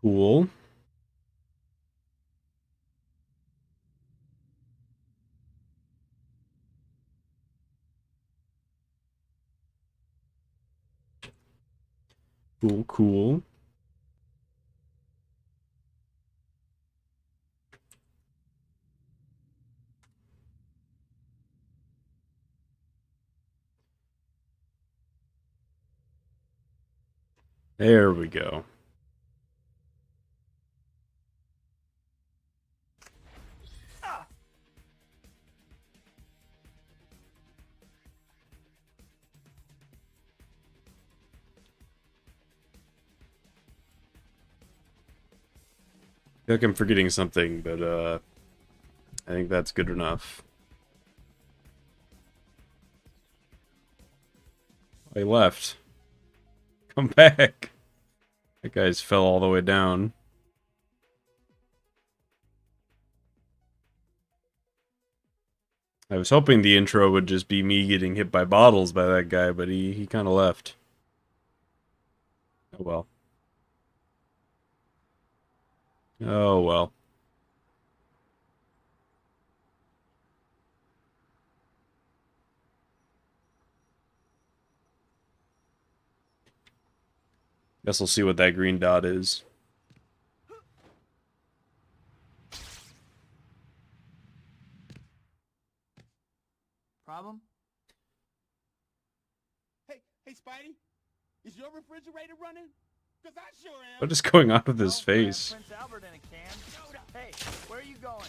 Cool. Cool, cool. There we go. I feel like I'm forgetting something, but I think that's good enough. I left. Come back. That guy's fell all the way down. I was hoping the intro would just be me getting hit by bottles by that guy, but he kind of left. Oh well. Oh well. Guess we'll see what that green dot is. Problem? Hey, Spidey, is your refrigerator running? Cause I sure am. What is going on with his face? Prince Albert in a can. Hey, where are you going?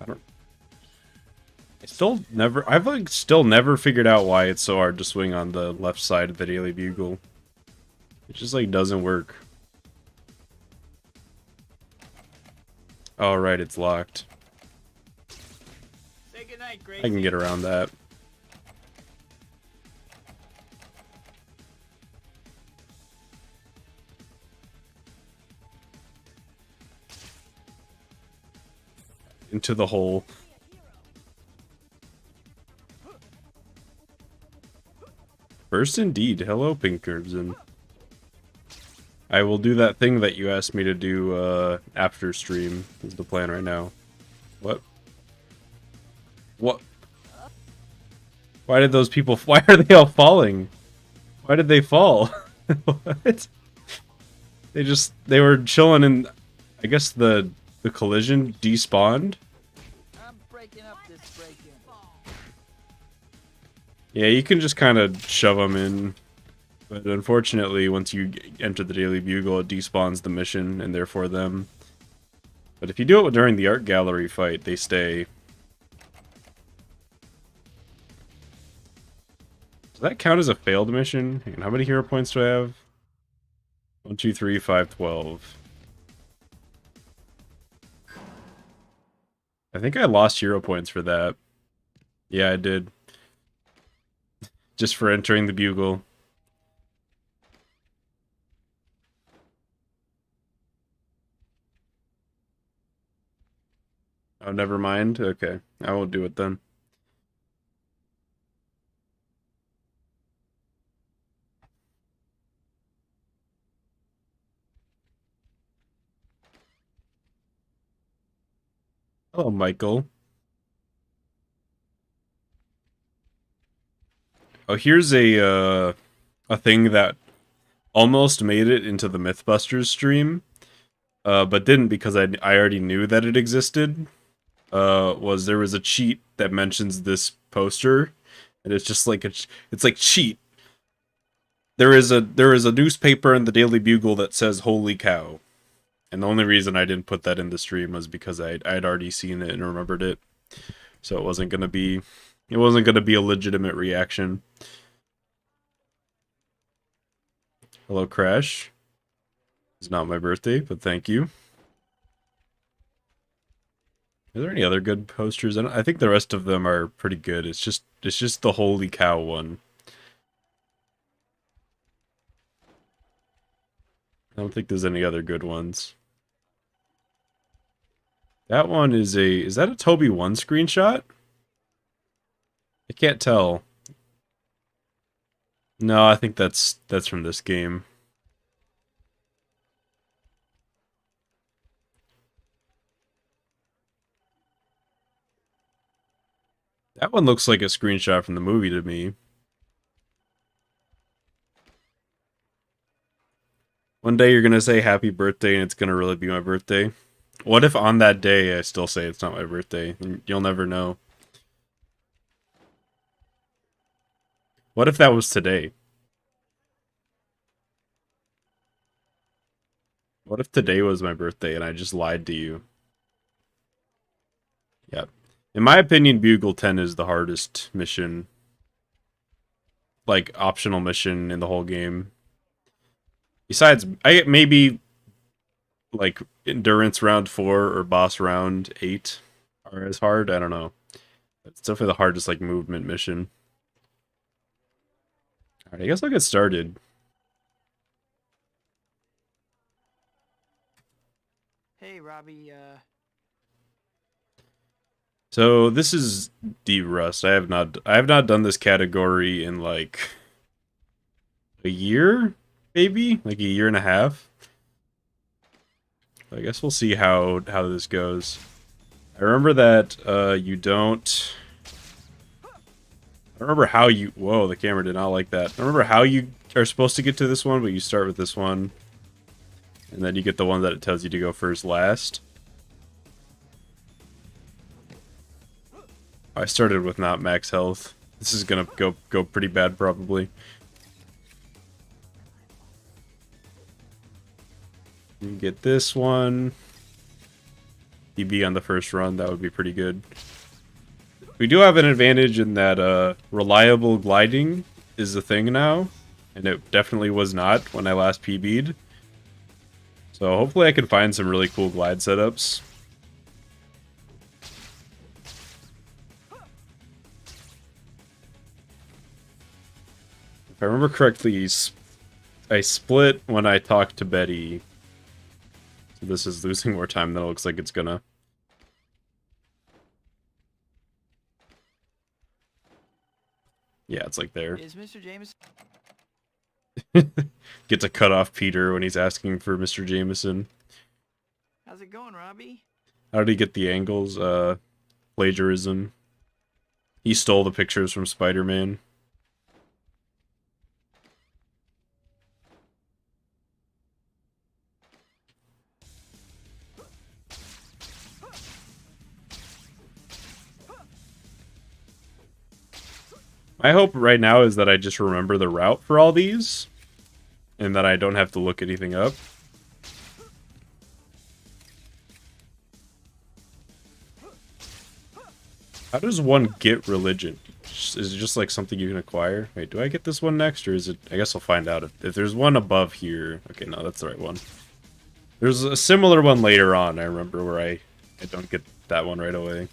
I don't. I've like still never figured out why it's so hard to swing on the left side of the Daily Bugle. It just like doesn't work. Oh right, it's locked. Say goodnight, Gracie. I can get around that. Into the hole. First indeed. Hello, Pink Crimson. I will do that thing that you asked me to do after stream, is the plan right now. What? What? Why did those people... Why are they all falling? Why did they fall? What? They were chilling in... I guess the collision despawned? I'm breaking up this break-in. Yeah, you can just kind of shove them in. But unfortunately, once you enter the Daily Bugle, it despawns the mission, and therefore them. But if you do it during the art gallery fight, they stay. Does that count as a failed mission? Hang on, how many hero points do I have? 1, 2, 3, 5, 12. I think I lost hero points for that. Yeah, I did. Just for entering the Bugle. Oh, never mind. Okay, I won't do it then. Hello, Michael. Oh, here's a thing that almost made it into the Mythbusters stream, but didn't because I already knew that it existed. There was a cheat that mentions this poster, and it's just like it's like cheat. There is a newspaper in the Daily Bugle that says "Holy cow," and the only reason I didn't put that in the stream was because I'd already seen it and remembered it, so it wasn't gonna be a legitimate reaction. Hello, Crash. It's not my birthday, but thank you. Are there any other good posters? I think the rest of them are pretty good. It's just the holy cow one. I don't think there's any other good ones. That one is that a Toby 1 screenshot? I can't tell. No, I think that's from this game. That one looks like a screenshot from the movie to me. One day you're gonna say happy birthday and it's gonna really be my birthday. What if on that day I still say it's not my birthday? And you'll never know. What if that was today? What if today was my birthday and I just lied to you? Yep. In my opinion, Bugle 10 is the hardest mission. Like, optional mission in the whole game. Besides, maybe like endurance round 4 or boss round 8 are as hard. I don't know. It's definitely the hardest like movement mission. Alright, I guess I'll get started. Hey, Robbie, So this is derust. I have not done this category in like a year, maybe? Like a year and a half. I guess we'll see how this goes. I remember that you don't. I remember how you. Whoa, the camera did not like that. I remember how you are supposed to get to this one, but you start with this one, and then you get the one that it tells you to go first last. I started with not max health. This is gonna go pretty bad probably. You get this one. PB on the first run, that would be pretty good. We do have an advantage in that reliable gliding is the thing now, and it definitely was not when I last PB'd. So hopefully I can find some really cool glide setups. If I remember correctly, I split when I talked to Betty. So this is losing more time than it looks like it's gonna. Yeah, it's like there. is Mr. Jameson? Get to cut off Peter when he's asking for Mr. Jameson. How's it going, Robbie? How did he get the angles? Plagiarism. He stole the pictures from Spider-Man. My hope right now is that I just remember the route for all these, and that I don't have to look anything up. How does one get religion? Is it just like something you can acquire? Wait, do I get this one next, or is it... I guess I'll find out. If there's one above here... Okay, no, that's the right one. There's a similar one later on, I remember, where I don't get that one right away.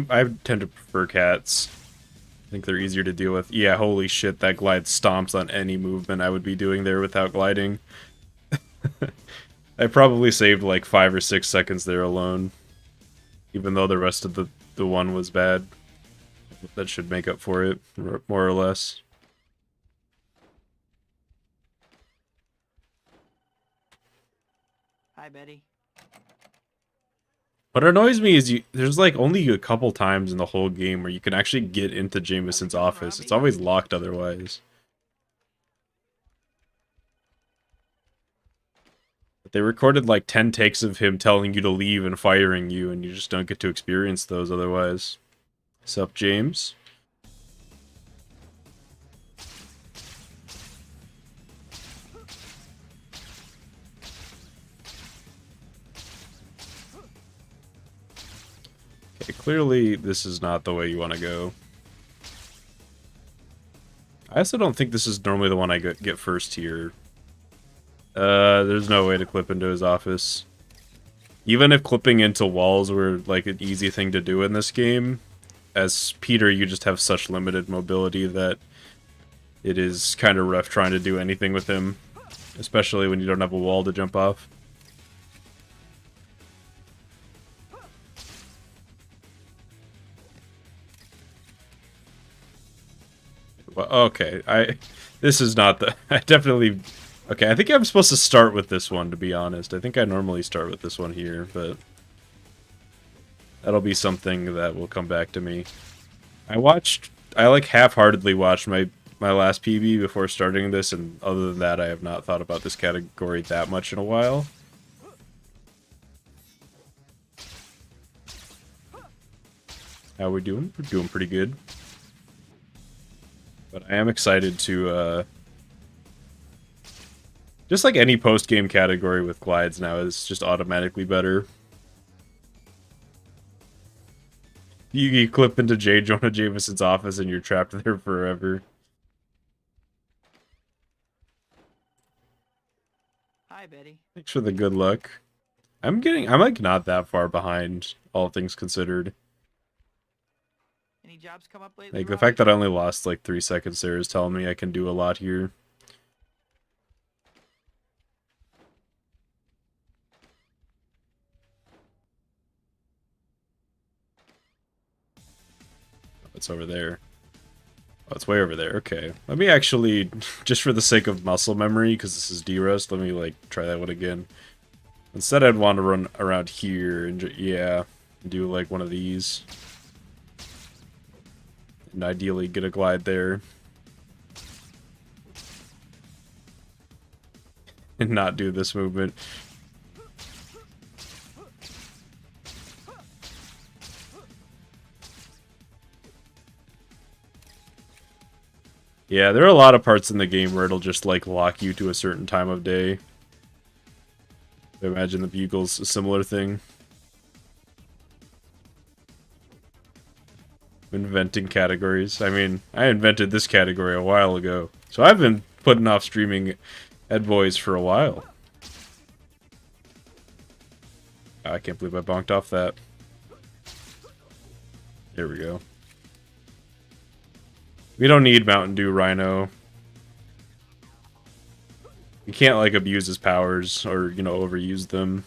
I tend to prefer cats. I think they're easier to deal with. Yeah, holy shit, that glide stomps on any movement I would be doing there without gliding. I probably saved like 5 or 6 seconds there alone. Even though the rest of the one was bad. That should make up for it, more or less. Hi, Betty. What annoys me is there's like only a couple times in the whole game where you can actually get into Jameson's office. It's always locked otherwise. But they recorded like 10 takes of him telling you to leave and firing you, and you just don't get to experience those otherwise. Sup, James? Okay, clearly this is not the way you want to go. I also don't think this is normally the one I get first here. There's no way to clip into his office. even if clipping into walls were like an easy thing to do in this game, as Peter, you just have such limited mobility that it is kind of rough trying to do anything with him, especially when you don't have a wall to jump off. Well, okay, this is not the... I definitely... Okay, I think I'm supposed to start with this one, to be honest. I think I normally start with this one here, but... That'll be something that will come back to me. I like half-heartedly watched my last PB before starting this, and other than that, I have not thought about this category that much in a while. How we doing? We're doing pretty good. But I am excited to, just like any post-game category with glides now is just automatically better. You clip into J. Jonah Jameson's office and you're trapped there forever. Hi, Betty. Thanks for the good luck. I'm like not that far behind, all things considered. Any jobs come up lately, Like, the Robbie? fact that I only lost like 3 seconds there is telling me I can do a lot here. It's over there. Oh, it's way over there. Okay. Let me actually, just for the sake of muscle memory, because this is derust, let me, like, try that one again. Instead, I'd want to run around here and, yeah, do, like, one of these. And ideally get a glide there. And not do this movement. Yeah, there are a lot of parts in the game where it'll just, like, lock you to a certain time of day. I imagine the Bugle's a similar thing. Inventing categories. I mean, I invented this category a while ago. So I've been putting off streaming Ed Boys for a while. I can't believe I bonked off that. There we go. We don't need Mountain Dew Rhino. We can't, like, abuse his powers or, you know, overuse them.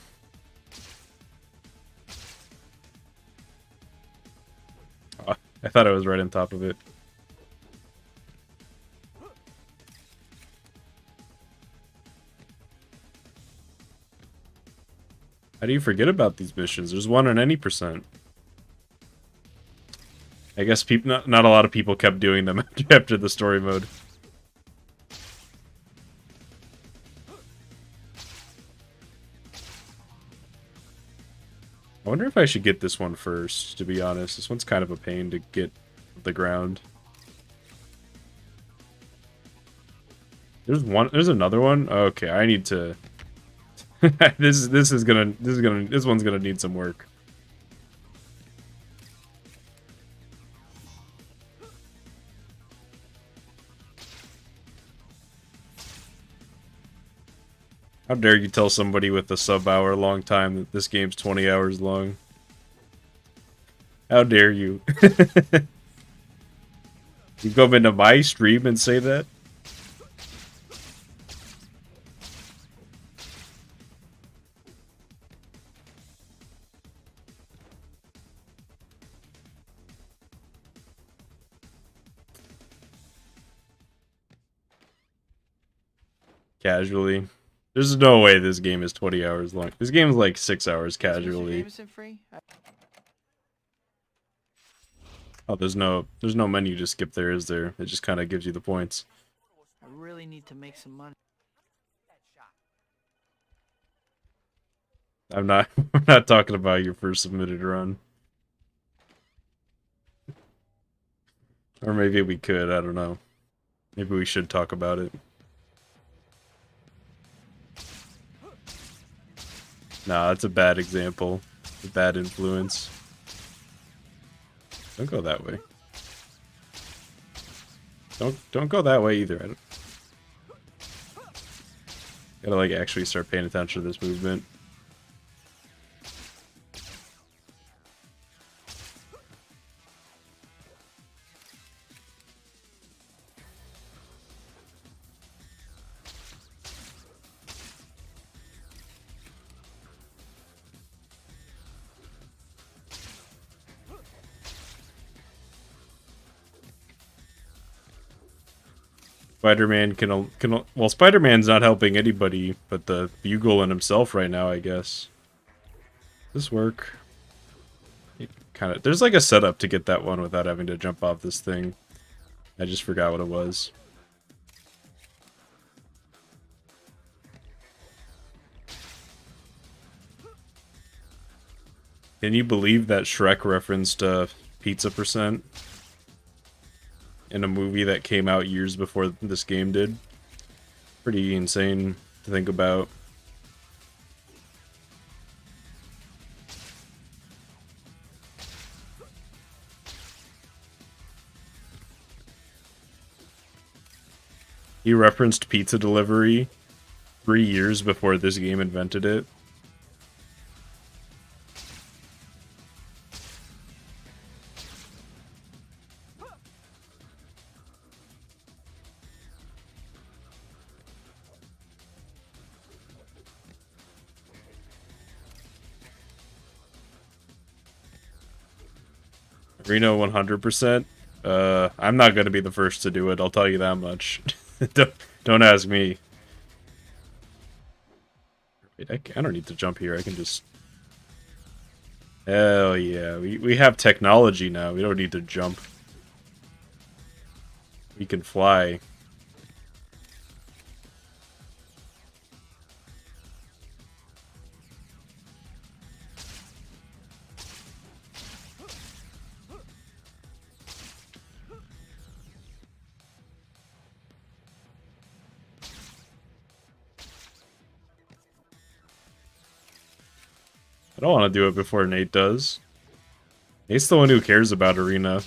Oh, I thought I was right on top of it. How do you forget about these missions? There's one on any percent. I guess not a lot of people kept doing them after the story mode. I wonder if I should get this one first, to be honest. This one's kind of a pain to get the ground. There's another one? Okay, I need to this one's gonna need some work. How dare you tell somebody with a sub-hour long time that this game's 20 hours long? How dare you? You come into my stream and say that? Casually. There's no way this game is 20 hours long. This game is like 6 hours casually. Oh, there's no menu to skip there, is there? It just kind of gives you the points. I really need to make some money. I'm not talking about your first submitted run. Or maybe we could, I don't know. Maybe we should talk about it. Nah, that's a bad example. A bad influence. Don't go that way. Don't go that way either. I don't... Gotta like actually start paying attention to this movement. Spider-Man well, Spider-Man's not helping anybody but the Bugle and himself right now, I guess. Does this work? Kind of. There's like a setup to get that one without having to jump off this thing. I just forgot what it was. Can you believe that Shrek referenced Pizza Percent in a movie that came out years before this game did? Pretty insane to think about. He referenced pizza delivery 3 years before this game invented it. Reno 100%. I'm not going to be the first to do it, I'll tell you that much. Don't ask me. Wait, I don't need to jump here, I can just... Hell yeah, we have technology now, we don't need to jump. We can fly. I don't want to do it before Nate does. Nate's the one who cares about Arena.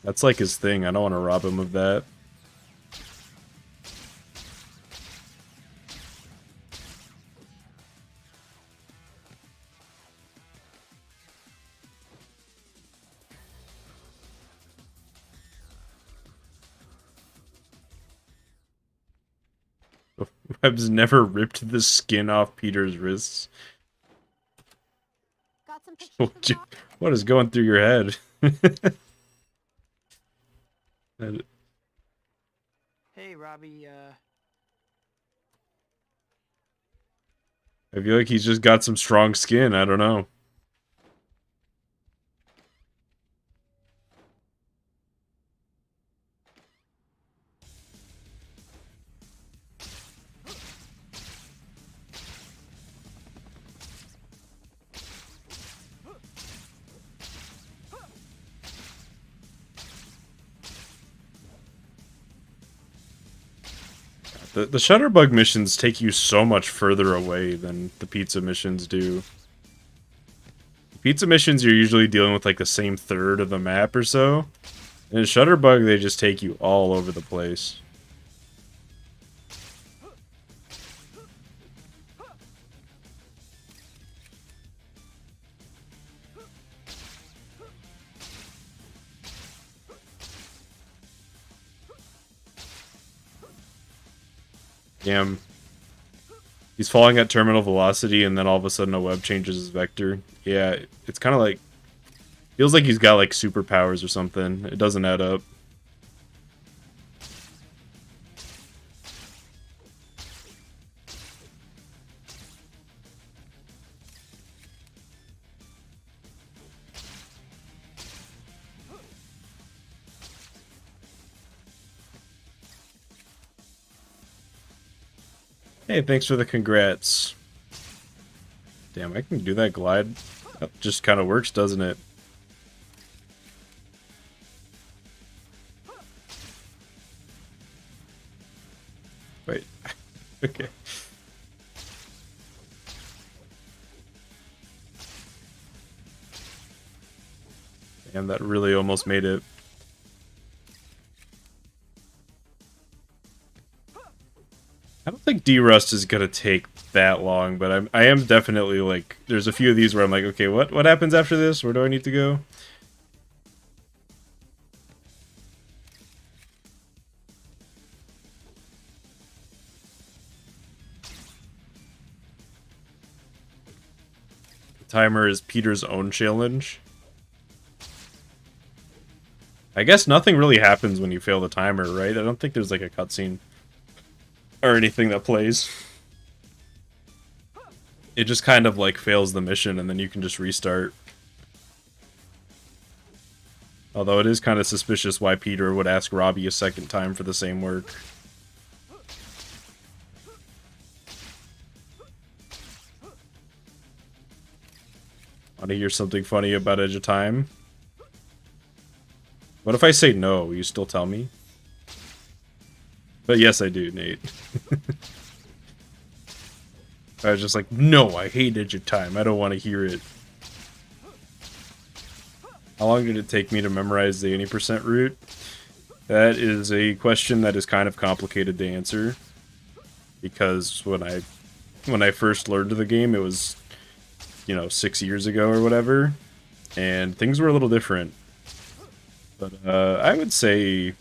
That's like his thing, I don't want to rob him of that. Webb's never ripped the skin off Peter's wrists. Got some pictures of What is going through your head? Hey, Robbie, I feel like he's just got some strong skin, I don't know. The Shutterbug missions take you so much further away than the pizza missions do. Pizza missions, you're usually dealing with like the same third of the map or so. And in Shutterbug, they just take you all over the place. Damn. He's falling at terminal velocity and then all of a sudden a web changes his vector. Yeah, it's kind of like... Feels like he's got like superpowers or something. It doesn't add up. Hey, thanks for the congrats. Damn, I can do that glide. That just kind of works, doesn't it? Wait. Okay. Damn, that really almost made it. I don't think derust is gonna take that long, but I am definitely like, there's a few of these where I'm like, okay, what happens after this? Where do I need to go? The timer is Peter's own challenge. I guess nothing really happens when you fail the timer, right? I don't think there's like a cutscene or anything that plays. It just kind of like fails the mission and then you can just restart. Although it is kind of suspicious why Peter would ask Robbie a second time for the same work. Want to hear something funny about Edge of Time? What if I say no? Will you still tell me? But yes, I do, Nate. I was just like, no, I hate Edge of Time. I don't want to hear it. How long did it take me to memorize the 80% route? That is a question that is kind of complicated to answer. Because when I first learned the game, it was, 6 years ago or whatever. And things were a little different. But I would say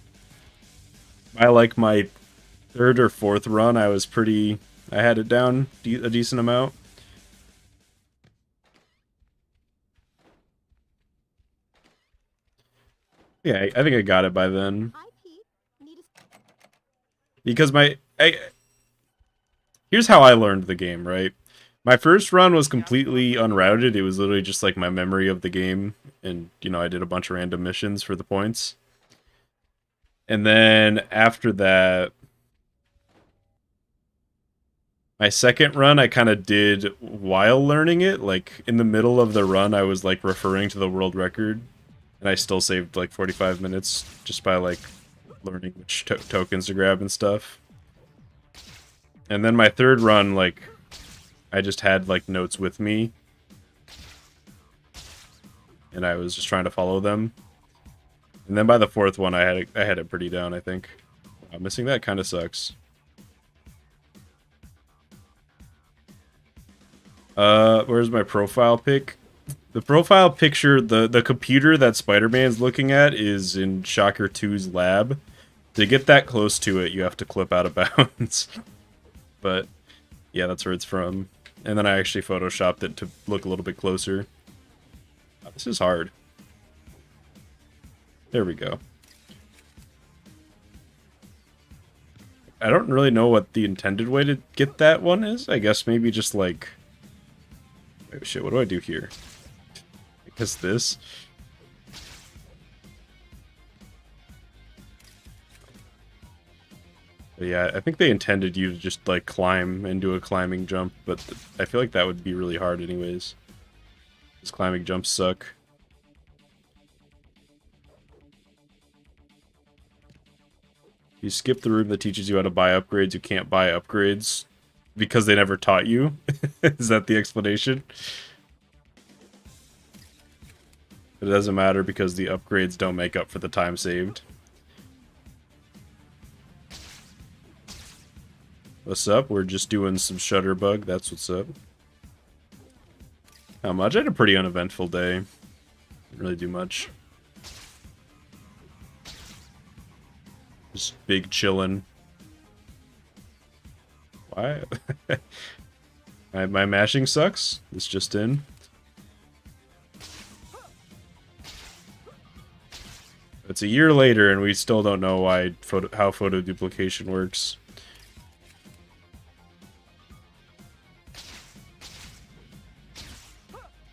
by like my third or fourth run, I had it down a decent amount. Yeah, I think I got it by then. Because here's how I learned the game, right? My first run was completely unrouted. It was literally just like my memory of the game. And, I did a bunch of random missions for the points. And then after that, my second run I kind of did while learning it. Like, in the middle of the run, I was like referring to the world record. And I still saved like 45 minutes just by like learning which tokens to grab and stuff. And then my third run, like, I just had like notes with me. And I was just trying to follow them. And then by the fourth one, I had it pretty down, I think. Wow, missing that kind of sucks. Where's my profile pic? The profile picture, the computer that Spider-Man's looking at is in Shocker 2's lab. To get that close to it, you have to clip out of bounds. But, yeah, that's where it's from. And then I actually photoshopped it to look a little bit closer. Oh, this is hard. There we go. I don't really know what the intended way to get that one is. I guess maybe just like... Oh shit, what do I do here? I guess this. But yeah, I think they intended you to just like climb and do a climbing jump, but I feel like that would be really hard anyways. These climbing jumps suck. You skip the room that teaches you how to buy upgrades. You can't buy upgrades because they never taught you. Is that the explanation? It doesn't matter because the upgrades don't make up for the time saved. What's up? We're just doing some Shutterbug. That's what's up. How much? I had a pretty uneventful day. Didn't really do much. Just big chillin'. Why? my mashing sucks. It's just in. It's a year later and we still don't know how photo duplication works.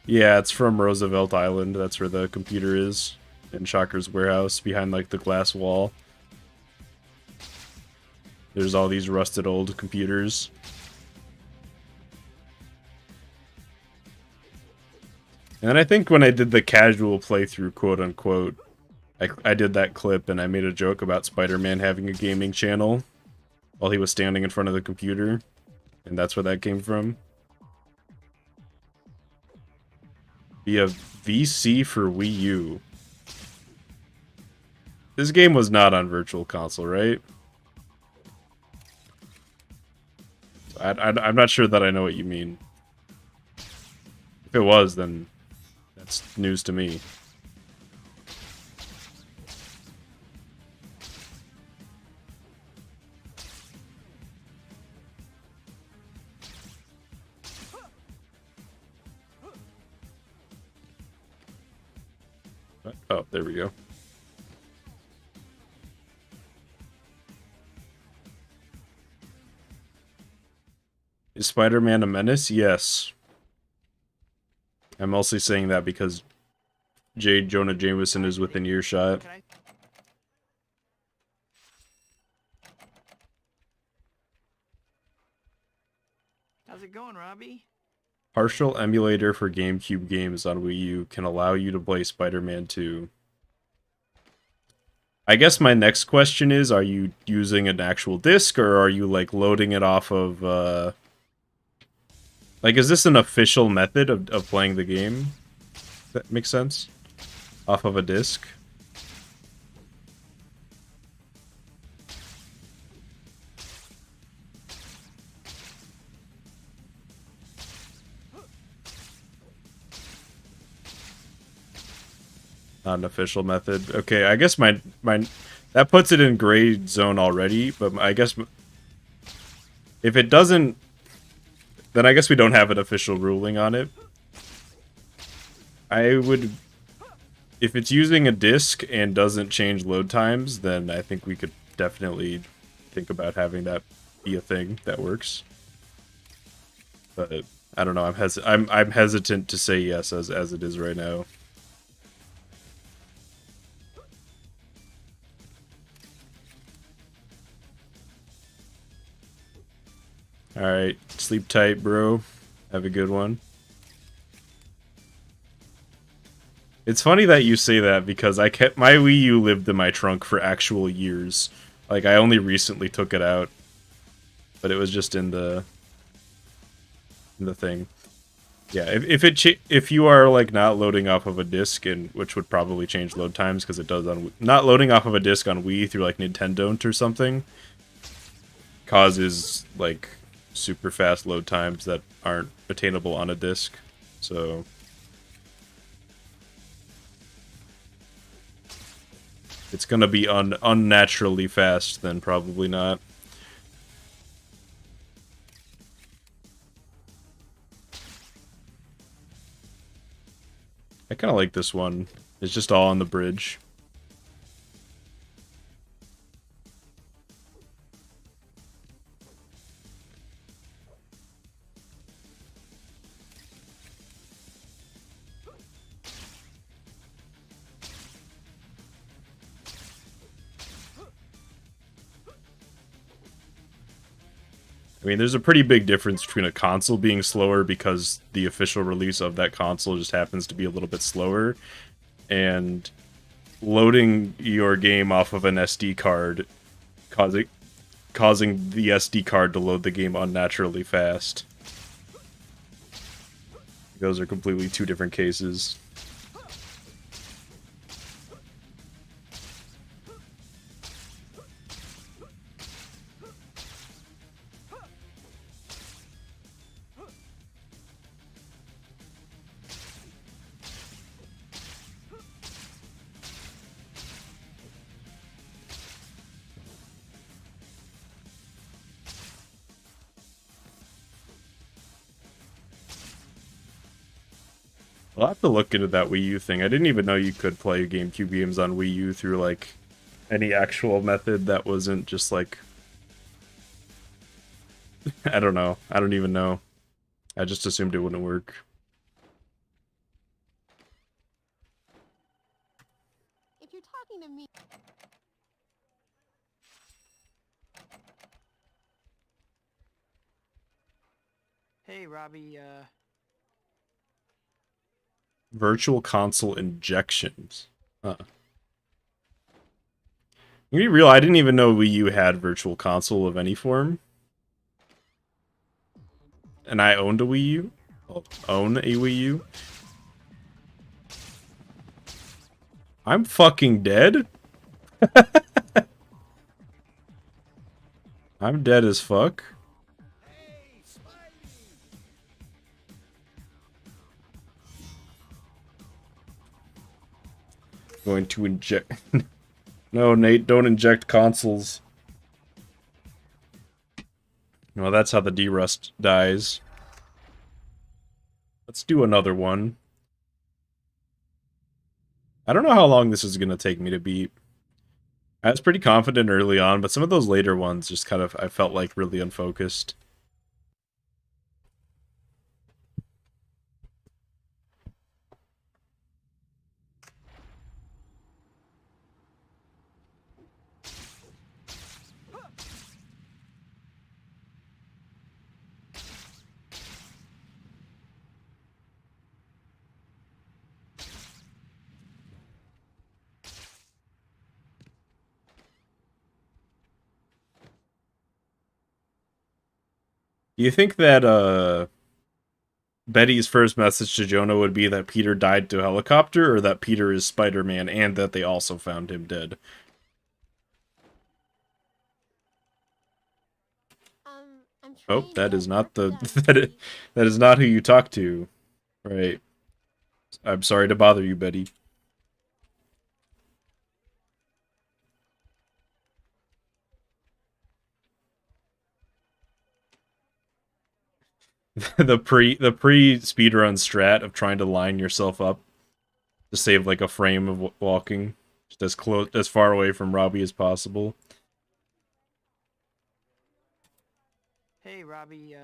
Yeah, it's from Roosevelt Island. That's where the computer is. In Shocker's warehouse, behind like the glass wall. There's all these rusted old computers. And then I think when I did the casual playthrough, quote unquote, I did that clip and I made a joke about Spider-Man having a gaming channel while he was standing in front of the computer. And that's where that came from. Be a VC for Wii U. This game was not on Virtual Console, right? I'm not sure that I know what you mean. If it was, then that's news to me. Oh, there we go. Is Spider-Man a menace? Yes. I'm mostly saying that because J. Jonah Jameson is within earshot. Can I... How's it going, Robbie? Partial emulator for GameCube games on Wii U can allow you to play Spider-Man 2. I guess my next question is, are you using an actual disc, or are you, like, loading it off of, like, is this an official method of playing the game? That makes sense? Off of a disc? Not an official method. Okay, I guess my that puts it in gray zone already, but I guess if it doesn't, then I guess we don't have an official ruling on it. I would, if it's using a disc and doesn't change load times, then I think we could definitely think about having that be a thing that works. But I don't know. I'm hesitant to say yes as it is right now. Alright, sleep tight, bro. Have a good one. It's funny that you say that because I kept my Wii U lived in my trunk for actual years. Like, I only recently took it out. But it was just in the thing. Yeah, if you are like not loading off of a disc, and which would probably change load times because it does on not loading off of a disc on Wii through like Nintendo or something causes like super fast load times that aren't attainable on a disc. So it's gonna be unnaturally fast, then probably not. I kind of like this one. It's just all on the bridge. I mean, there's a pretty big difference between a console being slower because the official release of that console just happens to be a little bit slower, and loading your game off of an SD card causing the SD card to load the game unnaturally fast. Those are completely two different cases. I'll have to look into that Wii U thing. I didn't even know you could play GameCube games on Wii U through, like, any actual method that wasn't just, like... I don't know. I don't even know. I just assumed it wouldn't work. If you're talking to me... Hey, Robbie, Virtual console injections. Huh. You be real, I didn't even know Wii U had virtual console of any form. And I owned a Wii U. Well, own a Wii U. I'm fucking dead? I'm dead as fuck. Going to inject... No, Nate, don't inject consoles. Well, that's how the derust dies. Let's do another one. I don't know how long this is going to take me to beat. I was pretty confident early on, but some of those later ones just kind of, I felt like, really unfocused. Do you think that Betty's first message to Jonah would be that Peter died to a helicopter, or that Peter is Spider-Man and that they also found him dead? I'm Oh, trying that to is get not work the done, that is, Betty. that is not who you talk to. Right. I'm sorry to bother you, Betty. the pre speedrun strat of trying to line yourself up to save like a frame of walking, just as far away from Robbie as possible. Hey, Robbie,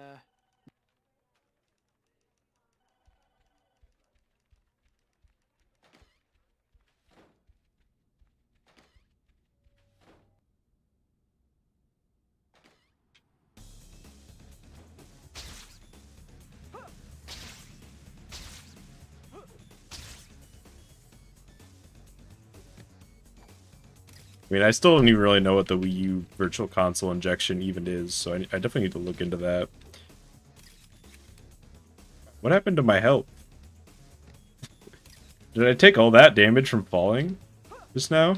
I mean, I still don't even really know what the Wii U Virtual Console injection even is, so I definitely need to look into that. What happened to my health? Did I take all that damage from falling just now?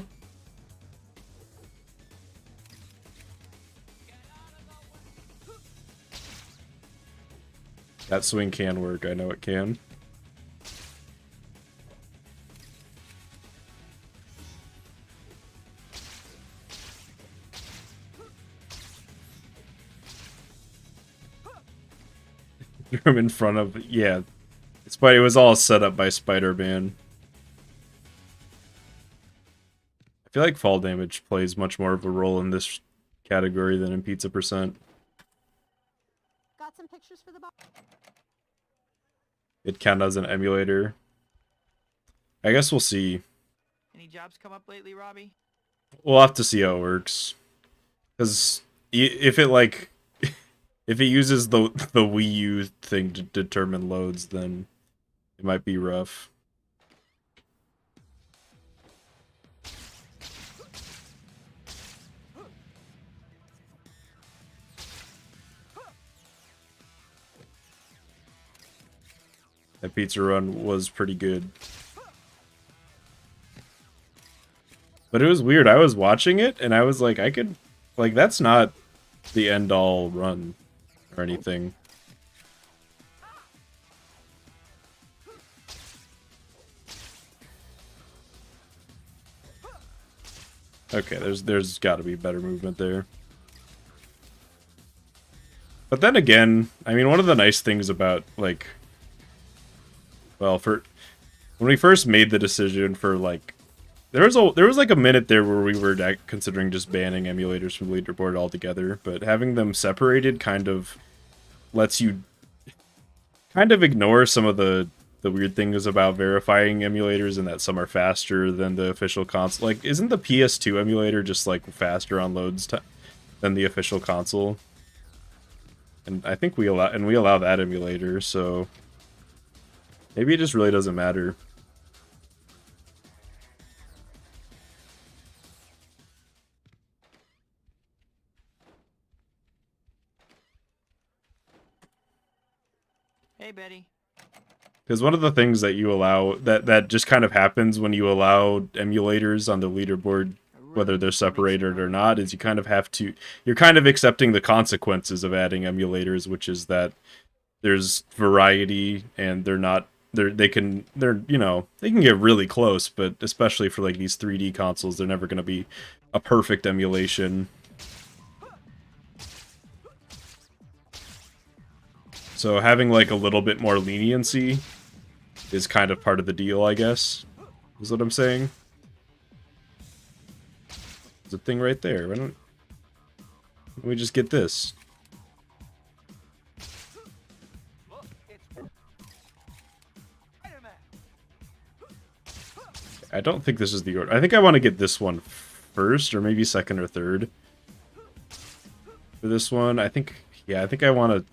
That swing can work, I know it can. Room in front of, yeah. It was all set up by Spider-Man. I feel like fall damage plays much more of a role in this category than in Pizza Percent. Got some pictures for the box? It count as an emulator. I guess we'll see. any jobs come up lately, Robbie? We'll have to see how it works. Because if it like if it uses the Wii U thing to determine loads, then it might be rough. That pizza run was pretty good. But it was weird. I was watching it and I was like, that's not the end all run or anything. Okay, there's got to be better movement there. But then again, I mean, one of the nice things about like, well, for when we first made the decision for like, there was like a minute there where we were considering just banning emulators from leaderboard altogether, but having them separated kind of lets you kind of ignore some of the weird things about verifying emulators and that some are faster than the official console. Like, isn't the PS2 emulator just like faster on loads than the official console? And I think we allow that emulator, so maybe it just really doesn't matter. Hey, Betty. Because one of the things that you allow that just kind of happens when you allow emulators on the leaderboard, whether they're separated or not, is you're kind of accepting the consequences of adding emulators, which is that there's variety and they can get really close, but especially for like these 3D consoles, they're never going to be a perfect emulation. So having like a little bit more leniency is kind of part of the deal, I guess. Is what I'm saying. There's a thing right there. Why don't we just get this? I don't think this is the order. I think I want to get this one first, or maybe second or third. For this one, I think I want to...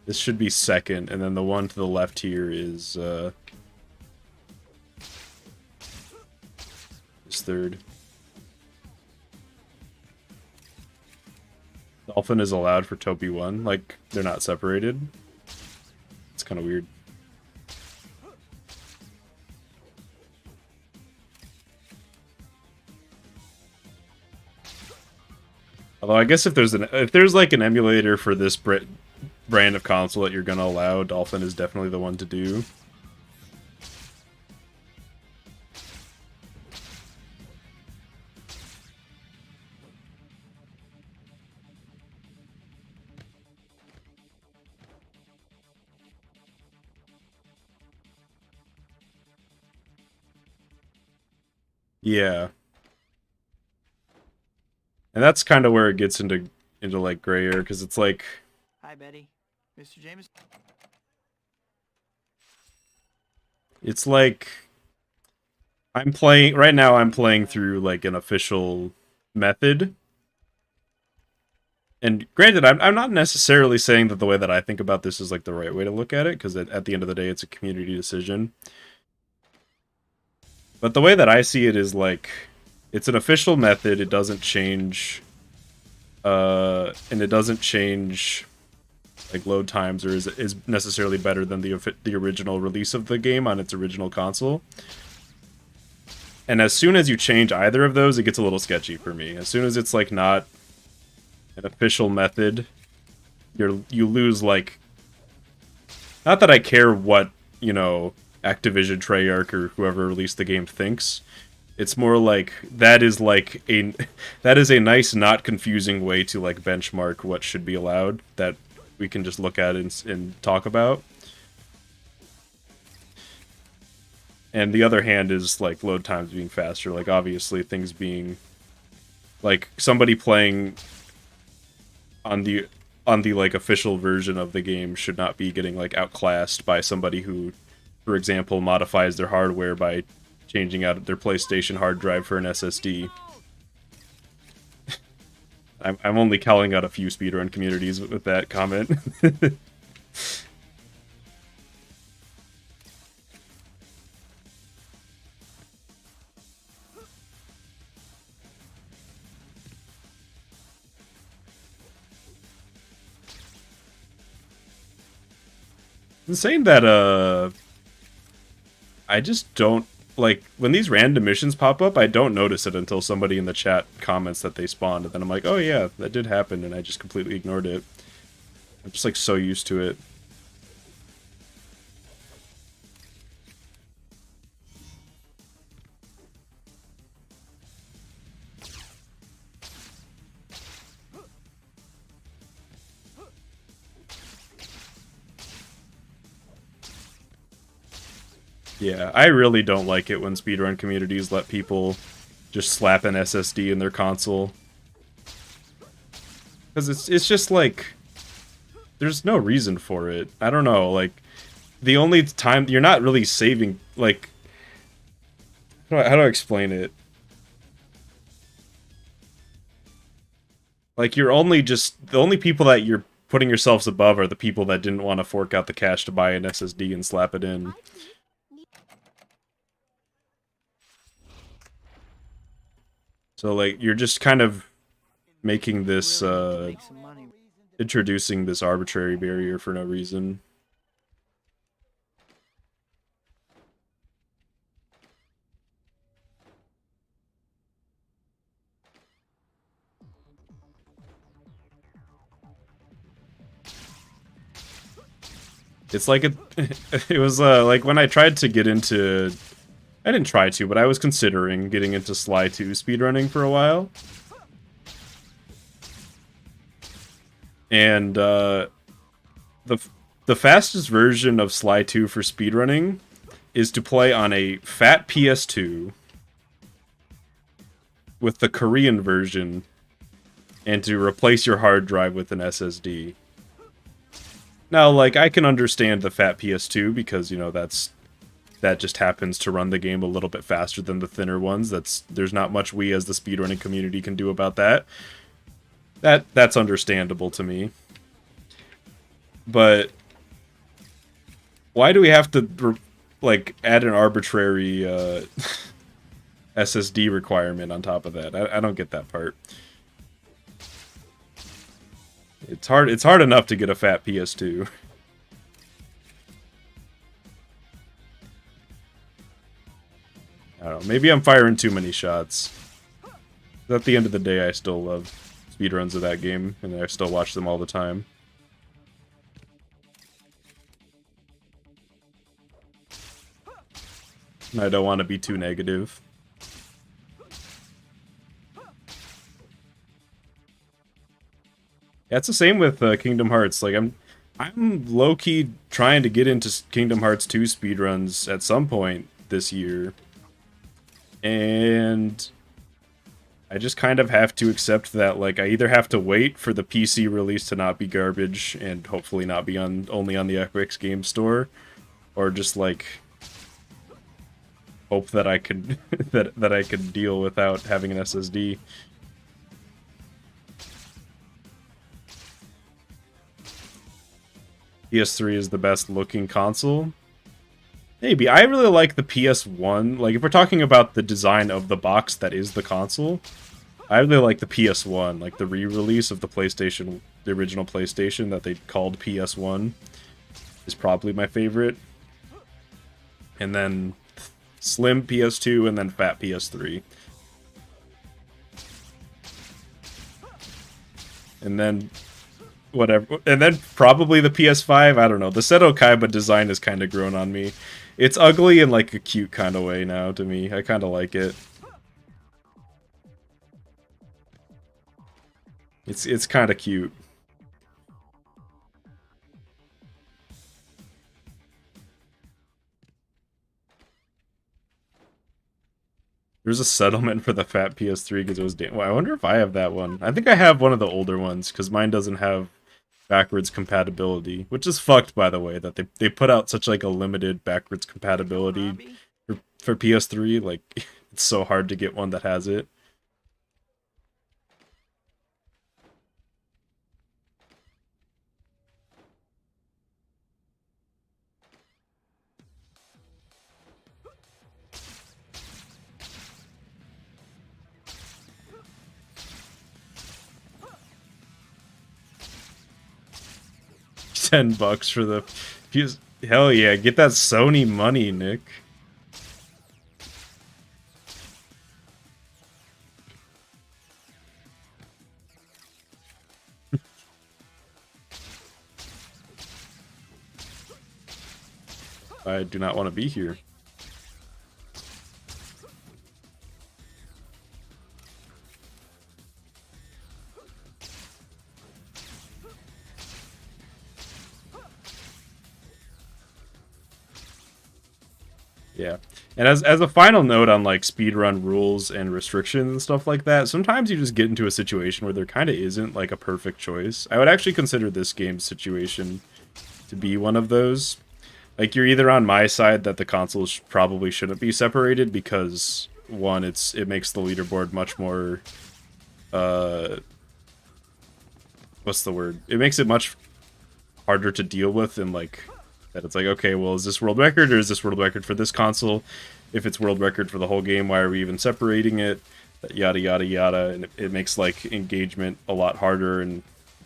This should be second, and then the one to the left here is third. Dolphin is allowed for Topi 1. Like, they're not separated. It's kind of weird. Although I guess if there's like an emulator for this brand of console that you're gonna allow, Dolphin is definitely the one to do. Yeah. And that's kind of where it gets into like gray area, because it's like, Hi, Betty. Mr. James. it's like I'm playing through like an official method. And granted, I'm not necessarily saying that the way that I think about this is like the right way to look at it, because at the end of the day, it's a community decision. But the way that I see it is like, it's an official method. It doesn't change, and it doesn't change like load times, or is necessarily better than the original release of the game on its original console. And as soon as you change either of those, it gets a little sketchy for me. As soon as it's like not an official method, you lose like. Not that I care what, you know, Activision, Treyarch, or whoever released the game thinks. It's more like that is a nice, not confusing way to like benchmark what should be allowed that we can just look at and talk about. And the other hand is like load times being faster. Like obviously things being like somebody playing on the like official version of the game should not be getting like outclassed by somebody who, for example, modifies their hardware by changing out their PlayStation hard drive for an SSD. I'm only calling out a few speedrun communities with that comment. I'm saying that I just don't like when these random missions pop up. I don't notice it until somebody in the chat comments that they spawned, and then I'm like, oh yeah, that did happen, and I just completely ignored it. I'm just like so used to it. Yeah, I really don't like it when speedrun communities let people just slap an SSD in their console. Because it's just like, there's no reason for it. I don't know, like, the only time, you're not really saving, like, how do I explain it? Like, the only people that you're putting yourselves above are the people that didn't want to fork out the cash to buy an SSD and slap it in. So, like, you're just kind of making this, Make some money. introducing this arbitrary barrier for no reason. It's like it was, like, when I tried to get into... I didn't try to, but I was considering getting into Sly 2 speedrunning for a while. And, the fastest version of Sly 2 for speedrunning is to play on a fat PS2 with the Korean version and to replace your hard drive with an SSD. Now, like, I can understand the fat PS2 because, you know, that just happens to run the game a little bit faster than the thinner ones. There's not much we as the speedrunning community can do about that. That's understandable to me. But why do we have to like add an arbitrary SSD requirement on top of that? I don't get that part. It's hard enough to get a fat PS2. I don't know, maybe I'm firing too many shots. At the end of the day, I still love speedruns of that game, and I still watch them all the time. And I don't want to be too negative. Yeah, it's the same with Kingdom Hearts. Like I'm low-key trying to get into Kingdom Hearts 2 speedruns at some point this year. And I just kind of have to accept that, like, I either have to wait for the PC release to not be garbage and hopefully not be only on the Epic Game Store, or just like hope that I could that I could deal without having an SSD. PS3 is the best looking console. Maybe. I really like the PS1. Like, if we're talking about the design of the box that is the console, I really like the PS1. Like, the re-release of the PlayStation, the original PlayStation that they called PS1 is probably my favorite. And then slim PS2, and then fat PS3. And then whatever. And then probably the PS5, I don't know. The Seto Kaiba design has kind of grown on me. It's ugly in like a cute kind of way now to me. I kind of like it. It's kind of cute. There's a settlement for the fat PS3 because it was well, I wonder if I have that one. I think I have one of the older ones because mine doesn't have backwards compatibility, which is fucked, by the way, that they put out such like a limited backwards compatibility for PS3. Like, it's so hard to get one that has it. $10 for the PS. Hell yeah, get that Sony money, Nick. I do not want to be here. Yeah. And as a final note on like speedrun rules and restrictions and stuff like that, sometimes you just get into a situation where there kind of isn't like a perfect choice. I would actually consider this game's situation to be one of those. Like, you're either on my side that the consoles probably shouldn't be separated because, one, it makes the leaderboard much more what's the word? It makes it much harder to deal with, and like that it's like, okay, well, is this world record or is this world record for this console? If it's world record for the whole game, why are we even separating it? Yada yada yada, and it makes like engagement a lot harder and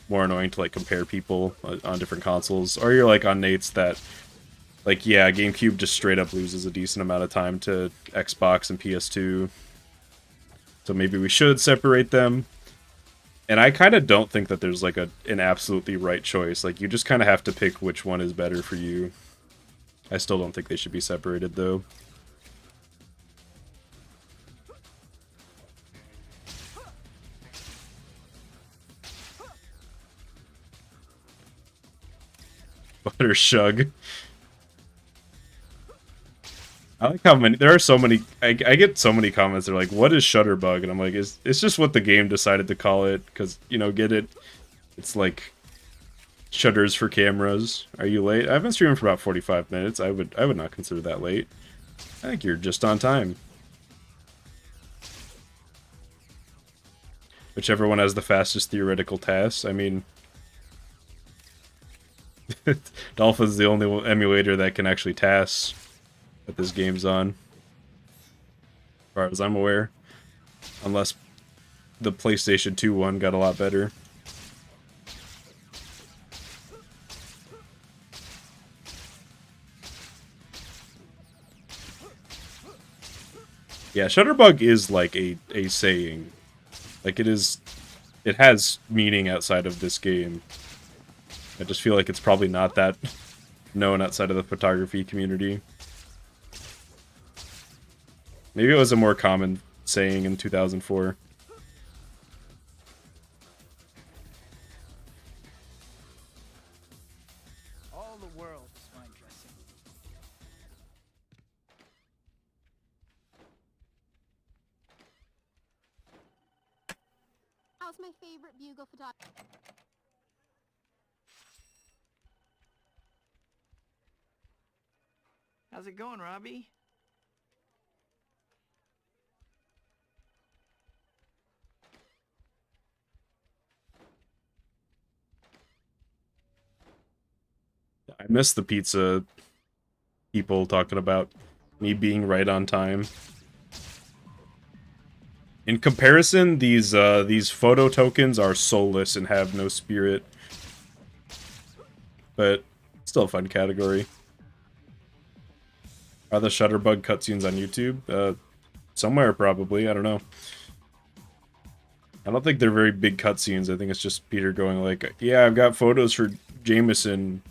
more annoying to like compare people on different consoles. Or you're like on Nate's that, like, yeah, GameCube just straight up loses a decent amount of time to Xbox and PS2. So maybe we should separate them. And I kind of don't think that there's like an absolutely right choice. Like, you just kind of have to pick which one is better for you. I still don't think they should be separated, though. Butter Shug. I like how many, there are so many, I get so many comments, they're like, what is Shutterbug? And I'm like, it's just what the game decided to call it, because, you know, get it? It's like shutters for cameras. Are you late? I've been streaming for about 45 minutes. I would not consider that late. I think you're just on time. Whichever one has the fastest theoretical tasks. I mean, Dolphin's the only emulator that can actually task that this game's on, as far as I'm aware. Unless the PlayStation 2 one got a lot better. Yeah, Shutterbug is like a saying. Like it has meaning outside of this game. I just feel like it's probably not that known outside of the photography community. Maybe it was a more common saying in 2004. All the world is wine dressing. How's my favorite bugle photographer? How's it going, Robbie? I miss the pizza people talking about me being right on time. In comparison, these photo tokens are soulless and have no spirit. But still a fun category. Are the Shutterbug cutscenes on YouTube? Somewhere probably, I don't know. I don't think they're very big cutscenes. I think it's just Peter going like, yeah, I've got photos for Jameson.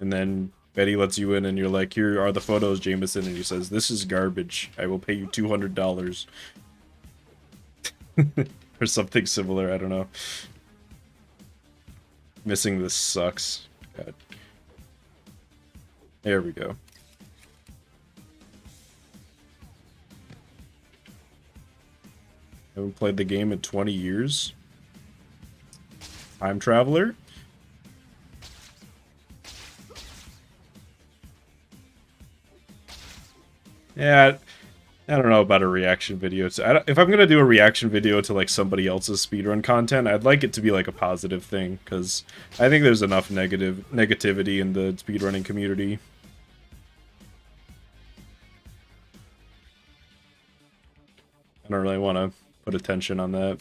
And then Betty lets you in and you're like, here are the photos, Jameson. And he says, this is garbage. I will pay you $200. Or something similar, I don't know. Missing this sucks. God. There we go. Haven't played the game in 20 years. Time Traveler. Yeah, I don't know about a reaction video. If I'm gonna do a reaction video to like somebody else's speedrun content, I'd like it to be like a positive thing, because I think there's enough negativity in the speedrunning community. I don't really want to put attention on that,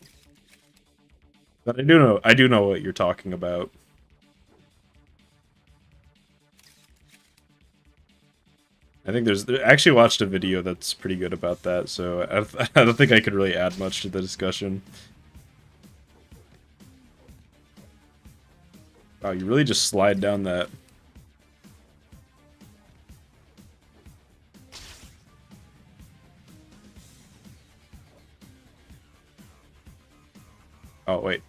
but I do know what you're talking about. I think I actually watched a video that's pretty good about that, so I don't think I could really add much to the discussion. Wow, you really just slide down that. Oh, wait.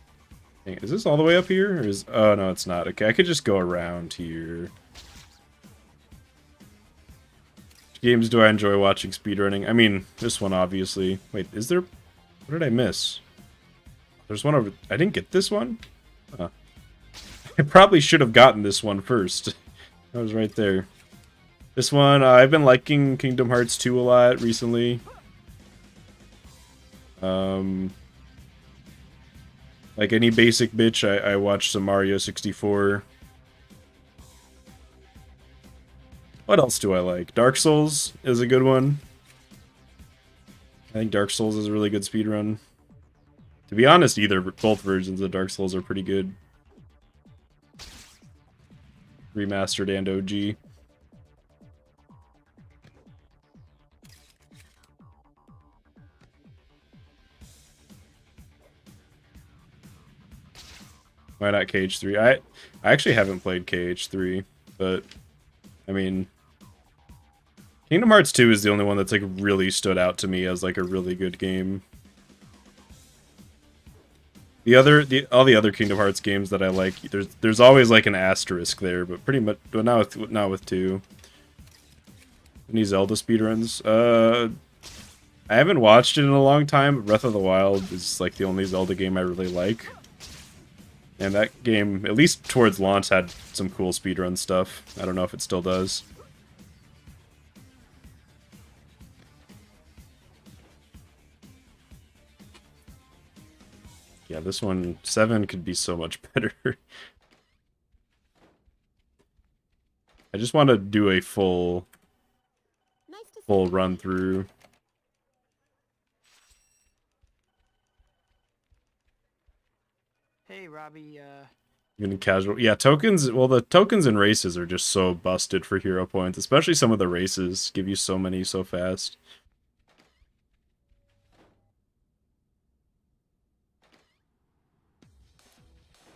Is this all the way up here? Or is... Oh, no, it's not. Okay, I could just go around here. Which games do I enjoy watching speedrunning? I mean, this one, obviously. Wait, is there... What did I miss? There's one over... I didn't get this one? I probably should have gotten this one first. That was right there. This one, I've been liking Kingdom Hearts 2 a lot recently. Like any basic bitch, I watched some Mario 64. What else do I like? Dark Souls is a good one. I think Dark Souls is a really good speedrun. To be honest, both versions of Dark Souls are pretty good. Remastered and OG. Why not KH3? I actually haven't played KH3, but I mean, Kingdom Hearts 2 is the only one that's like really stood out to me as like a really good game. All the other Kingdom Hearts games that I like, there's always like an asterisk there, but pretty much, but not with 2. Any Zelda speedruns? I haven't watched it in a long time. But Breath of the Wild is like the only Zelda game I really like. And that game, at least towards launch, had some cool speedrun stuff. I don't know if it still does. Yeah, this one, 7 could be so much better. I just want to do a full run through. Hey, Robbie, Even casual. Yeah, tokens, well, the tokens and races are just so busted for hero points, especially some of the races give you so many so fast.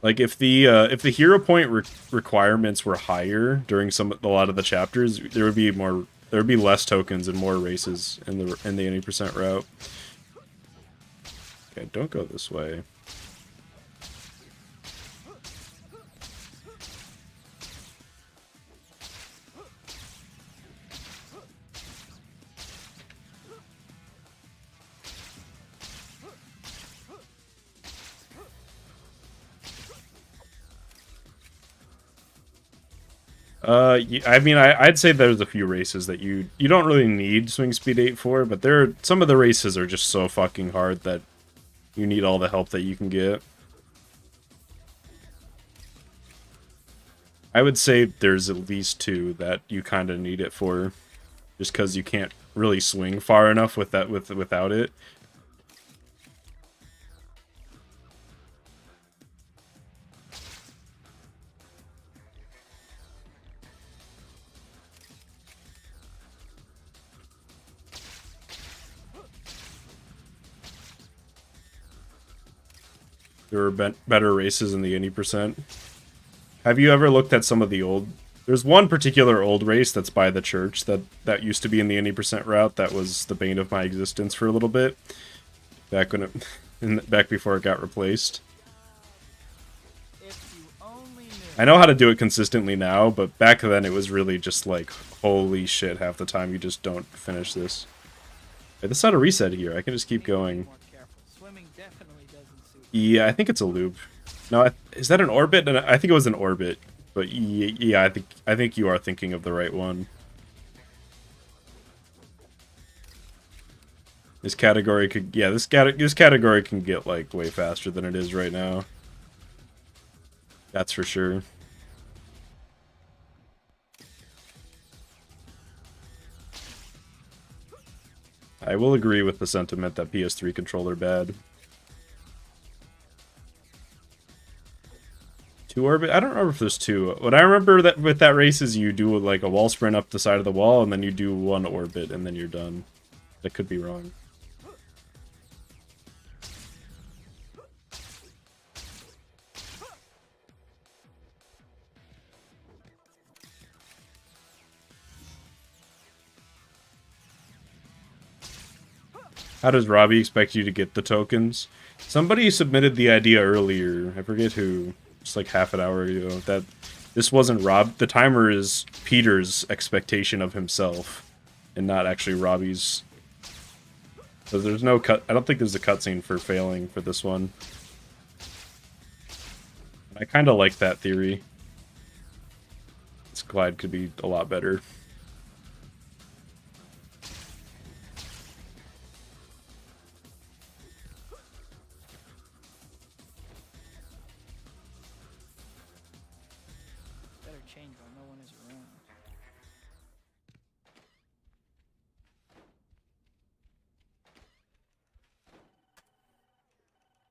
Like if the hero point requirements were higher during a lot of the chapters, there would be less tokens and more races in the 80% route. Okay, don't go this way. I mean, I'd say there's a few races that you don't really need swing speed 8 for, but some of the races are just so fucking hard that you need all the help that you can get. I would say there's at least 2 that you kind of need it for, just because you can't really swing far enough without it. There were better races in the 80%. Have you ever looked at some of the old... There's one particular old race that's by the church that used to be in the 80% route that was the bane of my existence for a little bit. Back when back before it got replaced. If you only knew. I know how to do it consistently now, but back then it was really just like, holy shit, half the time you just don't finish this. Hey, that's not a reset here, I can just keep going. More careful. Swimming definitely doesn't suit. Yeah, I think it's a loop. No, is that an orbit? I think it was an orbit. But yeah, I think you are thinking of the right one. This category could, yeah, this category can get like way faster than it is right now. That's for sure. I will agree with the sentiment that PS3 controller bad. 2 orbit? I don't remember if there's 2. What I remember that with that race is you do like a wall sprint up the side of the wall, and then you do 1 orbit, and then you're done. That could be wrong. How does Robbie expect you to get the tokens? Somebody submitted the idea earlier. I forget who. Just like half an hour ago. That this wasn't Rob. The timer is Peter's expectation of himself, and not actually Robbie's. So there's no cut. I don't think there's a cutscene for failing for this one. I kind of like that theory. This glide could be a lot better. Change while no one is around.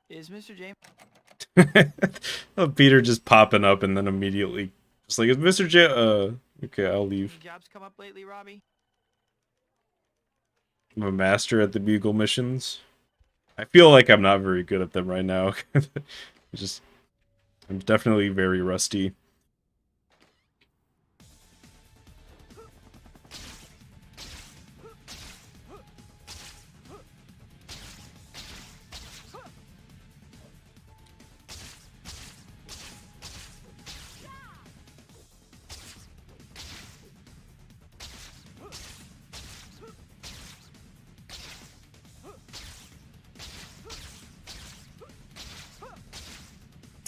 Is Mr. James? Oh, Peter just popping up and then immediately just like, is Mr. J? Okay, I'll leave. Any jobs come up lately, Robbie? I'm a master at the bugle missions. I feel like I'm not very good at them right now. I'm definitely very rusty.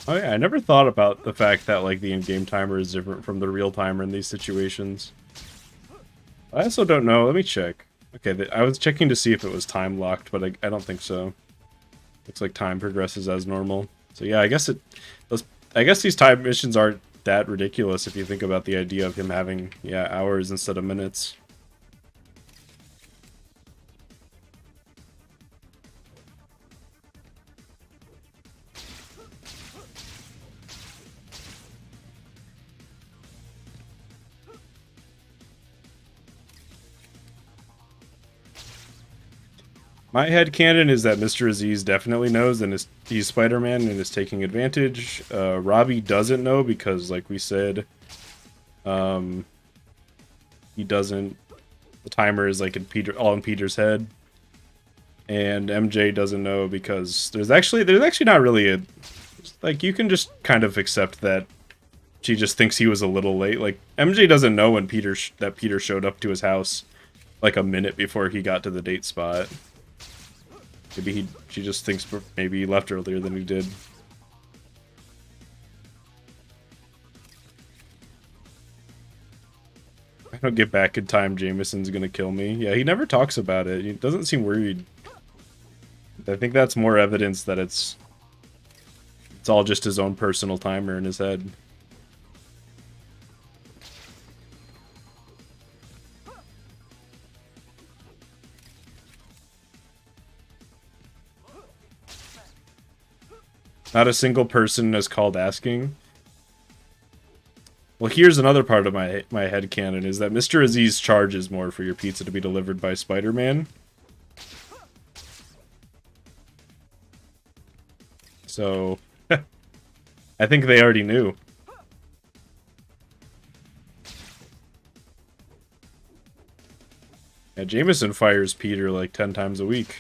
Oh yeah, I never thought about the fact that like the in-game timer is different from the real timer in these situations. I also don't know. Let me check. Okay, I was checking to see if it was time locked, but I don't think so. Looks like time progresses as normal. So yeah, I guess these time missions aren't that ridiculous if you think about the idea of him having, yeah, hours instead of minutes. My headcanon is that Mr. Aziz definitely knows and he's Spider-Man and is taking advantage. Robbie doesn't know because, like we said, he doesn't. The timer is like all in Peter's head, and MJ doesn't know because there's actually not really a like you can just kind of accept that she just thinks he was a little late. Like MJ doesn't know when Peter showed up to his house like a minute before he got to the date spot. Maybe she just thinks maybe he left earlier than he did. If I don't get back in time, Jameson's gonna kill me. Yeah, he never talks about it. He doesn't seem worried. I think that's more evidence that it's all just his own personal timer in his head. Not a single person has called asking. Well, here's another part of my headcanon, is that Mr. Aziz charges more for your pizza to be delivered by Spider-Man. So, I think they already knew. Yeah, Jameson fires Peter like 10 times a week.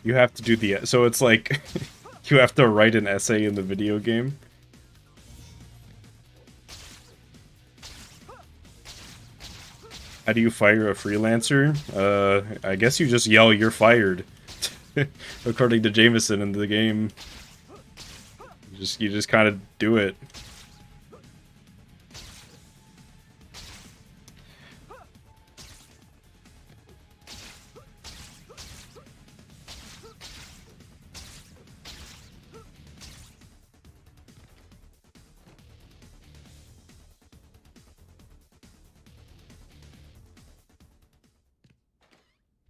You have to do the... So it's like... you have to write an essay in the video game. How do you fire a freelancer? I guess you just yell, "You're fired." According to Jameson in the game. You just kind of do it.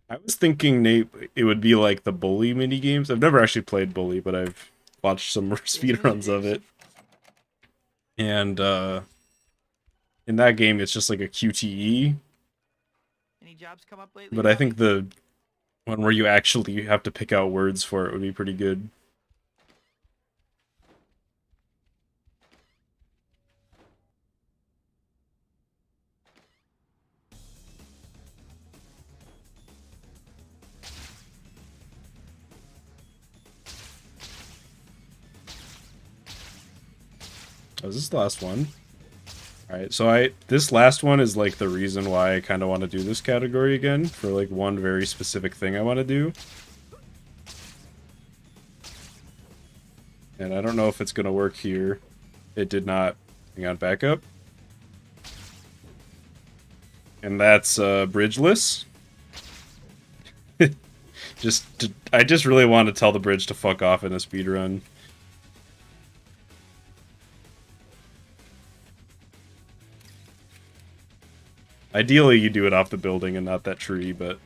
I was thinking, Nate, it would be like the Bully minigames. I've never actually played Bully, but I've watched some speedruns of it. And in that game, it's just like a QTE. Any jobs come up lately? But I think the one where you actually have to pick out words for it would be pretty good. Oh, is this the last one? Alright, so this last one is like the reason why I kind of want to do this category again, for like one very specific thing I want to do. And I don't know if it's going to work here. It did not. Hang on, back up. And that's bridgeless. I just really want to tell the bridge to fuck off in a speedrun. Ideally, you do it off the building and not that tree, but...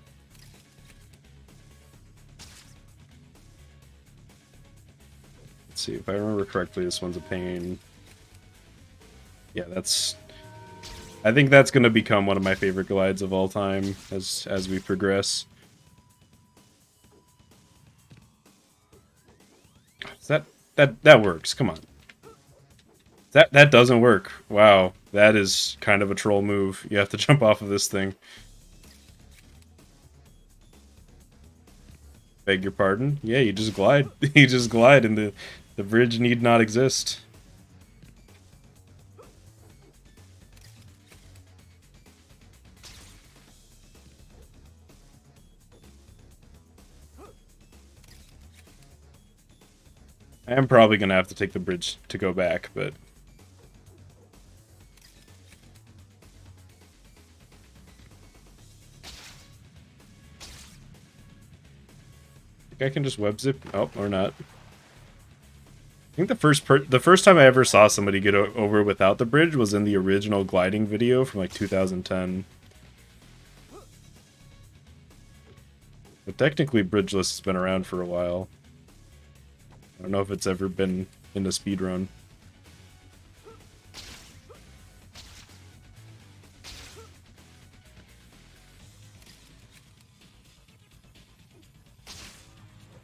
Let's see, if I remember correctly, this one's a pain. Yeah, that's... I think that's going to become one of my favorite glides of all time as we progress. That works, come on. That doesn't work. Wow, that is kind of a troll move. You have to jump off of this thing. Beg your pardon? Yeah, you just glide. You just glide and the bridge need not exist. I am probably gonna have to take the bridge to go back, but... I can just web zip. Oh, or not. I think the first time I ever saw somebody get over without the bridge was in the original gliding video from like 2010. But technically, bridgeless has been around for a while. I don't know if it's ever been in a speedrun.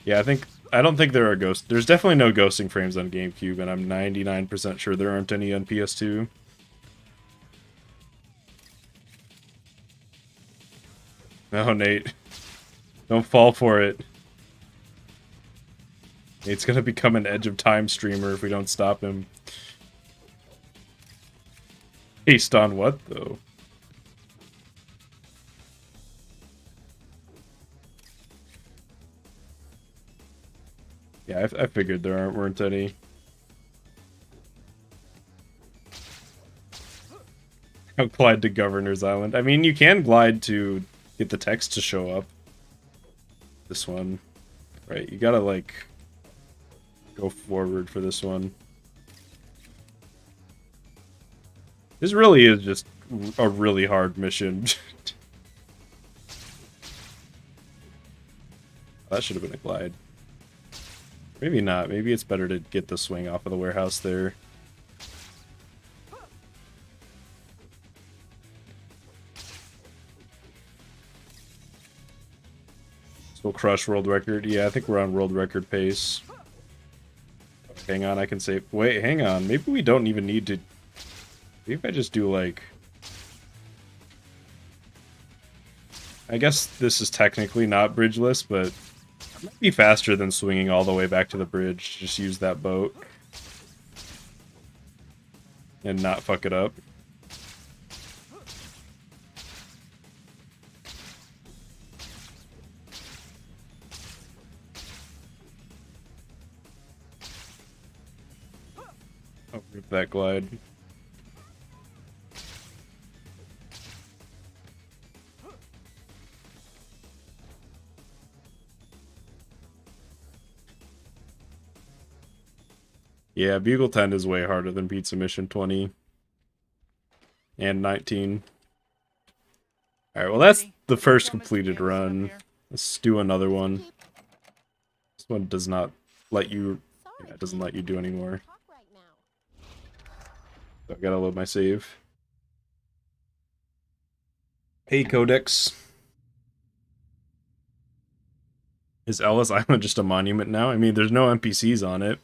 Yeah, I don't think there are ghosts. There's definitely no ghosting frames on GameCube, and I'm 99% sure there aren't any on PS2. No, Nate. Don't fall for it. Nate's gonna become an Edge of Time streamer if we don't stop him. Based on what, though? Yeah, I figured there weren't any. I'll glide to Governor's Island. I mean, you can glide to get the text to show up. This one. Right, you gotta, like, go forward for this one. This really is just a really hard mission. That should have been a glide. Maybe not. Maybe it's better to get the swing off of the warehouse there. So we'll crush world record. Yeah, I think we're on world record pace. Hang on, I can save. Wait, hang on. Maybe we don't even need to. Maybe if I just do like. I guess this is technically not bridgeless, but it might be faster than swinging all the way back to the bridge. Just use that boat. And not fuck it up. Oh, rip that glide. Yeah, Bugle 10 is way harder than Pizza Mission 20. And 19. Alright, well that's the first completed run. Let's do another one. This one does not let you... Yeah, it doesn't let you do anymore. So I gotta load my save. Hey, Codex. Is Ellis Island just a monument now? I mean, there's no NPCs on it.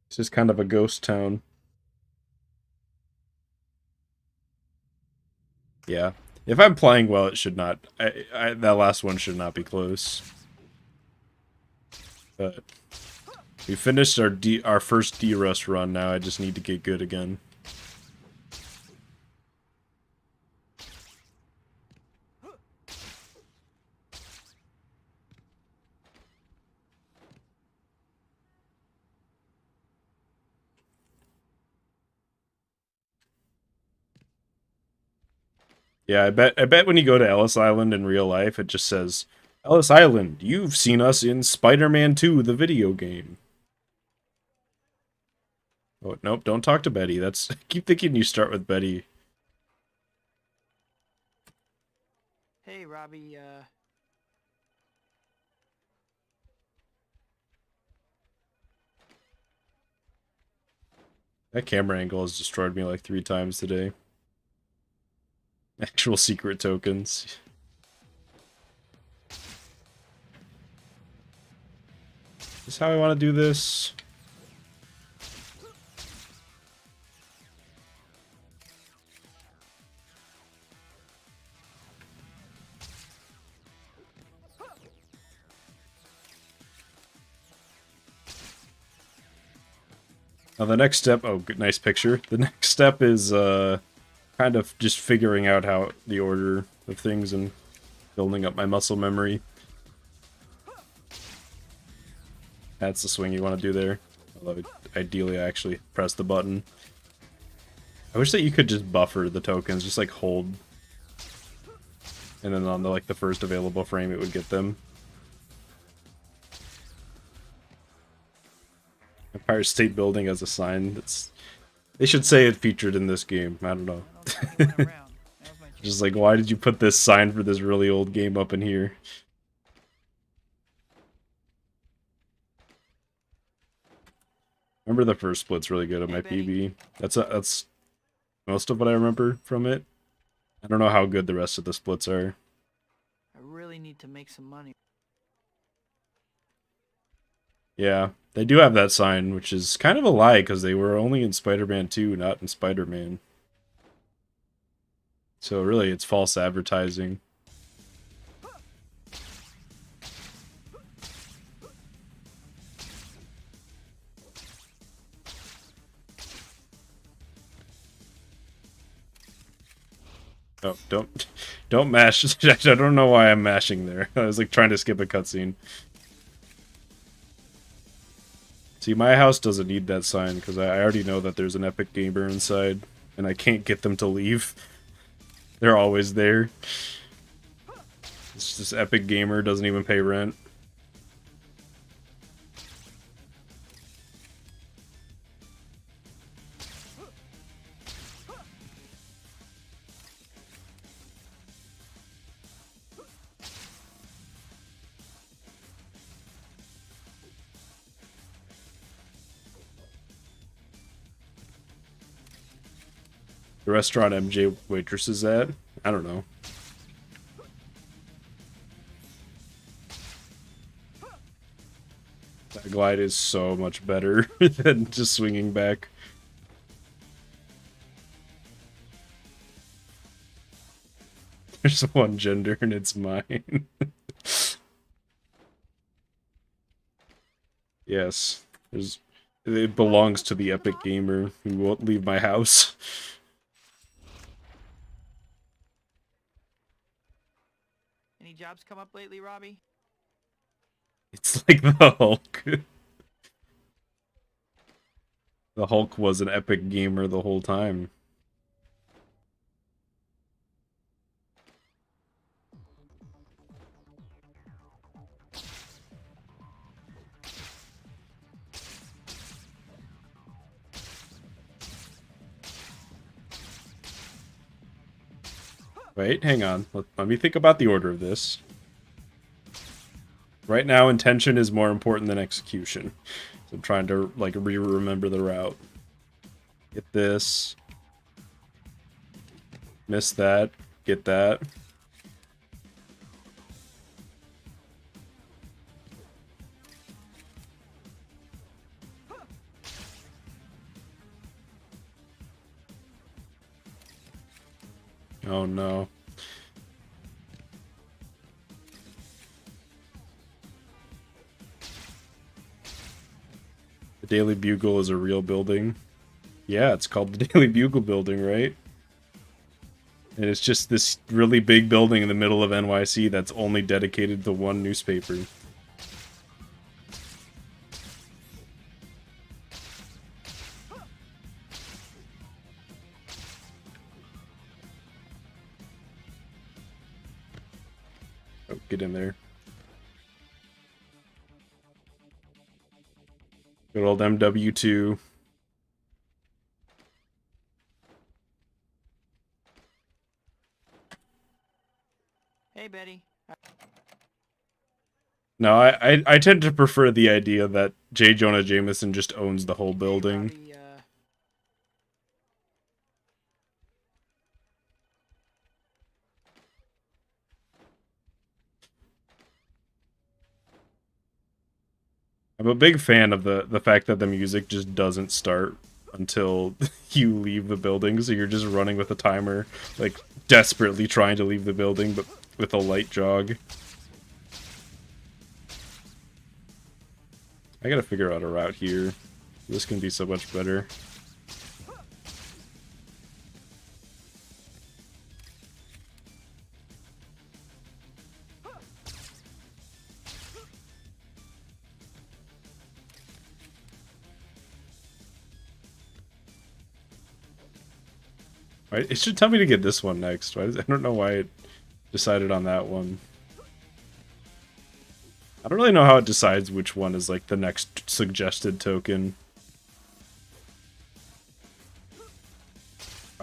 It's just kind of a ghost town. Yeah. If I'm playing well, it should not... that last one should not be close. But... we finished our first derust run now, I just need to get good again. Yeah, I bet when you go to Ellis Island in real life, it just says, Ellis Island, you've seen us in Spider-Man 2, the video game. Oh, nope, don't talk to Betty. That's... I keep thinking you start with Betty. Hey, Robbie, That camera angle has destroyed me like 3 times today. Actual secret tokens. Is this how I want to do this? Now the next step, oh, good, nice picture. The next step is kind of just figuring out how the order of things and building up my muscle memory. That's the swing you want to do there. Although ideally I actually press the button. I wish that you could just buffer the tokens, just like hold. And then on the first available frame it would get them. Empire State Building as a sign. They should say it featured in this game. I don't know. I don't know if it went around. That was my chance. Just like, why did you put this sign for this really old game up in here? Remember the first split's really good at my PB. That's most of what I remember from it. I don't know how good the rest of the splits are. I really need to make some money. Yeah, they do have that sign, which is kind of a lie because they were only in Spider-Man 2, not in Spider-Man. So really, it's false advertising. Oh, don't mash. I don't know why I'm mashing there. I was like trying to skip a cutscene. See, my house doesn't need that sign because I already know that there's an Epic Gamer inside, and I can't get them to leave. They're always there. It's just Epic Gamer doesn't even pay rent. The restaurant MJ waitress is at? I don't know. That glide is so much better than just swinging back. There's one gender and it's mine. Yes. It belongs to the Epic Gamer who won't leave my house. Any jobs come up lately, Robbie? It's like the Hulk. The Hulk was an Epic Gamer the whole time. Wait, hang on. Let me think about the order of this. Right now, intention is more important than execution. So I'm trying to, like, remember the route. Get this. Miss that. Get that. Oh no. The Daily Bugle is a real building. Yeah, it's called the Daily Bugle building, right? And it's just this really big building in the middle of NYC that's only dedicated to one newspaper. Oh, get in there. Good old MW2. Hey, Betty. No, I tend to prefer the idea that J. Jonah Jameson just owns the whole building. Hey, Robbie, I'm a big fan of the fact that the music just doesn't start until you leave the building, so you're just running with a timer, like desperately trying to leave the building, but with a light jog. I gotta figure out a route here. This can be so much better. It should tell me to get this one next. I don't know why it decided on that one. I don't really know how it decides which one is like the next suggested token.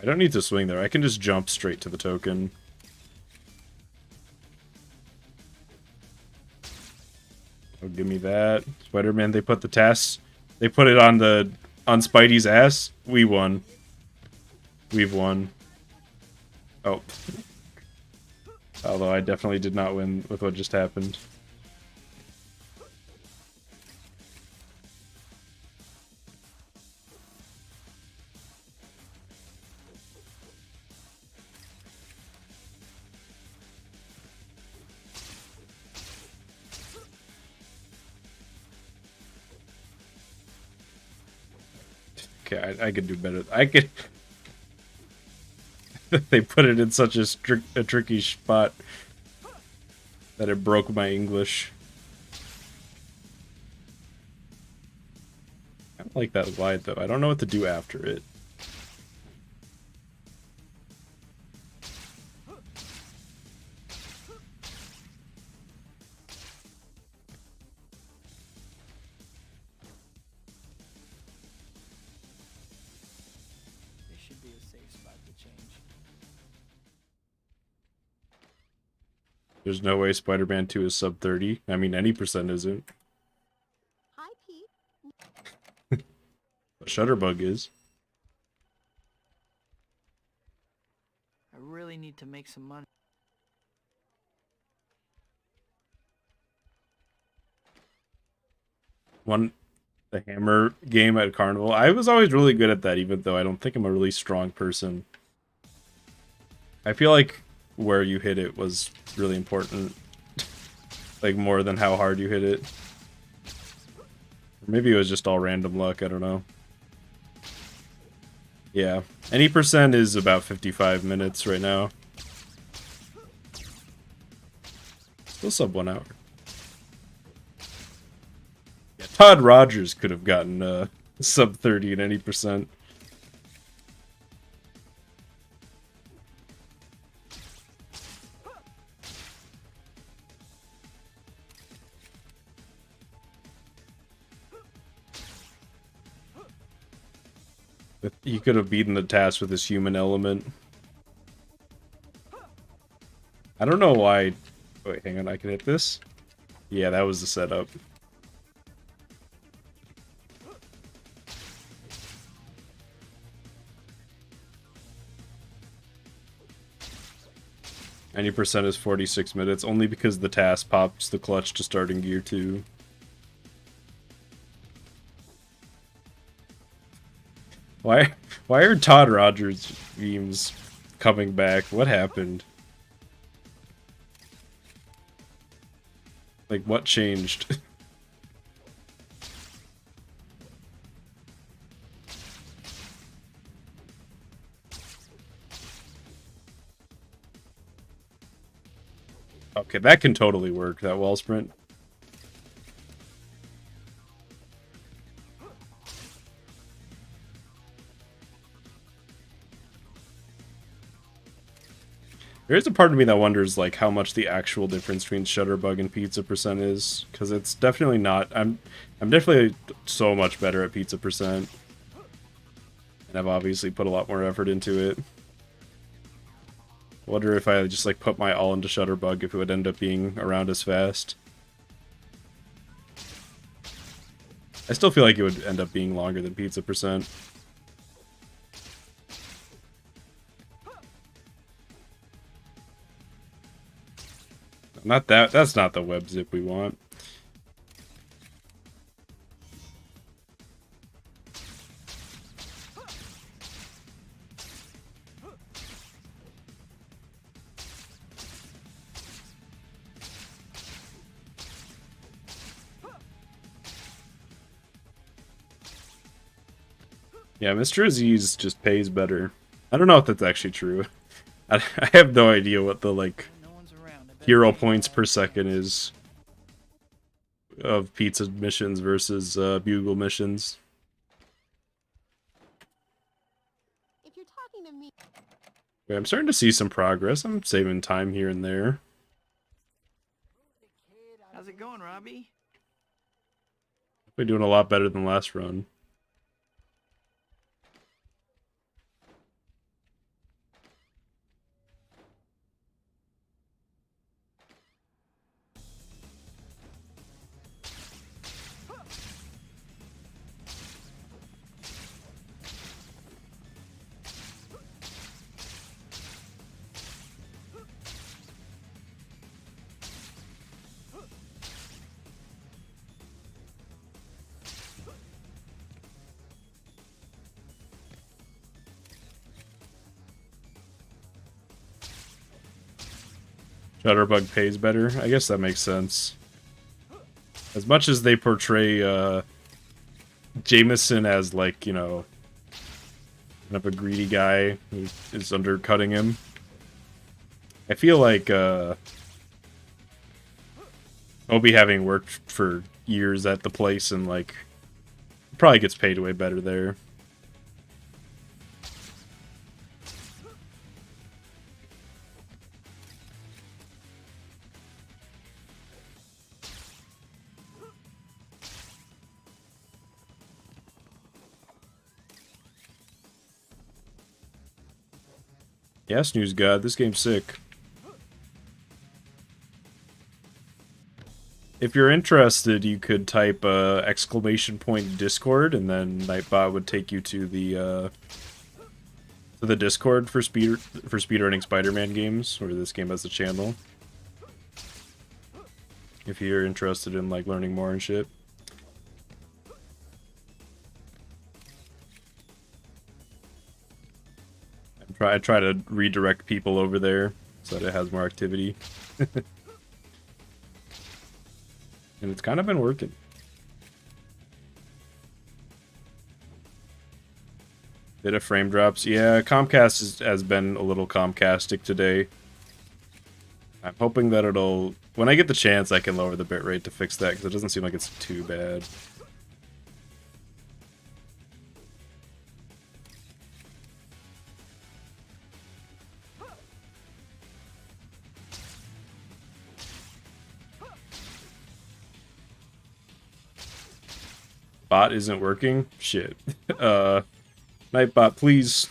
I don't need to swing there. I can just jump straight to the token. Oh, give me that. Spider-Man, they put the task. They put it on Spidey's ass. We won. We've won. Oh. Although I definitely did not win with what just happened. Okay, I could do better. I could... They put it in such a tricky spot that it broke my English. I don't like that wide, though. I don't know what to do after it. Should be a safe spot to change. There's no way Spider-Man 2 is sub 30. I mean, any percent isn't. Hi, Pete. But Shutterbug is. I really need to make some money. The hammer game at Carnival. I was always really good at that, even though I don't think I'm a really strong person. I feel like where you hit it was really important. Like, more than how hard you hit it. Or maybe it was just all random luck, I don't know. Yeah. Any percent is about 55 minutes right now. Still sub 1 hour. Yeah, Todd Rogers could have gotten sub 30 at any percent. He could have beaten the task with his human element. I don't know why... Wait, hang on, I can hit this? Yeah, that was the setup. Any percent is 46 minutes, only because the task pops the clutch to start in gear 2. Why are Todd Rogers memes coming back? What happened? Like, what changed? Okay, that can totally work, that wall sprint. There is a part of me that wonders, like, how much the actual difference between Shutterbug and Pizza Percent is, because it's definitely not. I'm definitely so much better at Pizza Percent, and I've obviously put a lot more effort into it. I wonder if I just like put my all into Shutterbug, if it would end up being around as fast. I still feel like it would end up being longer than Pizza Percent. Not that. That's not the web zip we want. Yeah, Mr. Aziz just pays better. I don't know if that's actually true. I have no idea what the, like, hero points per second is of pizza missions versus bugle missions. If you're talking to me, Okay, I'm starting to see some progress. I'm saving time here and there. How's it going, Robbie? We're doing a lot better than last run. Shutterbug pays better. I guess that makes sense. As much as they portray Jameson as, like, you know, kind of a greedy guy who is undercutting him, I feel like Obi, having worked for years at the place, and like probably gets paid way better there. Yeah, Snooze God, this game's sick. If you're interested, you could type exclamation point Discord, and then Nightbot would take you to the Discord for speedrunning Spider-Man games, where this game has a channel. If you're interested in like learning more and shit. I try to redirect people over there so that it has more activity. And it's kind of been working. Bit of frame drops. Yeah, Comcast has been a little Comcastic today. I'm hoping that it'll... When I get the chance, I can lower the bitrate to fix that, because it doesn't seem like it's too bad. Bot isn't working? Shit. Nightbot, please.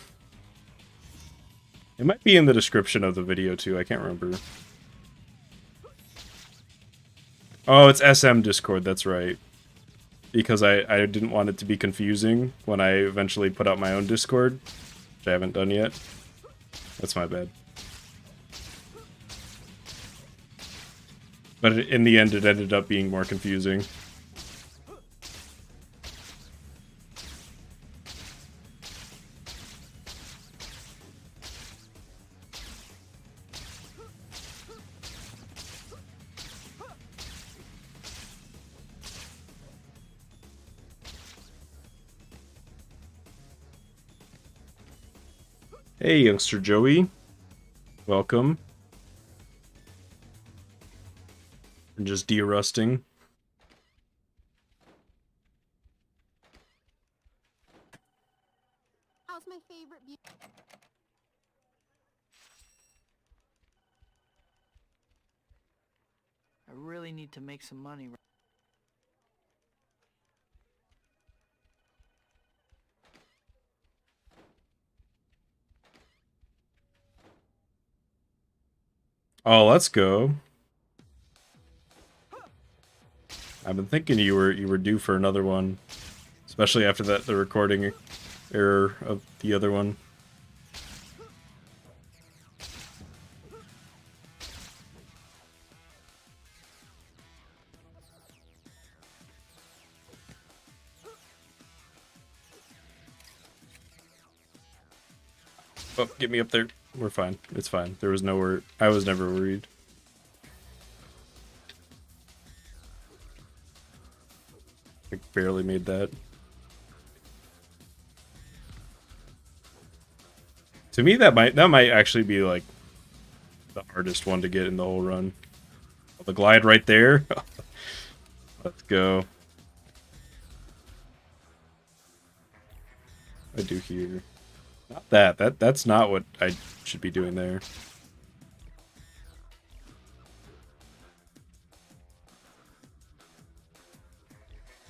It might be in the description of the video, too. I can't remember. Oh, it's SM Discord, that's right. Because I didn't want it to be confusing when I eventually put out my own Discord, which I haven't done yet. That's my bad. But in the end, it ended up being more confusing. Hey, youngster Joey. Welcome. I'm just derusting. How's my favorite I really need to make some money. Oh, let's go. I've been thinking you were due for another one, especially after the recording error of the other one. Oh, get me up there. We're fine. It's fine. There was nowhere. I was never worried. I barely made that. To me, that might actually be like the hardest one to get in the whole run. Oh, the glide right there. Let's go. I do here. Not that. That's not what I should be doing there.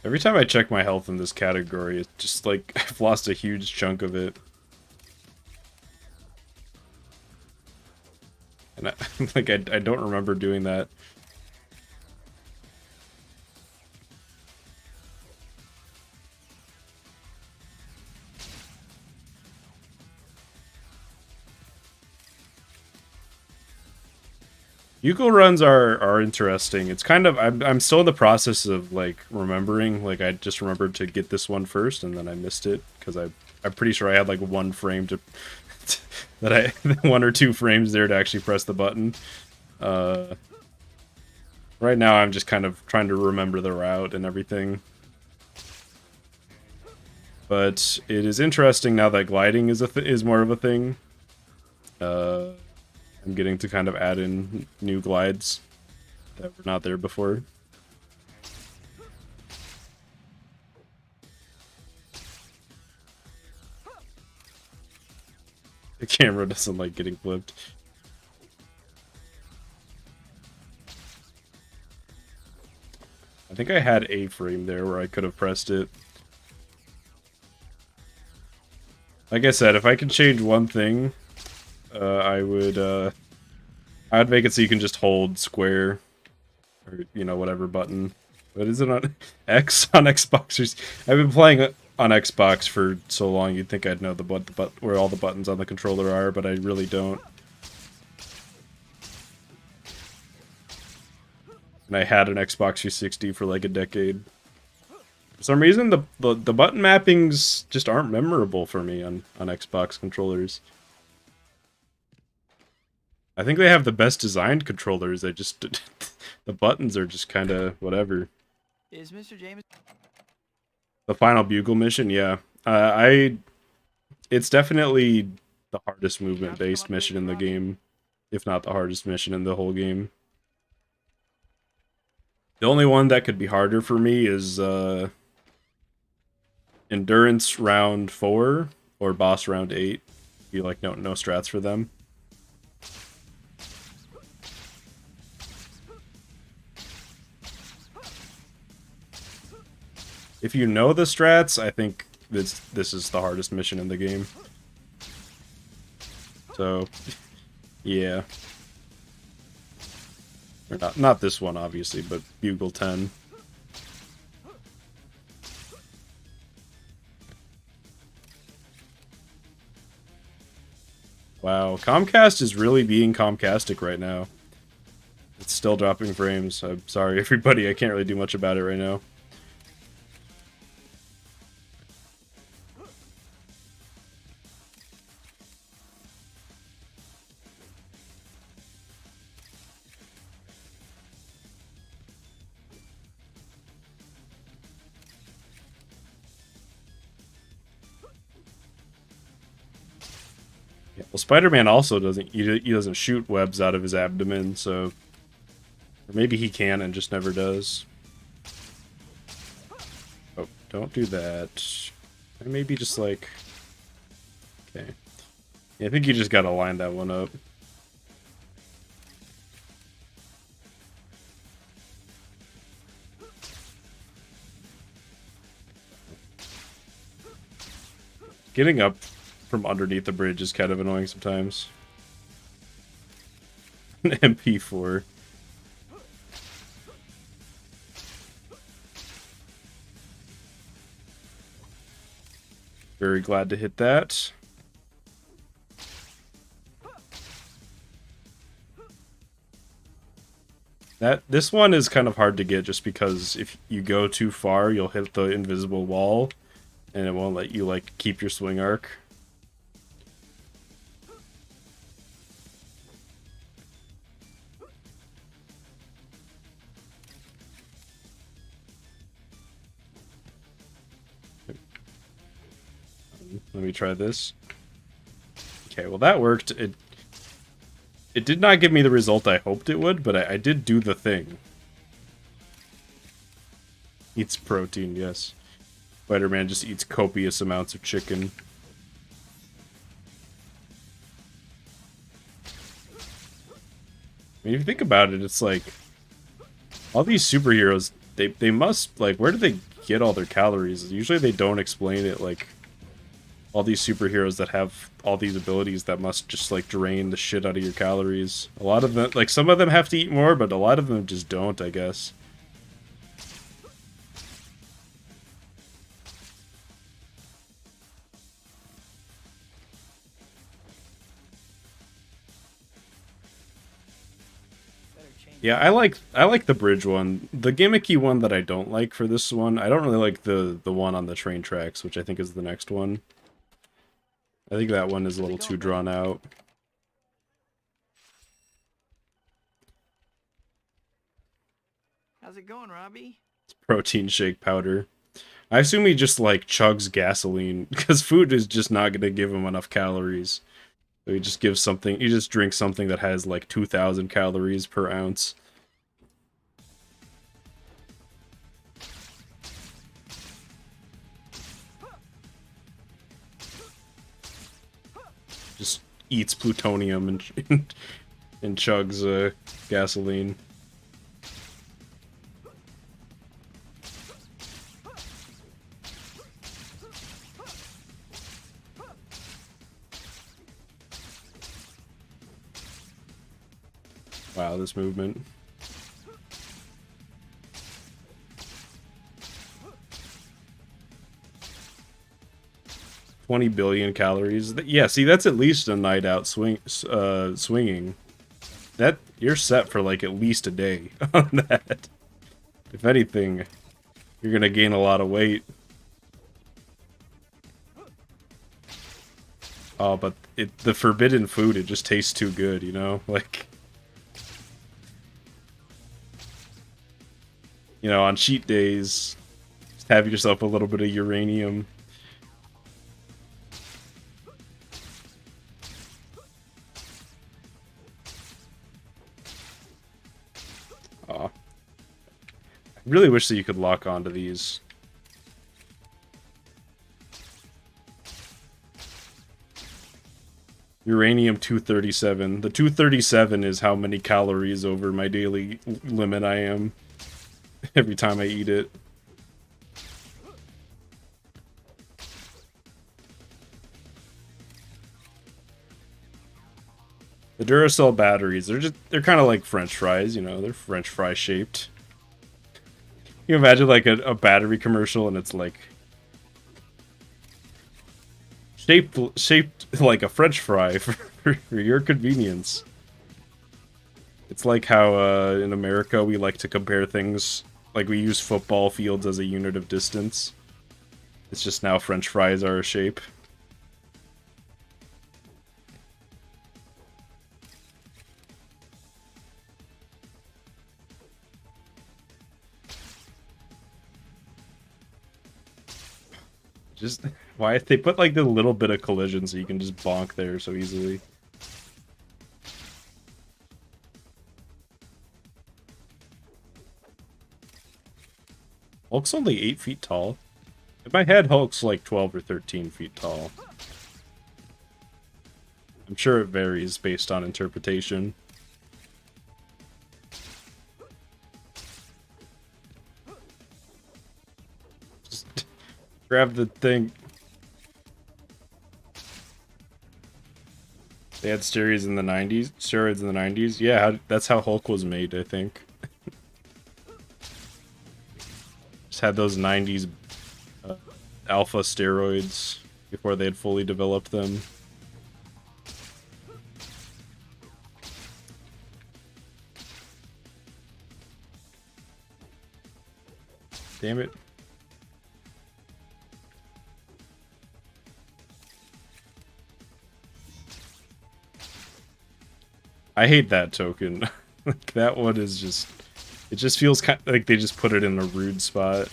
Every time I check my health in this category, it's just like I've lost a huge chunk of it. And I don't remember doing that. Yuko runs are interesting. It's kind of I'm still in the process of like remembering. Like I just remembered to get this one first, and then I missed it because I'm pretty sure I had like one frame to that I 1 or 2 frames there to actually press the button. Right now I'm just kind of trying to remember the route and everything. But it is interesting now that gliding is more of a thing. I'm getting to kind of add in new glides that were not there before. The camera doesn't like getting flipped. I think I had a frame there where I could have pressed it. Like I said, if I could change one thing, I'd make it so you can just hold square, or you know, whatever button. What is it on X on Xbox? I've been playing on Xbox for so long. You'd think I'd know where all the buttons on the controller are, but I really don't. And I had an Xbox 360 for like a decade. For some reason, the button mappings just aren't memorable for me on Xbox controllers. I think they have the best designed controllers. They just the buttons are just kind of whatever. Is Mr. James? The final bugle mission, yeah. It's definitely the hardest movement-based mission in the game, if not the hardest mission in the whole game. The only one that could be harder for me is Endurance round 4 or Boss round 8. You like no strats for them. If you know the strats, I think this is the hardest mission in the game. So, yeah. Or not this one, obviously, but Bugle 10. Wow, Comcast is really being Comcastic right now. It's still dropping frames. I'm sorry, everybody. I can't really do much about it right now. Well, Spider-Man also he doesn't shoot webs out of his abdomen, so... Or maybe he can and just never does. Oh, don't do that. Maybe just like... Okay. Yeah, I think you just gotta line that one up. Getting up from underneath the bridge is kind of annoying sometimes. An MP4. Very glad to hit that. This one is kind of hard to get just because if you go too far, you'll hit the invisible wall and it won't let you like keep your swing arc. Let me try this. Okay, well that worked. It did not give me the result I hoped it would, but I did do the thing. Eats protein, yes. Spider-Man just eats copious amounts of chicken. I mean, if you think about it, it's like... all these superheroes, they must, like, where do they get all their calories? Usually they don't explain it, like... all these superheroes that have all these abilities that must just like drain the shit out of your calories. A lot of them, like some of them have to eat more, but a lot of them just don't, I guess. Yeah, I like the bridge one. The gimmicky one that I don't like for this one, I don't really like the one on the train tracks, which I think is the next one. I think that one is a little too drawn out. How's it going, Robbie? Protein shake powder. I assume he just like chugs gasoline because food is just not gonna give him enough calories. So he just gives something. He just drinks something that has like 2,000 calories per ounce. Just eats plutonium and chugs gasoline. Wow, this movement. $20 billion calories. Yeah, see, that's at least a night out swinging. That you're set for like at least a day on that. If anything, you're gonna gain a lot of weight. Oh, but the forbidden food, it just tastes too good, you know? Like, you know, on cheat days, just have yourself a little bit of uranium. Aw. I really wish that you could lock onto these. Uranium 237. The 237 is how many calories over my daily limit I am every time I eat it. The Duracell batteries, they're kind of like French fries, you know, they're French fry shaped. You imagine like a battery commercial and it's like shaped like a French fry for your convenience. It's like how in America we like to compare things, like we use football fields as a unit of distance. It's just now French fries are a shape. Just why they put like the little bit of collision so you can just bonk there so easily. Hulk's only 8 feet tall. In my head, Hulk's like 12 or 13 feet tall. I'm sure it varies based on interpretation. Just grab the thing. They had steroids in the 90s. Steroids in the 90s. Yeah, that's how Hulk was made, I think. Just had those 90s alpha steroids before they had fully developed them. Damn it. I hate that token. Like, that one is just... It just feels kind of like they just put it in a rude spot.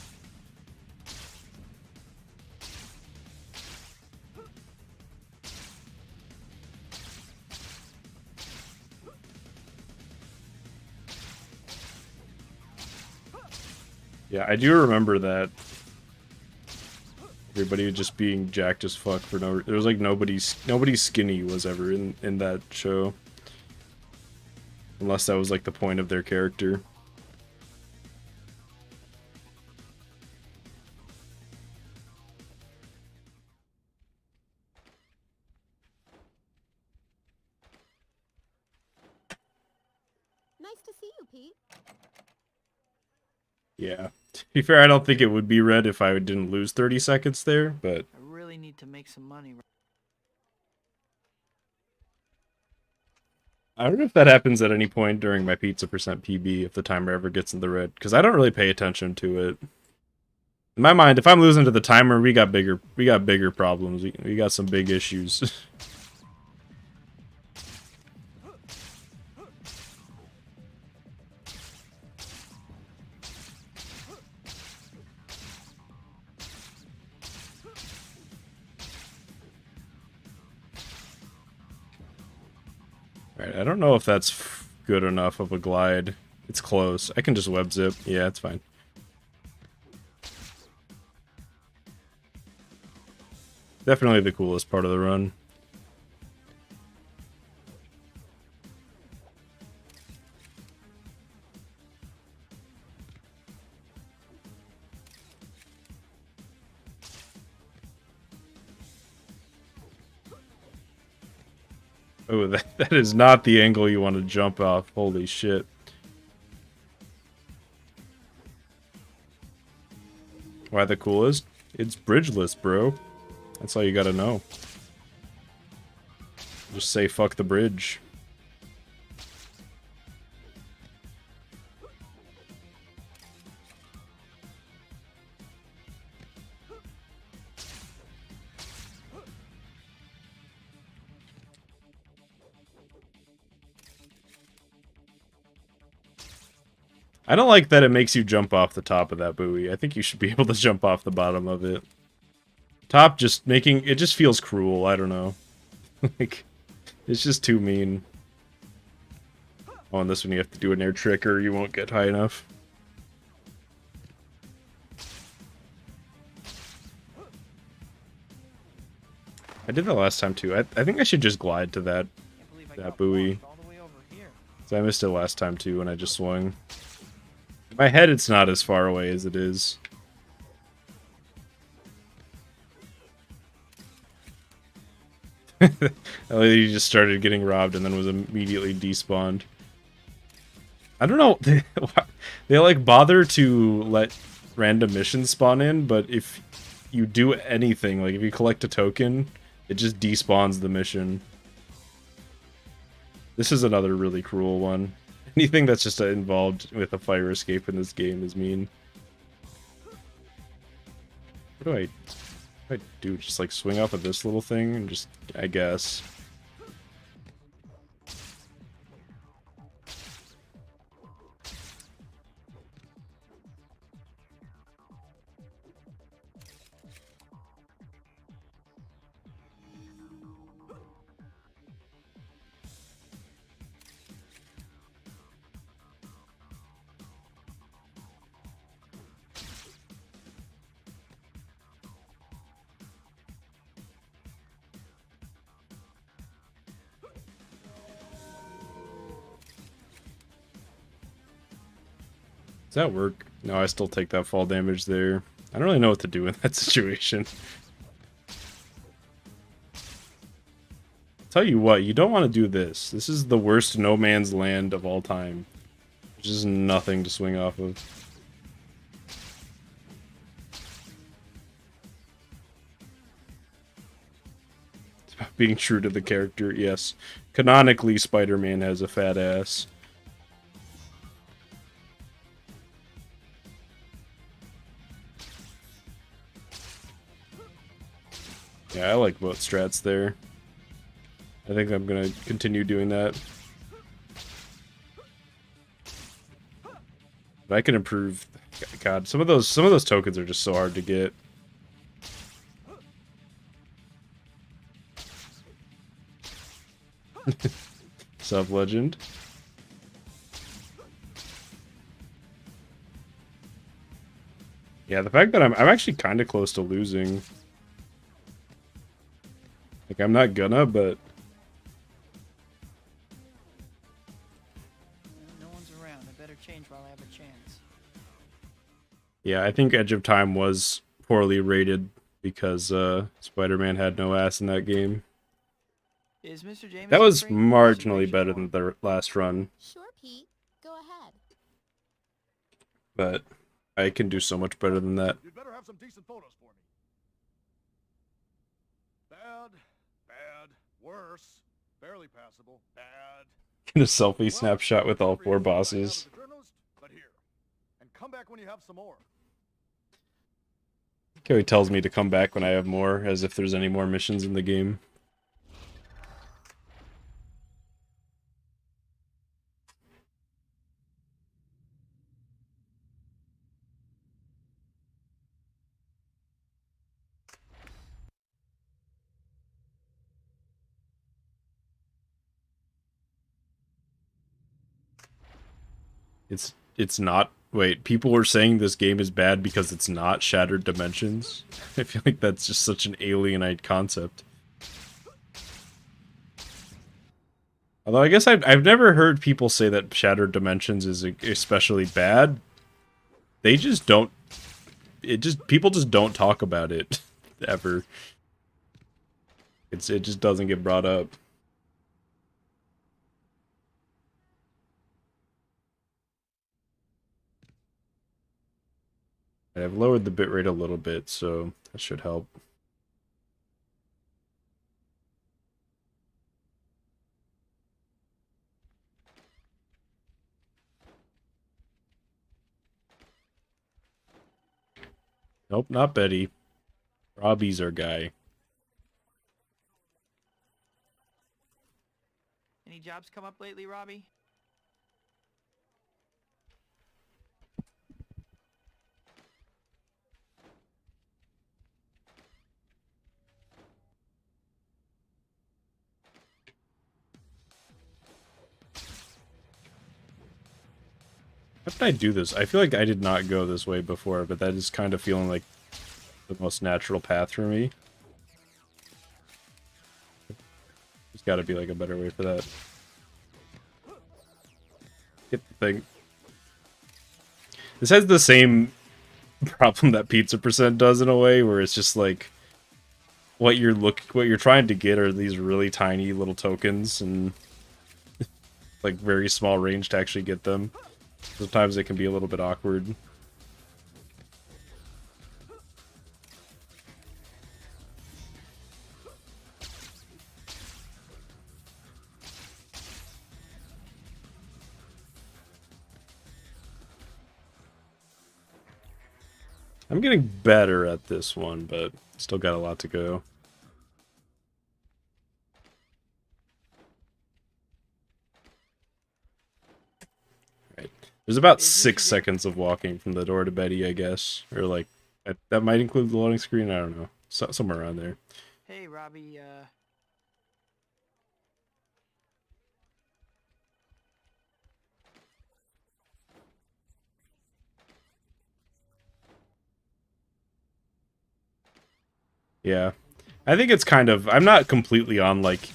Yeah, I do remember that. Everybody just being jacked as fuck for no... There was like nobody skinny was ever in that show. Unless that was like the point of their character. Nice to see you, Pete. Yeah. To be fair, I don't think it would be red if I didn't lose 30 seconds there, but... I really need to make some money. I don't know if that happens at any point during my pizza percent PB if the timer ever gets in the red, because I don't really pay attention to it. In my mind, if I'm losing to the timer, we got bigger problems. We got some big issues. Alright, I don't know if that's good enough of a glide. It's close. I can just web zip. Yeah, it's fine. Definitely the coolest part of the run. Oh, that is not the angle you want to jump off. Holy shit. Why the coolest? It's bridgeless, bro. That's all you gotta know. Just say fuck the bridge. I don't like that it makes you jump off the top of that buoy. I think you should be able to jump off the bottom of it. Top just making... It just feels cruel. I don't know. Like, it's just too mean. Oh, and this one you have to do an air trick or you won't get high enough. I did that last time too. I think I should just glide to that buoy. So I missed it last time too when I just swung. In my head it's not as far away as it is. He just started getting robbed and then was immediately despawned. I don't know. They like bother to let random missions spawn in, but if you do anything, like if you collect a token, it just despawns the mission. This is another really cruel one. Anything that's just involved with a fire escape in this game is mean. What do I do? Just like swing off of this little thing and just, I guess. Does that work? No, I still take that fall damage there. I don't really know what to do in that situation. Tell you what, you don't want to do this. This is the worst no man's land of all time. There's just nothing to swing off of. It's about being true to the character, yes. Canonically, Spider-Man has a fat ass. Yeah, I like both strats there. I think I'm gonna continue doing that. But I can improve. God, some of those tokens are just so hard to get. Sub legend. Yeah, the fact that I'm actually kind of close to losing. Like, I'm not gonna, but... No one's around. I better change while I have a chance. Yeah, I think Edge of Time was poorly rated because Spider-Man had no ass in that game. Is Mr. Jameson That was free? marginally better than the last run, Sure, Pete. Go ahead. but I can do so much better than that. You'd better have some decent photos for me. Bad, bad, worse, barely passable, bad. Get a selfie snapshot with all 4 bosses. But here, and come back when you have some more. Okay, he tells me to come back when I have more, as if there's any more missions in the game. It's not. Wait, people were saying this game is bad because it's not Shattered Dimensions. I feel like that's just such an alienite concept. Although I guess I've never heard people say that Shattered Dimensions is especially bad. They just don't. People just don't talk about it ever. It just doesn't get brought up. I've lowered the bitrate a little bit, so that should help. Nope, not Betty. Robbie's our guy. Any jobs come up lately, Robbie? How did I do this? I feel like I did not go this way before, but that is kind of feeling like the most natural path for me. There's got to be like a better way for that. Get the thing. This has the same problem that Pizza Percent does in a way, where it's just like what you're trying to get are these really tiny little tokens and like very small range to actually get them. Sometimes it can be a little bit awkward. I'm getting better at this one, but still got a lot to go. Right. There's about 6 seconds of walking from the door to Betty, I guess. Or like, that might include the loading screen, I don't know. Somewhere around there. Hey, Robbie, Yeah. I think it's kind of, I'm not completely on like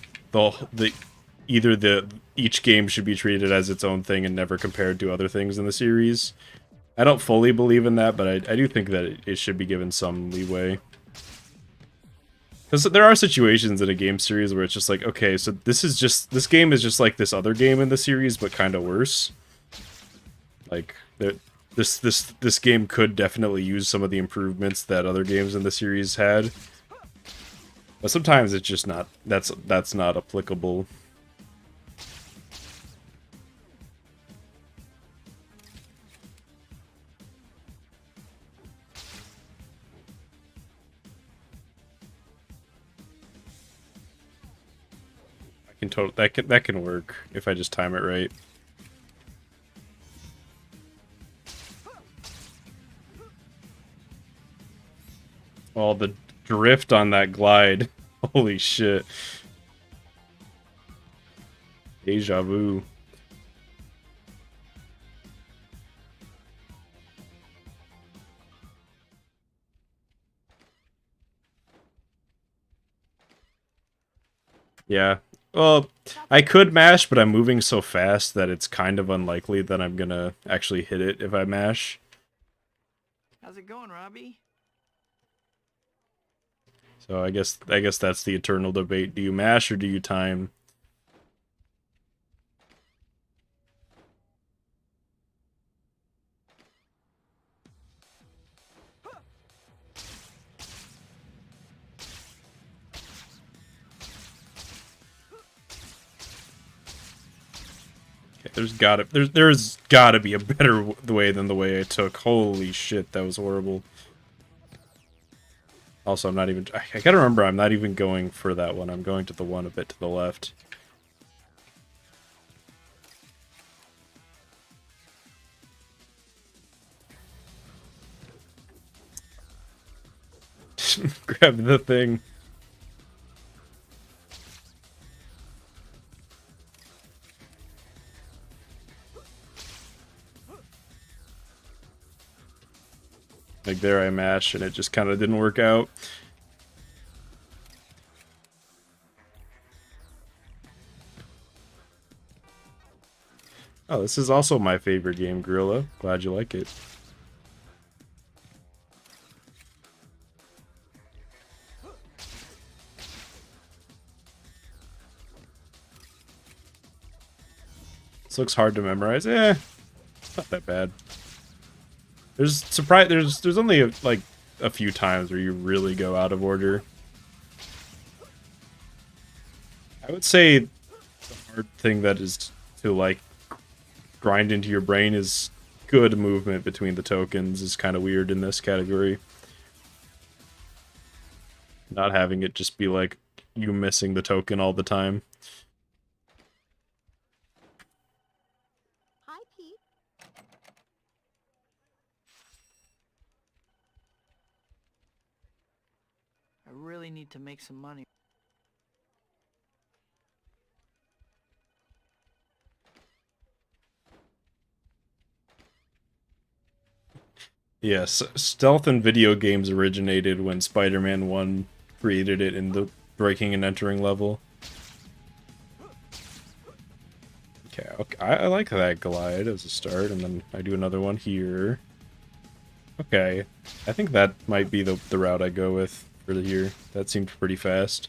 either each game should be treated as its own thing and never compared to other things in the series. I don't fully believe in that, but I do think that it should be given some leeway. Because there are situations in a game series where it's just like, okay, so this game is just like this other game in the series, but kind of worse. Like, this game could definitely use some of the improvements that other games in the series had. But sometimes it's just not, that's not applicable. That can work if I just time it right. Oh, the drift on that glide. Holy shit. Deja vu. Yeah. Well, I could mash, but I'm moving so fast that it's kind of unlikely that I'm gonna actually hit it if I mash. how's it going, Robbie? So I guess that's the eternal debate. Do you mash or do you time? There's gotta be a better way than the way I took. Holy shit, that was horrible. Also, I'm not even... I gotta remember, I'm not even going for that one. I'm going to the one a bit to the left. Grab the thing. there I mashed and it just kind of didn't work out. Oh, this is also my favorite game, Gorilla. Glad you like it. This looks hard to memorize. Not that bad. There's only like a few times where you really go out of order. I would say the hard thing that is to like grind into your brain is good movement between the tokens is kind of weird in this category. Not having it just be like you missing the token all the time. Hi, Pete. I really need to make some money. Yes, stealth in video games originated when Spider-Man 1 created it in the breaking and entering level. Okay, I like that glide as a start, and then I do another one here. Okay, I think that might be the route I go with for the here. That seemed pretty fast.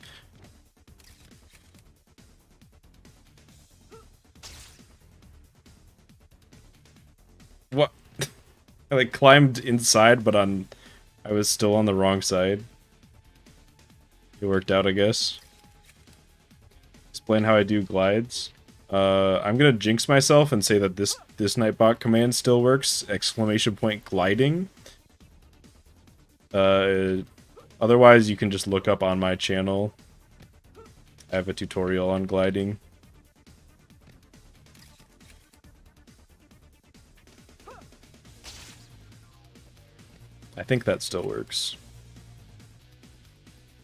What? I like climbed inside, but I was still on the wrong side. It worked out, I guess. Explain how I do glides. I'm gonna jinx myself and say that this Nightbot command still works. Exclamation point gliding. Otherwise, you can just look up on my channel. I have a tutorial on gliding. I think that still works.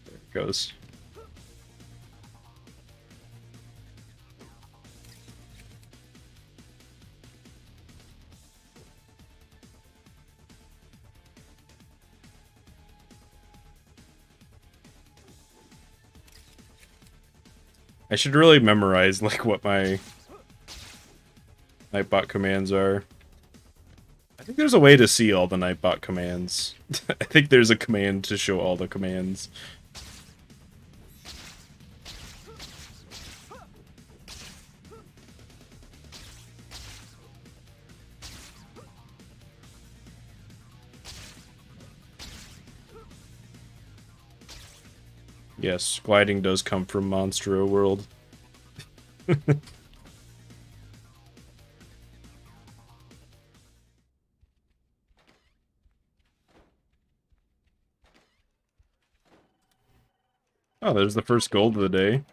There it goes. I should really memorize like what my Nightbot commands are. I think there's a way to see all the Nightbot commands. I think there's a command to show all the commands. Yes, gliding does come from Monstro World. Oh, there's the first gold of the day.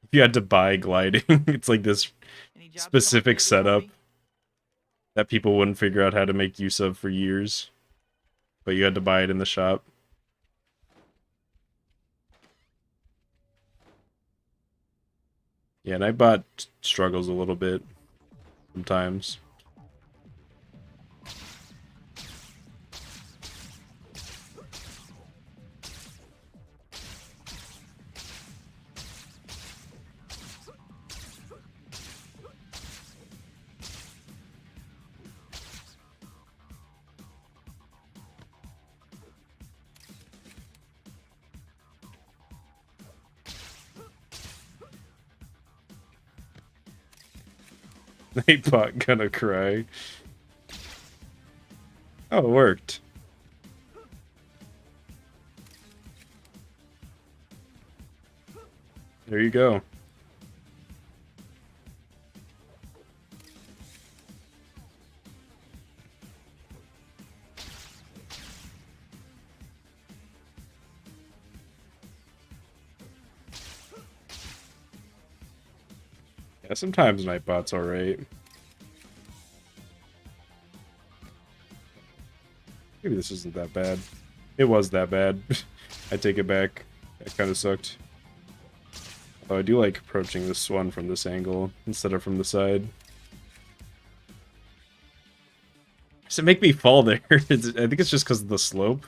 If you had to buy gliding, it's like this Any jobs specific coming setup lately? that people wouldn't figure out how to make use of for years. But you had to buy it in the shop. Yeah, Nightbot struggles a little bit sometimes. Nightbot gonna cry. Oh, it worked. There you go. Yeah, sometimes Nightbot's alright. Maybe this isn't that bad. It was that bad. I take it back. That kind of sucked. Oh, I do like approaching this one from this angle instead of from the side. Does it make me fall there? I think it's just because of the slope.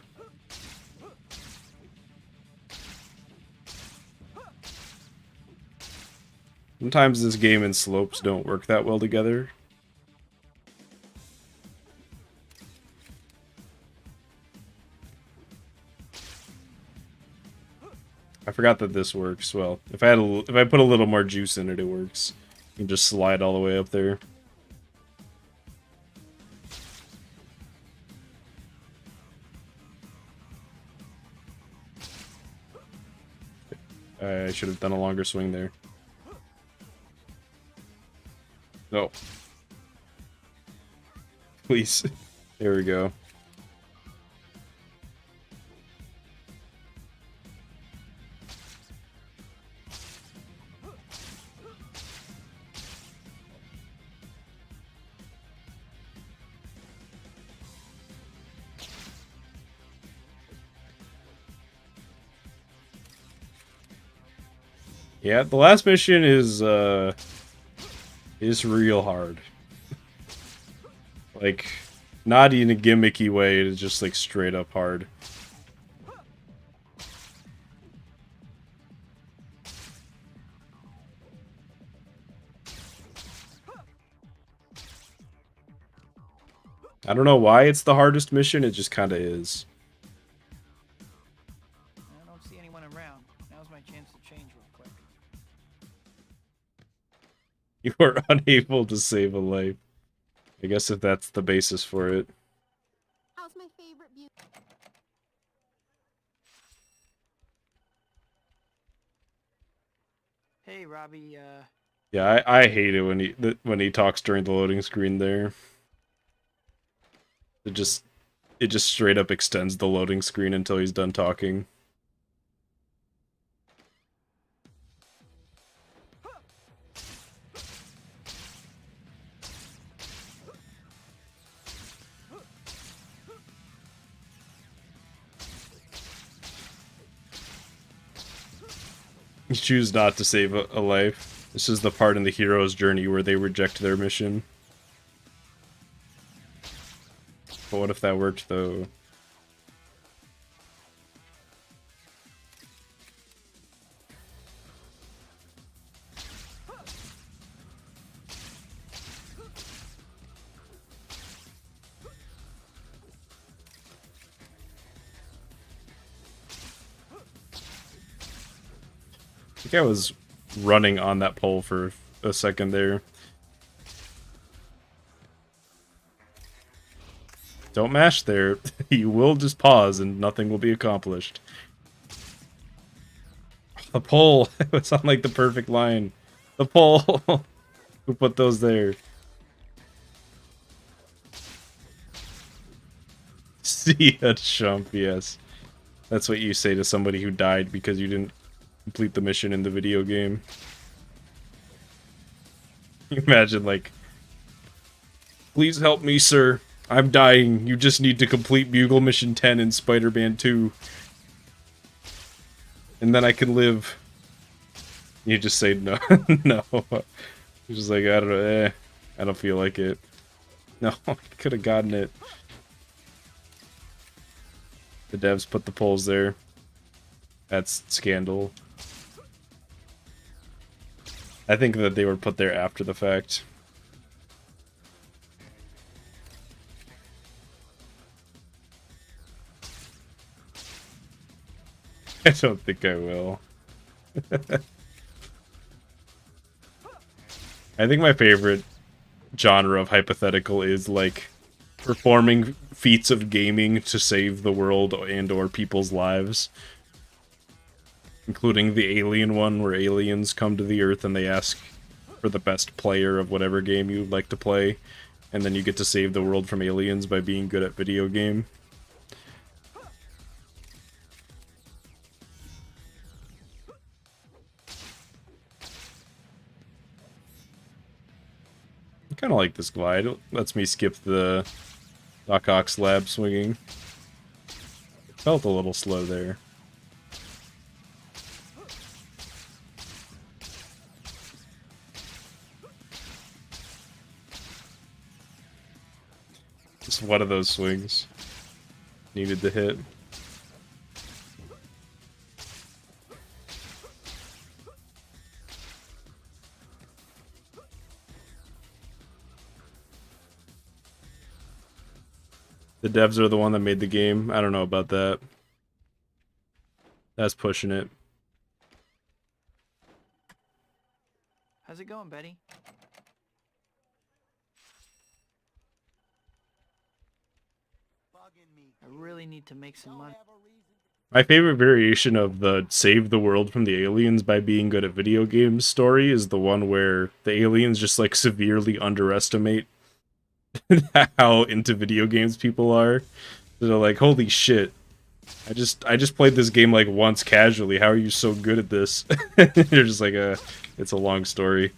Sometimes this game and slopes don't work that well together. I forgot that this works well. If I put a little more juice in it, it works. You can just slide all the way up there. I should have done a longer swing there. No. Please. There we go. Yeah, the last mission is real hard. Like, not in a gimmicky way, it's just like straight up hard. I don't know why it's the hardest mission, it just kind of is. I don't see anyone around. Now's my chance to change real quick. You are unable to save a life. I guess if that's the basis for it. How's my favorite beauty? Hey, Robbie, Yeah, I hate it when he talks during the loading screen there. It just straight up extends the loading screen until he's done talking. You choose not to save a life. This is the part in the hero's journey where they reject their mission. But what if that worked, though? I think I was running on that pole for a second there. Don't mash there. You will just pause and nothing will be accomplished. The pole! It's on like the perfect line. The pole! Who put those there? See a chump, yes. That's what you say to somebody who died because you didn't complete the mission in the video game. Imagine, like, please help me, sir. I'm dying. You just need to complete Bugle Mission 10 in Spider-Man 2. And then I can live. You just say no. No. You're just like, I don't know. I don't feel like it. No, I could have gotten it. The devs put the polls there. That's scandal. I think that they were put there after the fact. I don't think I will. I think my favorite genre of hypothetical is like performing feats of gaming to save the world and or people's lives. Including the alien one where aliens come to the Earth and they ask for the best player of whatever game you'd like to play. And then you get to save the world from aliens by being good at video game. I kind of like this glide. It lets me skip the Doc Ock slab swinging. Felt a little slow there. This Just one of those swings needed to hit. The devs are the one that made the game. I don't know about that. That's pushing it. How's it going, Betty? I really need to make some money. My favorite variation of the save the world from the aliens by being good at video games story is the one where the aliens just like severely underestimate how into video games people are. They're like, holy shit. I just played this game like once casually. How are you so good at this? You're just like, it's a long story.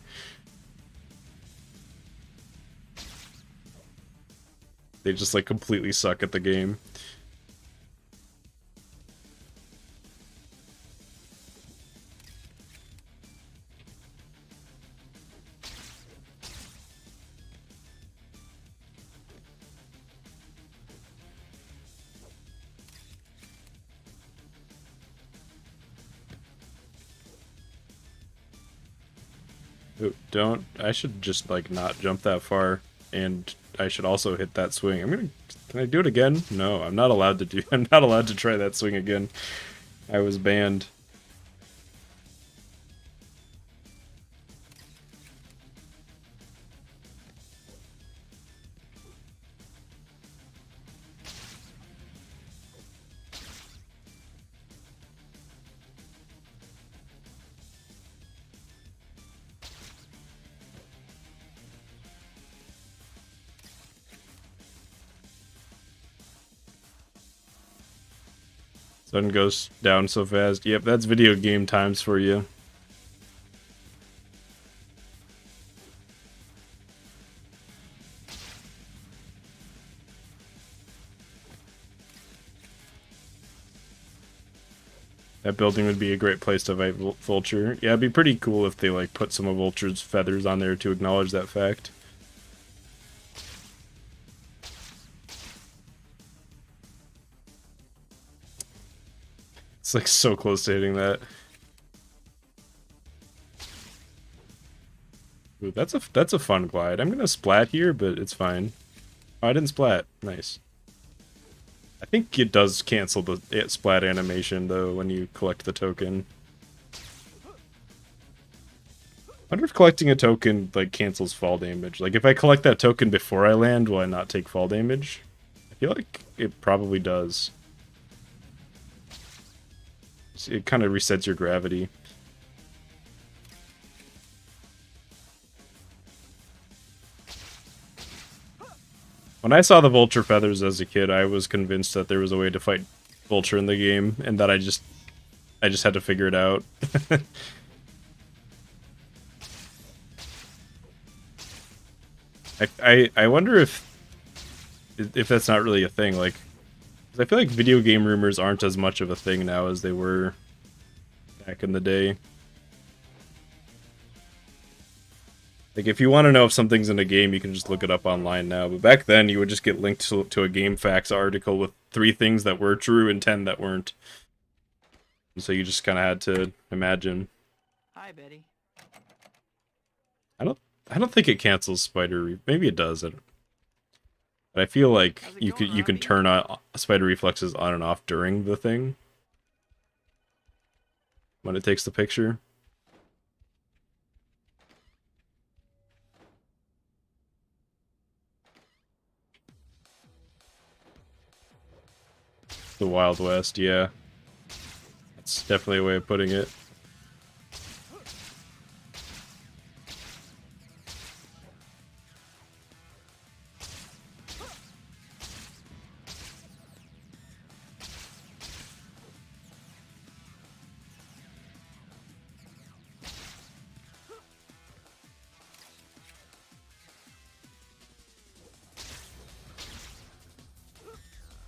They just like completely suck at the game. Ooh, don't. I should just like not jump that far, and I should also hit that swing. Can I do it again? No, I'm not allowed to do. I'm not allowed to try that swing again. I was banned. Sun goes down so fast. Yep, that's video game times for you. That building would be a great place to fight Vulture. Yeah, it'd be pretty cool if they like put some of Vulture's feathers on there to acknowledge that fact. It's like so close to hitting that. Ooh, that's a fun glide. I'm gonna splat here, but it's fine. Oh, I didn't splat. Nice. I think it does cancel the splat animation though when you collect the token. I wonder if collecting a token like cancels fall damage. Like if I collect that token before I land, will I not take fall damage? I feel like it probably does. It kind of resets your gravity. When I saw the Vulture feathers as a kid, I was convinced that there was a way to fight Vulture in the game, and that I just had to figure it out. I wonder if that's not really a thing. Like, 'cause I feel like video game rumors aren't as much of a thing now as they were back in the day. Like, if you want to know if something's in a game, you can just look it up online now. But back then, you would just get linked to a GameFAQs article with 3 things that were true and 10 that weren't. And so you just kind of had to imagine. Hi, Betty. I don't think it cancels spider. Maybe it does. But I feel like you can turn on spider reflexes on and off during the thing when it takes the picture. The Wild West, yeah. That's definitely a way of putting it.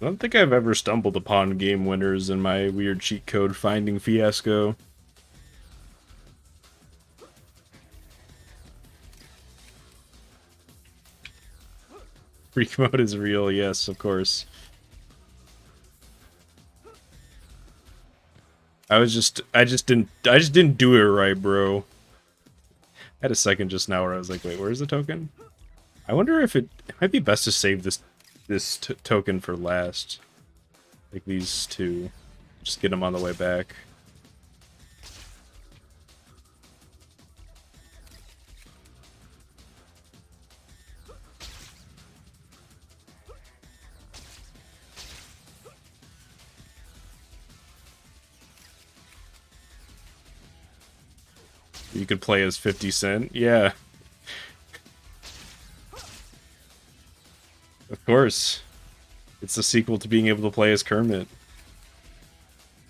I don't think I've ever stumbled upon game winners in my weird cheat code finding fiasco. Freak mode is real, yes, of course. I just didn't do it right, bro. I had a second just now where I was like, wait, where's the token? I wonder if it might be best to save this token for last. Like these two. Just get them on the way back. You could play as 50 Cent? Yeah. Of course. It's a sequel to being able to play as Kermit.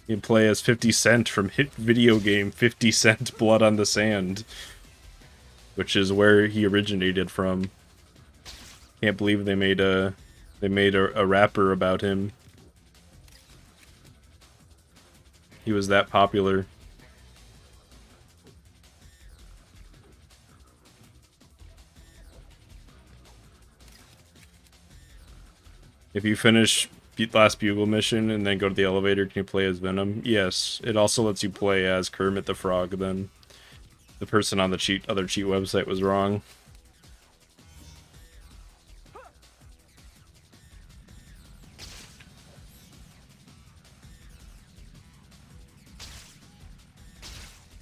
You can play as 50 Cent from hit video game 50 Cent Blood on the Sand. Which is where he originated from. Can't believe they made a rapper about him. He was that popular. If you finish last Bugle mission and then go to the elevator, can you play as Venom? Yes. It also lets you play as Kermit the Frog then. The person on the other cheat website was wrong.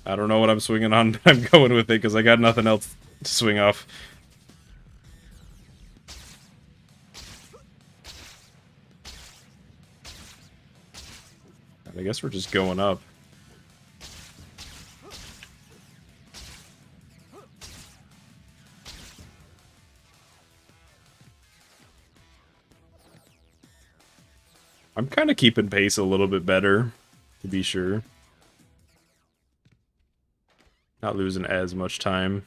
I don't know what I'm swinging on, but I'm going with it because I got nothing else to swing off. I guess we're just going up. I'm kind of keeping pace a little bit better, to be sure. Not losing as much time.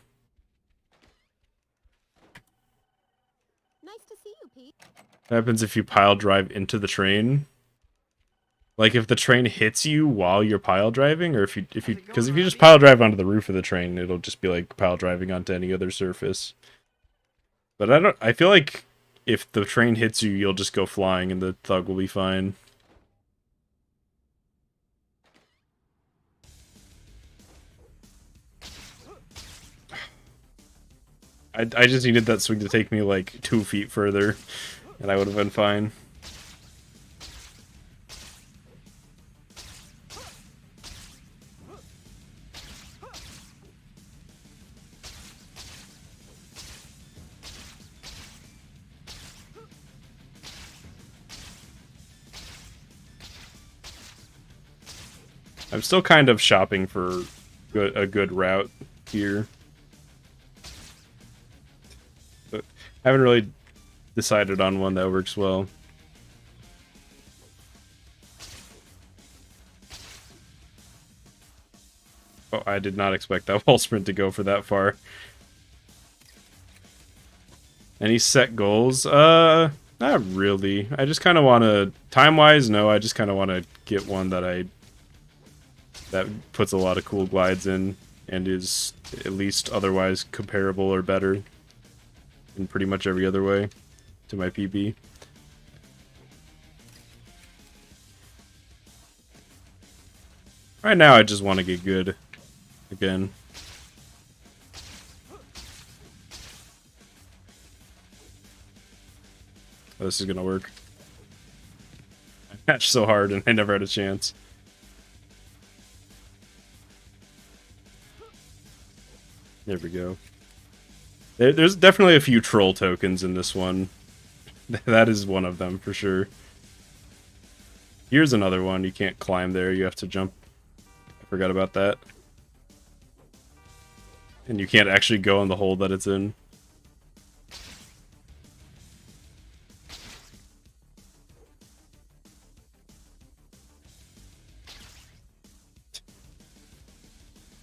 Nice to see you, Pete. What happens if you pile drive into the train? Like if the train hits you while you're pile driving, or if you because if you just pile drive onto the roof of the train, it'll just be like pile driving onto any other surface. But I feel like if the train hits you, you'll just go flying and the thug will be fine. I just needed that swing to take me like 2 feet further, and I would have been fine. I'm still kind of shopping for a good route here. But I haven't really decided on one that works well. Oh, I did not expect that wall sprint to go for that far. Any set goals? Not really. I just kind of want to... Time-wise, no. I just kind of want to get one that puts a lot of cool glides in and is at least otherwise comparable or better in pretty much every other way to my PB. Right now, I just want to get good again. Oh, this is gonna work. I matched so hard and I never had a chance. There we go. There's definitely a few troll tokens in this one. That is one of them, for sure. Here's another one. You can't climb there. You have to jump. I forgot about that. And you can't actually go in the hole that it's in.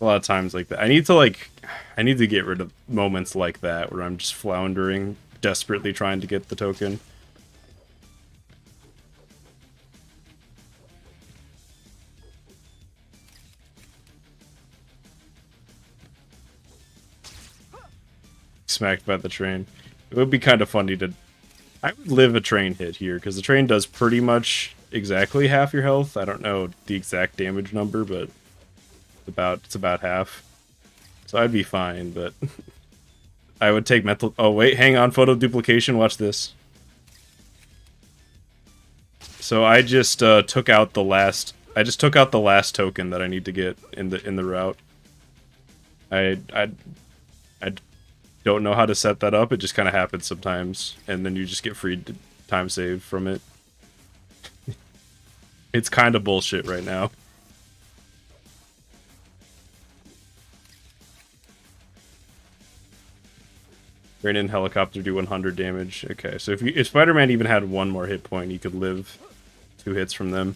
A lot of times like that. I need to get rid of moments like that where I'm just floundering, desperately trying to get the token. Smacked by the train. It would be kind of funny to I would live a train hit here, because the train does pretty much exactly half your health. I don't know the exact damage number, but it's about half. So I'd be fine, but I would take mental... Oh, wait, hang on, photo duplication, watch this. So I just took out the last... I just took out the last token that I need to get in the route. I don't know how to set that up. It just kind of happens sometimes, and then you just get free time save from it. It's kind of bullshit right now. Rain and helicopter do 100 damage. Okay, so if Spider-Man even had one more hit point, he could live 2 hits from them.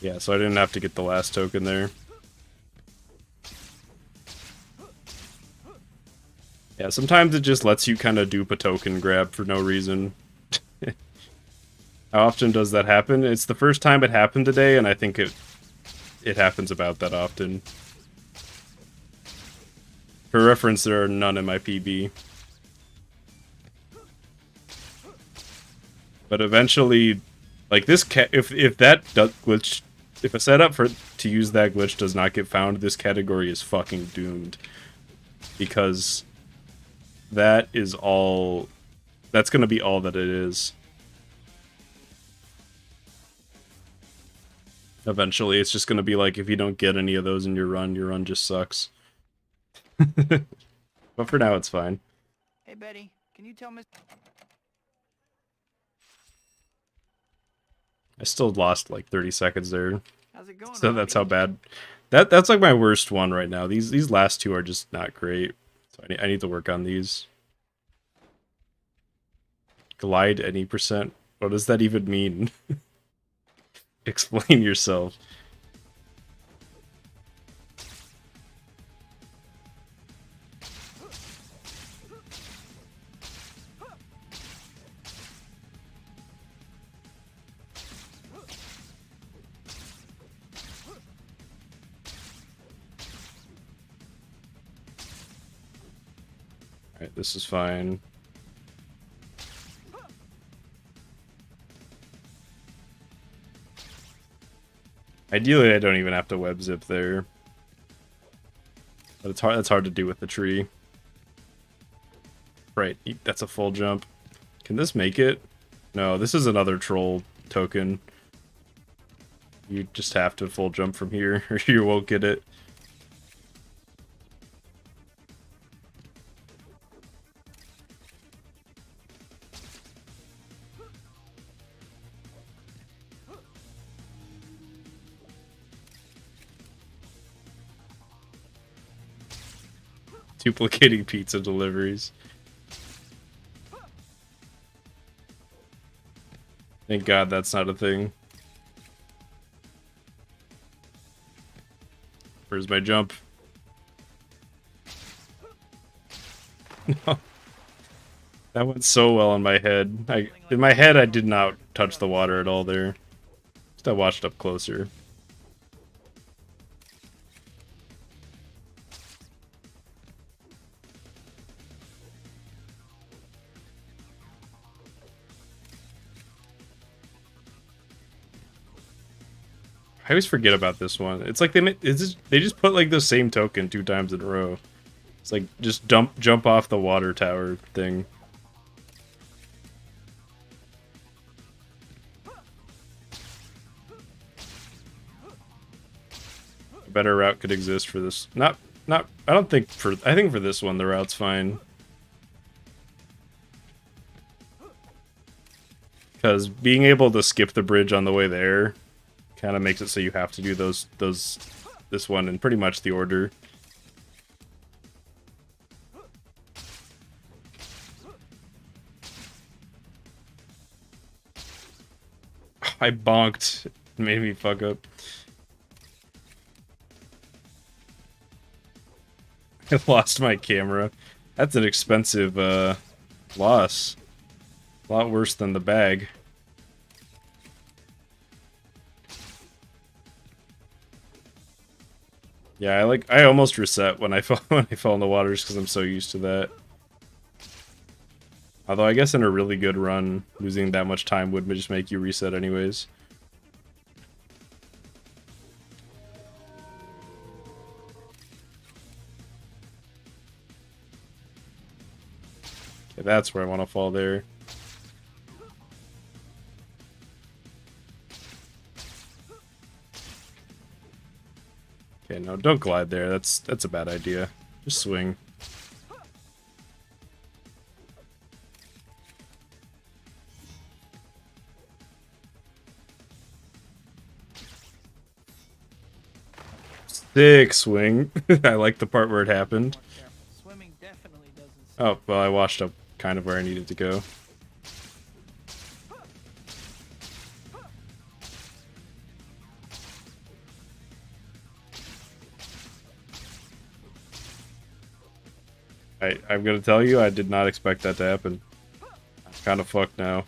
Yeah, so I didn't have to get the last token there. Yeah, sometimes it just lets you kind of dupe a token grab for no reason. How often does that happen? It's the first time it happened today, and I think it happens about that often. For reference, there are none in my PB. But eventually, like this if that glitch, if a setup to use that glitch does not get found, this category is fucking doomed. Because that is all... That's gonna be all that it is. Eventually, it's just gonna be like, if you don't get any of those in your run just sucks. But for now, it's fine. Hey, Betty, can you tell Miss... I still lost like 30 seconds there. How's it going? So that's how Robbie? bad. That's like my worst one right now. These last two are just not great. So I need to work on these. Glide any percent. What does that even mean? Explain yourself. Alright, this is fine. Ideally, I don't even have to web zip there. But it's hard to do with the tree. Right, that's a full jump. Can this make it? No, this is another troll token. You just have to full jump from here, or you won't get it. Duplicating pizza deliveries. Thank God that's not a thing. Where's my jump? No. That went so well in my head. In my head, I did not touch the water at all there. Just I watched up closer. I always forget about this one. It's like they just put like the same token 2 times in a row. It's like just jump off the water tower thing. A better route could exist for this. I think for this one the route's fine. Because being able to skip the bridge on the way there kind of makes it so you have to do this one in pretty much the order. I bonked. It made me fuck up. I lost my camera. That's an expensive loss. A lot worse than the bag. Yeah, I almost reset when I fell in the waters because I'm so used to that. Although I guess in a really good run, losing that much time would just make you reset anyways. Okay, that's where I want to fall there. Okay, no, don't glide there. That's a bad idea. Just swing. Sick swing. I like the part where it happened. More careful. Swimming definitely doesn't. Oh, well, I washed up kind of where I needed to go. I'm gonna tell you, I did not expect that to happen. I'm kind of fucked now.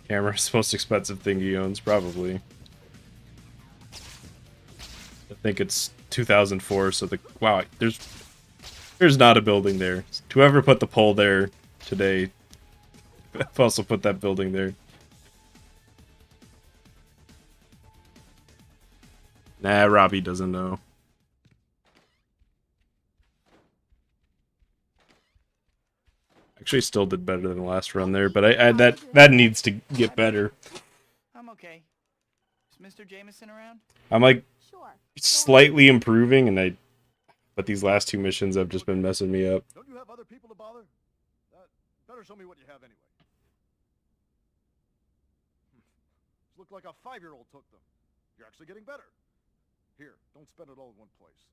Camera's the most expensive thing he owns, probably. I think it's 2004, so wow, there's not a building there. Whoever put the pole there today, I've also put that building there. Nah, Robbie doesn't know. Actually, still did better than the last run there, but that needs to get better. I'm okay. Is Mr. Jameson around? I'm like Sure. slightly improving, but these last two missions have just been messing me up. Don't you have other people to bother? Better show me what you have anyway. Look like a 5-year-old took them. You're actually getting better. Here, don't spend it all in one place.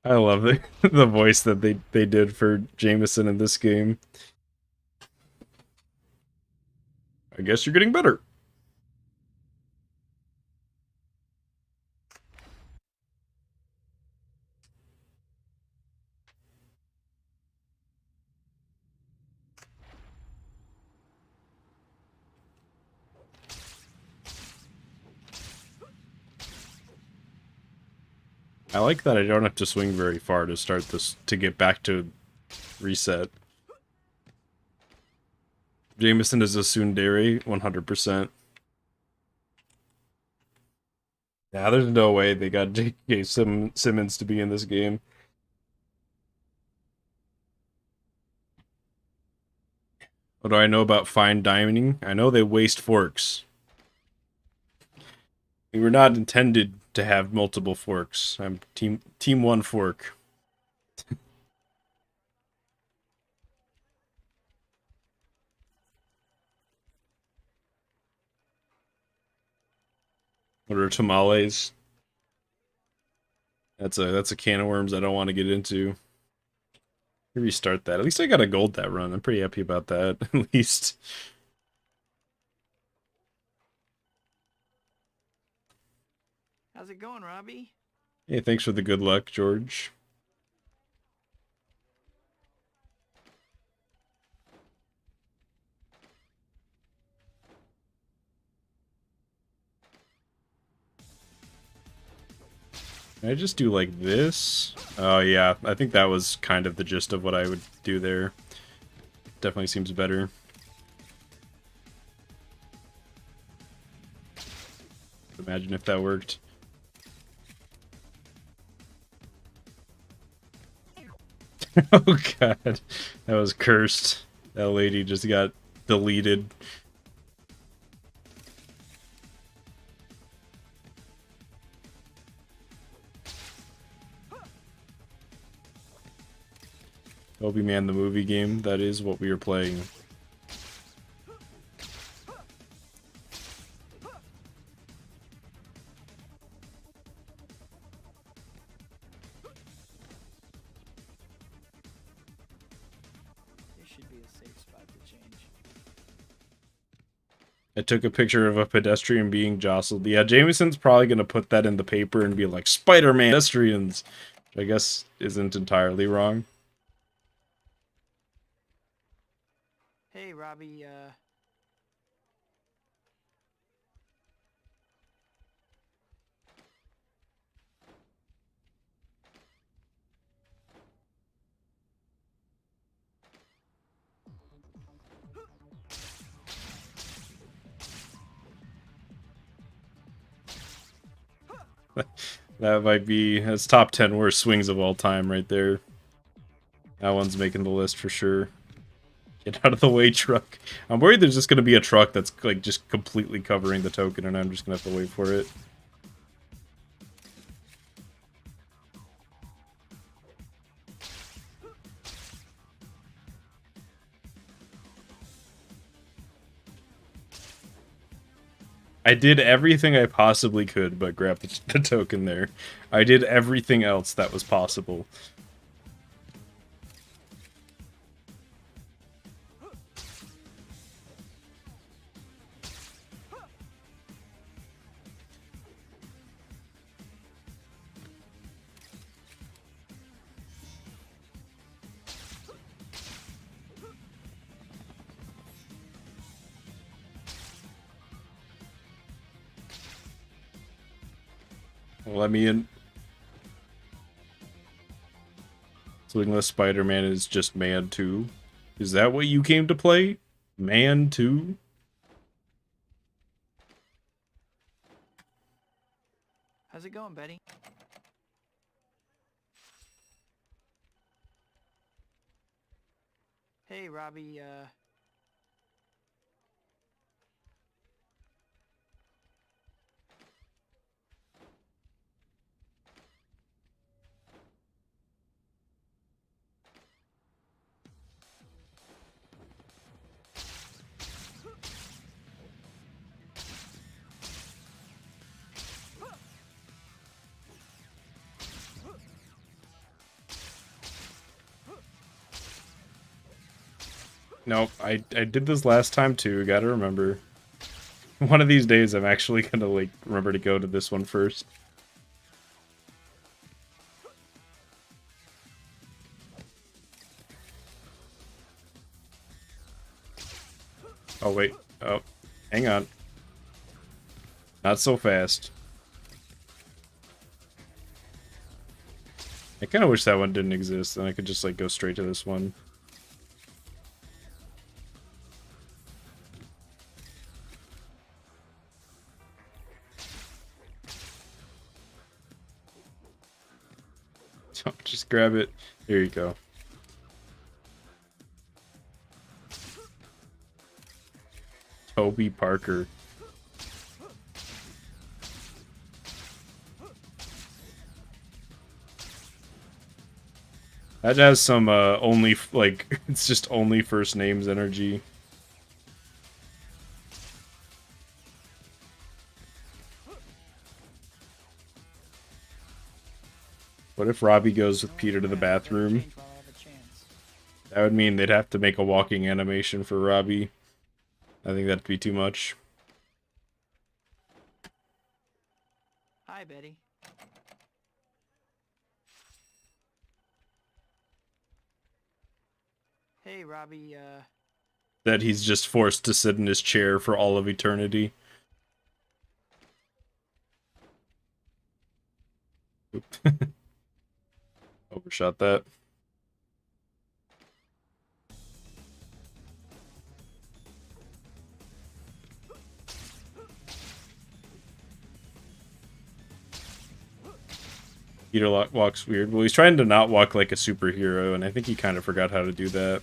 I love the voice that they did for Jameson in this game. I guess you're getting better. I like that I don't have to swing very far to start this, to get back to reset. Jameson is a tsundere, 100%. Yeah, there's no way they got J.K. Simmons to be in this game. What do I know about fine dining? I know they waste forks. We were not intended to have multiple forks. I'm team one fork. What are tamales? That's a can of worms I don't want to get into. Restart that. At least I got a gold that run. I'm pretty happy about that. At least. How's it going, Robbie? Hey, thanks for the good luck, George. Can I just do like this? Oh yeah, I think that was kind of the gist of what I would do there. Definitely seems better. Imagine if that worked. Oh god, that was cursed. That lady just got deleted. Obi Man the movie game, that is what we are playing. There should be a safe spot to change. I took a picture of a pedestrian being jostled. Yeah, Jameson's probably going to put that in the paper and be like, Spider-Man pedestrians! Which I guess isn't entirely wrong. Hey, Robbie, That might be, that's top 10 worst swings of all time right there. That one's making the list for sure. Get out of the way, truck. I'm worried there's just going to be a truck that's like just completely covering the token and I'm just going to have to wait for it. I did everything I possibly could but grab the token there. I did everything else that was possible. Let me in. Swingless Spider-Man is just Man 2. Is that what you came to play? Man 2? how's it going, Betty? Hey, Robbie, Nope, I did this last time too, gotta remember. One of these days I'm actually gonna like remember to go to this one first. Oh wait, oh, hang on. Not so fast. I kinda wish that one didn't exist, then I could just like go straight to this one. Just grab it. There you go. Toby Parker. That has some only like it's just only first names energy. What if Robbie goes with Peter to the bathroom? change while I have a chance. That would mean they'd have to make a walking animation for Robbie. I think that'd be too much. Hi, Betty. Hey, Robbie, That he's just forced to sit in his chair for all of eternity. Oop. Overshot that. Peter walks weird. Well, he's trying to not walk like a superhero, and I think he kind of forgot how to do that.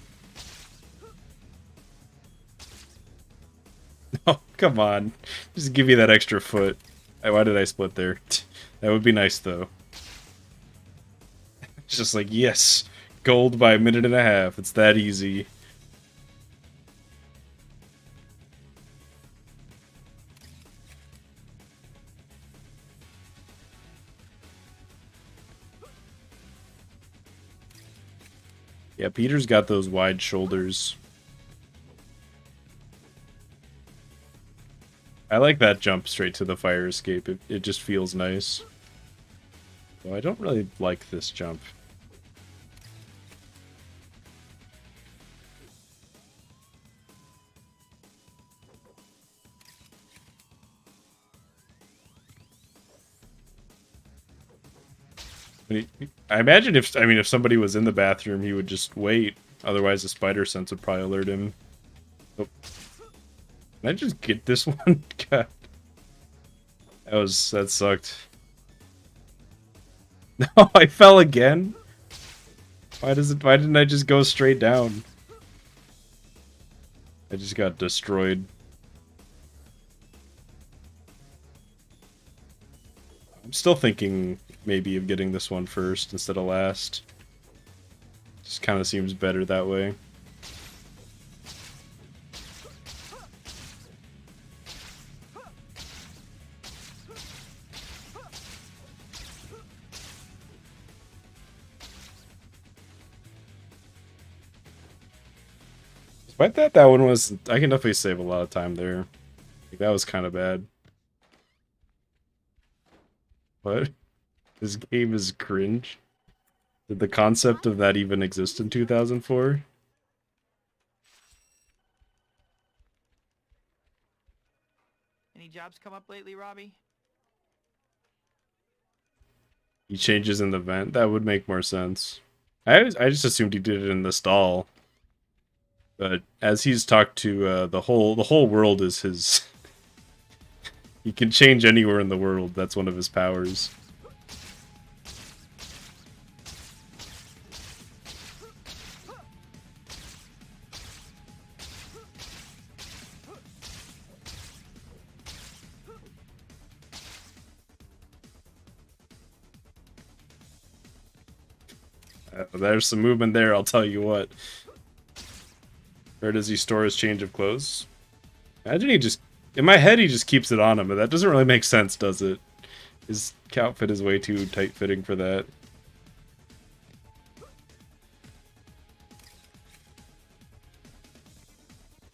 Oh, come on. Just give me that extra foot. Why did I split there? That would be nice, though. It's just like, yes, gold by a minute and a half. It's that easy. Yeah, Peter's got those wide shoulders. I like that jump straight to the fire escape. It just feels nice. Well, I don't really like this jump. I imagine if somebody was in the bathroom, he would just wait. Otherwise, the spider sense would probably alert him. Oh. Can I just get this one? God. That sucked. No, I fell again. Why didn't I just go straight down? I just got destroyed. I'm still thinking maybe of getting this one first instead of last. Just kind of seems better that way. Despite that one was... I can definitely save a lot of time there. Like, that was kind of bad. What? This game is cringe? Did the concept of that even exist in 2004? Any jobs come up lately, Robbie? He changes in the vent? That would make more sense. I just assumed he did it in the stall. But as he's talked to the whole world is his. He can change anywhere in the world. That's one of his powers. There's some movement there, I'll tell you what. Where does he store his change of clothes? Imagine he just... In my head, he just keeps it on him, but that doesn't really make sense, does it? His outfit is way too tight-fitting for that.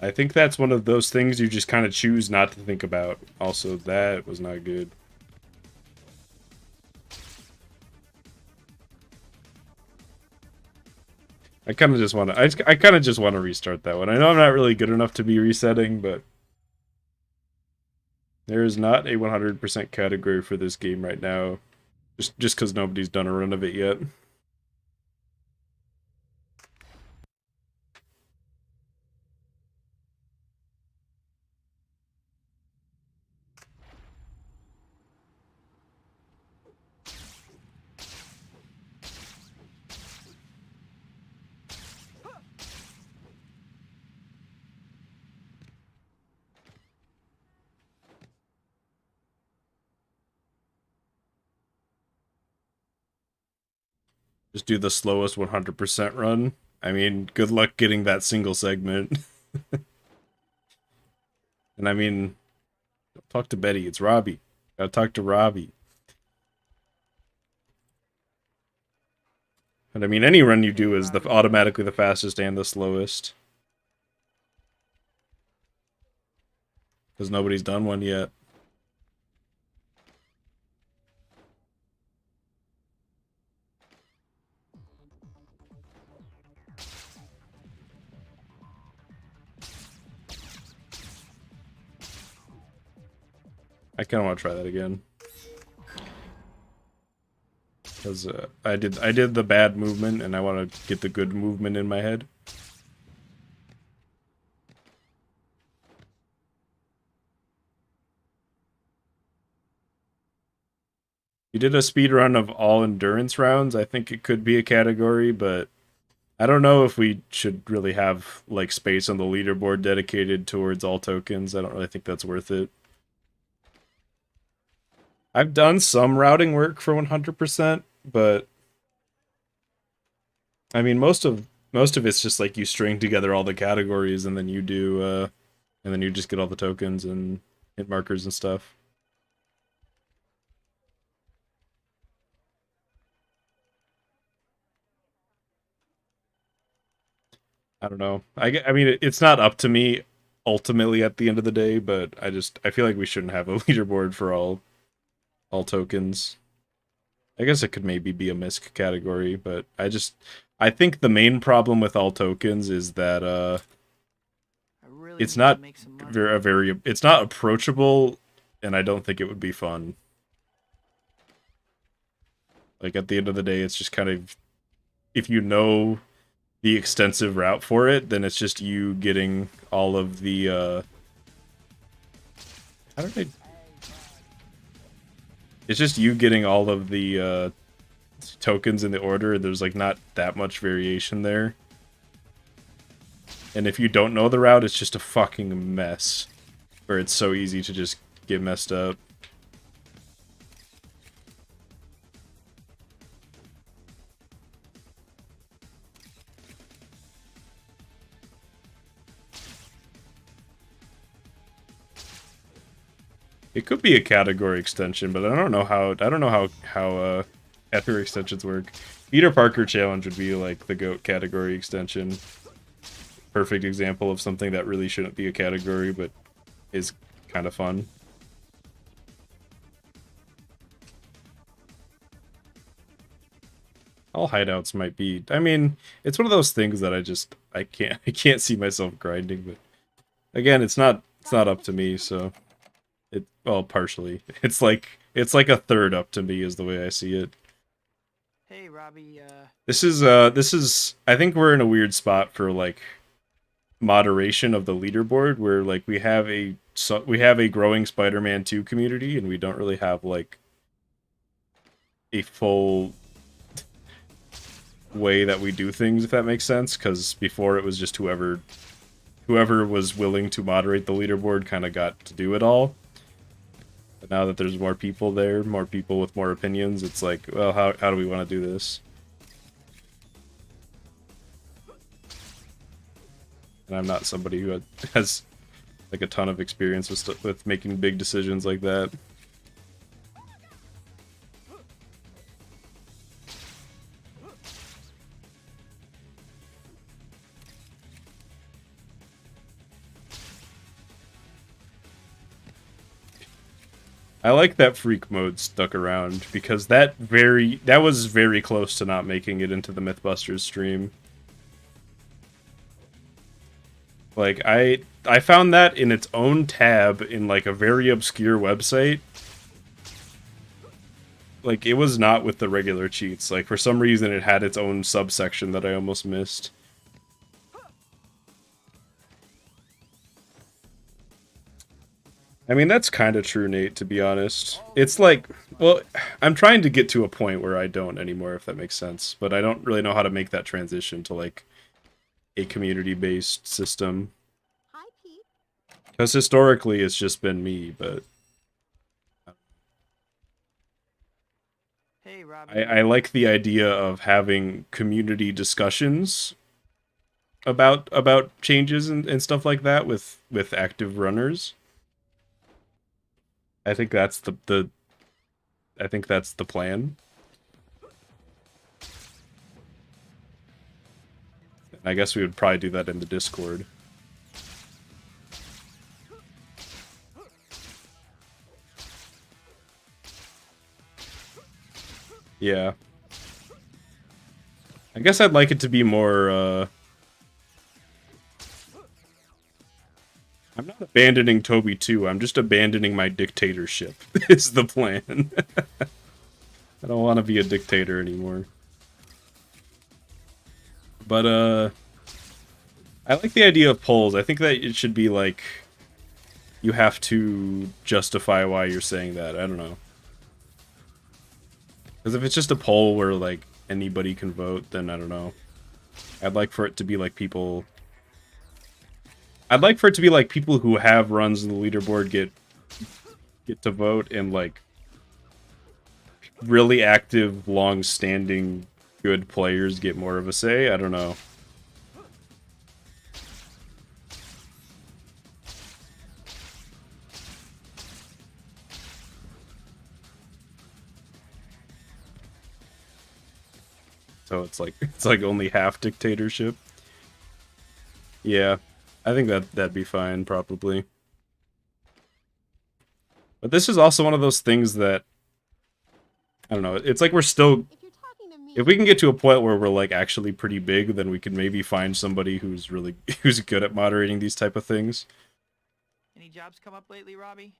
I think that's one of those things you just kind of choose not to think about. Also, that was not good. I kind of just want to... I kind of just want to restart that one. I know I'm not really good enough to be resetting, but... There is not a 100% category for this game right now. Just because nobody's done a run of it yet. Just do the slowest 100% run. I mean, good luck getting that single segment. And I mean, talk to Betty. It's Robbie. Gotta talk to Robbie. And I mean, any run you do is automatically the fastest and the slowest. Because nobody's done one yet. I kind of want to try that again. Because I did the bad movement, and I want to get the good movement in my head. You did a speed run of all endurance rounds. I think it could be a category, but I don't know if we should really have like space on the leaderboard dedicated towards all tokens. I don't really think that's worth it. I've done some routing work for 100%, but I mean most of it's just like you string together all the categories and then you do and then you just get all the tokens and hit markers and stuff. I don't know. I mean it's not up to me ultimately at the end of the day, but I feel like we shouldn't have a leaderboard for all tokens. I guess it could maybe be a misc category, but I think the main problem with all tokens is that it's not it's not approachable, and I don't think it would be fun. Like, at the end of the day, it's just kind of, if you know the extensive route for it, then it's just you getting all of the, how did I... It's just you getting all of the, tokens in the order. There's, like, not that much variation there. And if you don't know the route, it's just a fucking mess. Where it's so easy to just get messed up. It could be a category extension, but I don't know how category extensions work. Peter Parker Challenge would be like the GOAT category extension. Perfect example of something that really shouldn't be a category, but is kind of fun. All hideouts might be. I mean, it's one of those things that I can't see myself grinding, but again, it's not up to me, so well, partially. It's like a third up to me is the way I see it. Hey, Robbie, This is I think we're in a weird spot for like moderation of the leaderboard where like we have a growing Spider-Man 2 community and we don't really have like a full way that we do things, if that makes sense, because before it was just whoever was willing to moderate the leaderboard kind of got to do it all. But now that there's more people there, more people with more opinions, it's like, well, how do we want to do this? And I'm not somebody who has like a ton of experience with making big decisions like that. I like that freak mode stuck around because that was very close to not making it into the Mythbusters stream. Like I found that in its own tab in like a very obscure website. Like it was not with the regular cheats. Like for some reason it had its own subsection that I almost missed. I mean, that's kind of true, Nate, to be honest. It's like, well, I'm trying to get to a point where I don't anymore, if that makes sense. But I don't really know how to make that transition to, like, a community-based system. Hi, Pete. Because historically, it's just been me, but... hey, Robbie. I like the idea of having community discussions about changes and stuff like that with active runners. I think that's the plan. I guess we would probably do that in the Discord. Yeah. I guess I'd like it to be more, I'm not abandoning Toby 2, I'm just abandoning my dictatorship, is the plan. I don't want to be a dictator anymore. But, I like the idea of polls. I think that it should be, like, you have to justify why you're saying that. I don't know. Because if it's just a poll where, like, anybody can vote, then I don't know. I'd like for it to be, like, people... I'd like for it to be, like, people who have runs in the leaderboard get to vote, and, like, really active, long-standing, good players get more of a say. I don't know. So it's like only half dictatorship. Yeah, I think that'd be fine, probably. But this is also one of those things that, I don't know, it's like we're still... If you're talking to me, If we can get to a point where we're, like, actually pretty big, then we can maybe find somebody who's good at moderating these type of things. Any jobs come up lately, Robbie?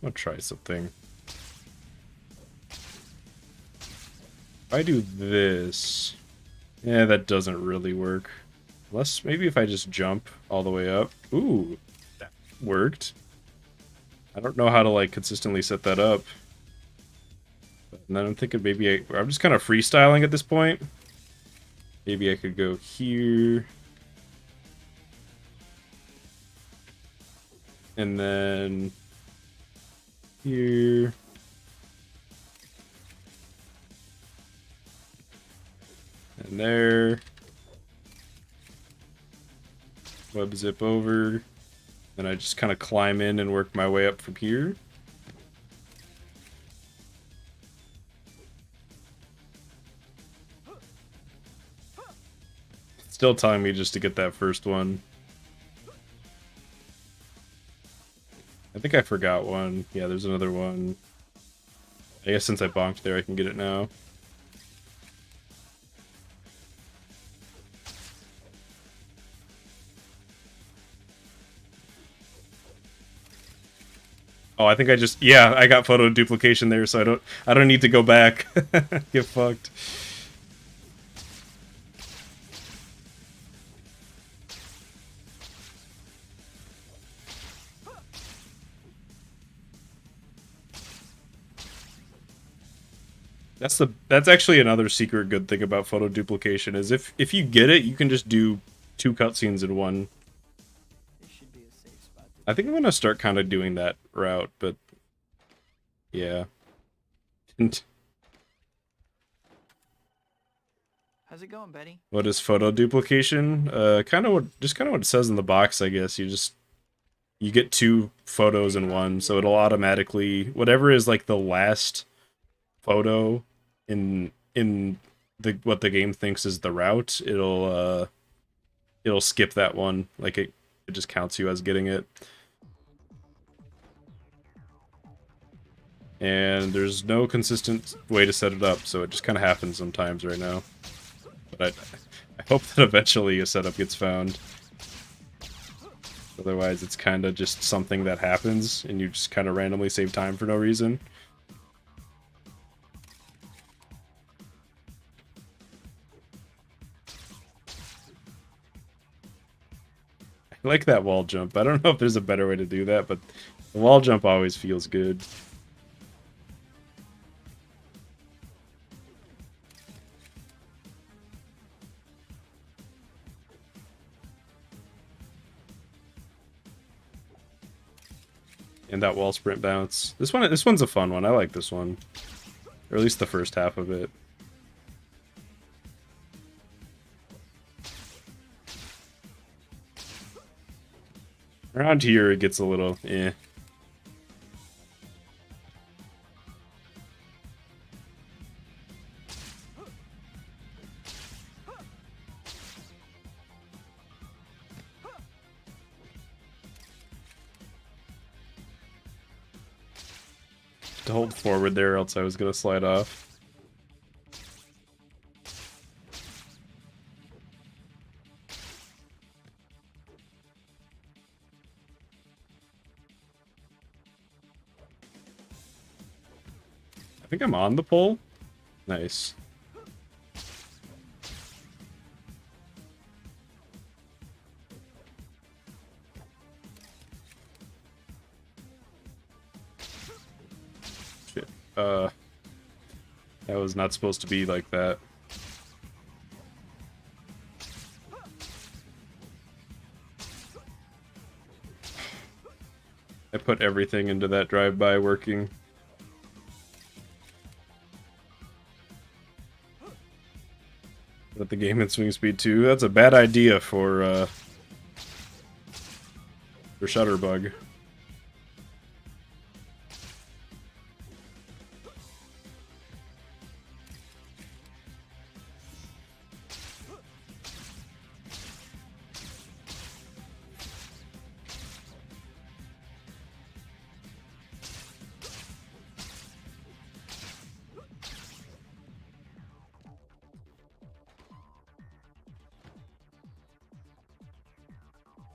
I'll try something. If I do this... Yeah, that doesn't really work. Unless, maybe if I just jump all the way up. Ooh, that worked. I don't know how to, like, consistently set that up. But then I'm thinking maybe I'm just kind of freestyling at this point. Maybe I could go here. And then... here. And there. Web zip over. Then I just kind of climb in and work my way up from here. Still telling me just to get that first one. I think I forgot one. Yeah, there's another one. I guess since I bonked there, I can get it now. Oh, I think I just... yeah, I got photo duplication there, so I don't need to go back. Get fucked. That's actually another secret good thing about photo duplication is if you get it, you can just do 2 cutscenes in one. This should be a safe spot. I think I'm gonna start kind of doing that route, but yeah. How's it going, Betty? What is photo duplication? Kind of what it says in the box, I guess. You get 2 photos in one, so it'll automatically whatever is like the last photo in the what the game thinks is the route, it'll skip that one. Like it just counts you as getting it. And there's no consistent way to set it up, so it just kind of happens sometimes right now. But I hope that eventually a setup gets found. Otherwise, it's kind of just something that happens, and you just kind of randomly save time for no reason. I like that wall jump. I don't know if there's a better way to do that, but the wall jump always feels good. And that wall sprint bounce. This one's a fun one. I like this one. Or at least the first half of it. Around here it gets a little eh. To hold forward there, else I was gonna slide off. I think I'm on the pole. Nice. Shit. That was not supposed to be like that. I put everything into that drive-by working. Put the game in swing speed too. That's a bad idea for Shutterbug.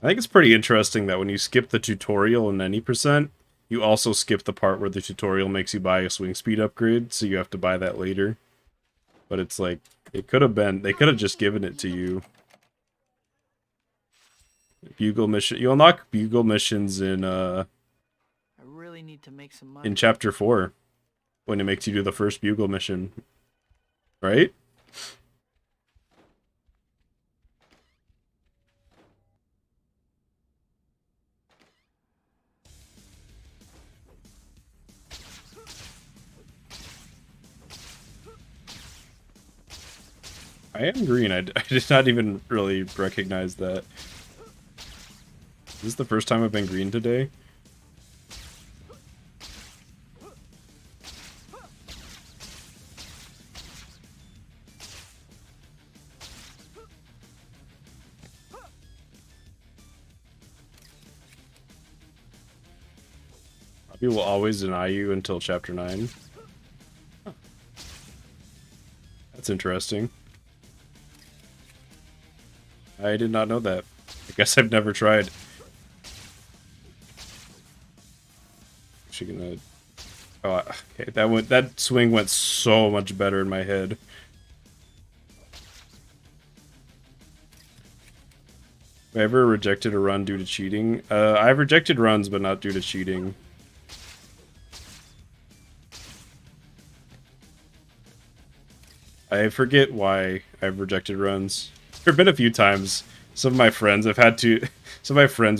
I think it's pretty interesting that when you skip the tutorial in any percent, you also skip the part where the tutorial makes you buy a swing speed upgrade, so you have to buy that later. But it's like, they could have just given it to you. Bugle mission, you unlock bugle missions in I really need to make some money. in chapter 4 when it makes you do the first bugle mission, right? I am green. I did not even really recognize that. Is this the first time I've been green today? Robbie will always deny you until chapter 9. Huh. That's interesting. I did not know that. I guess I've never tried. Actually gonna... Oh, okay. That swing went so much better in my head. Have I ever rejected a run due to cheating? I've rejected runs, but not due to cheating. I forget why I've rejected runs. There have been a few times. Some of my friends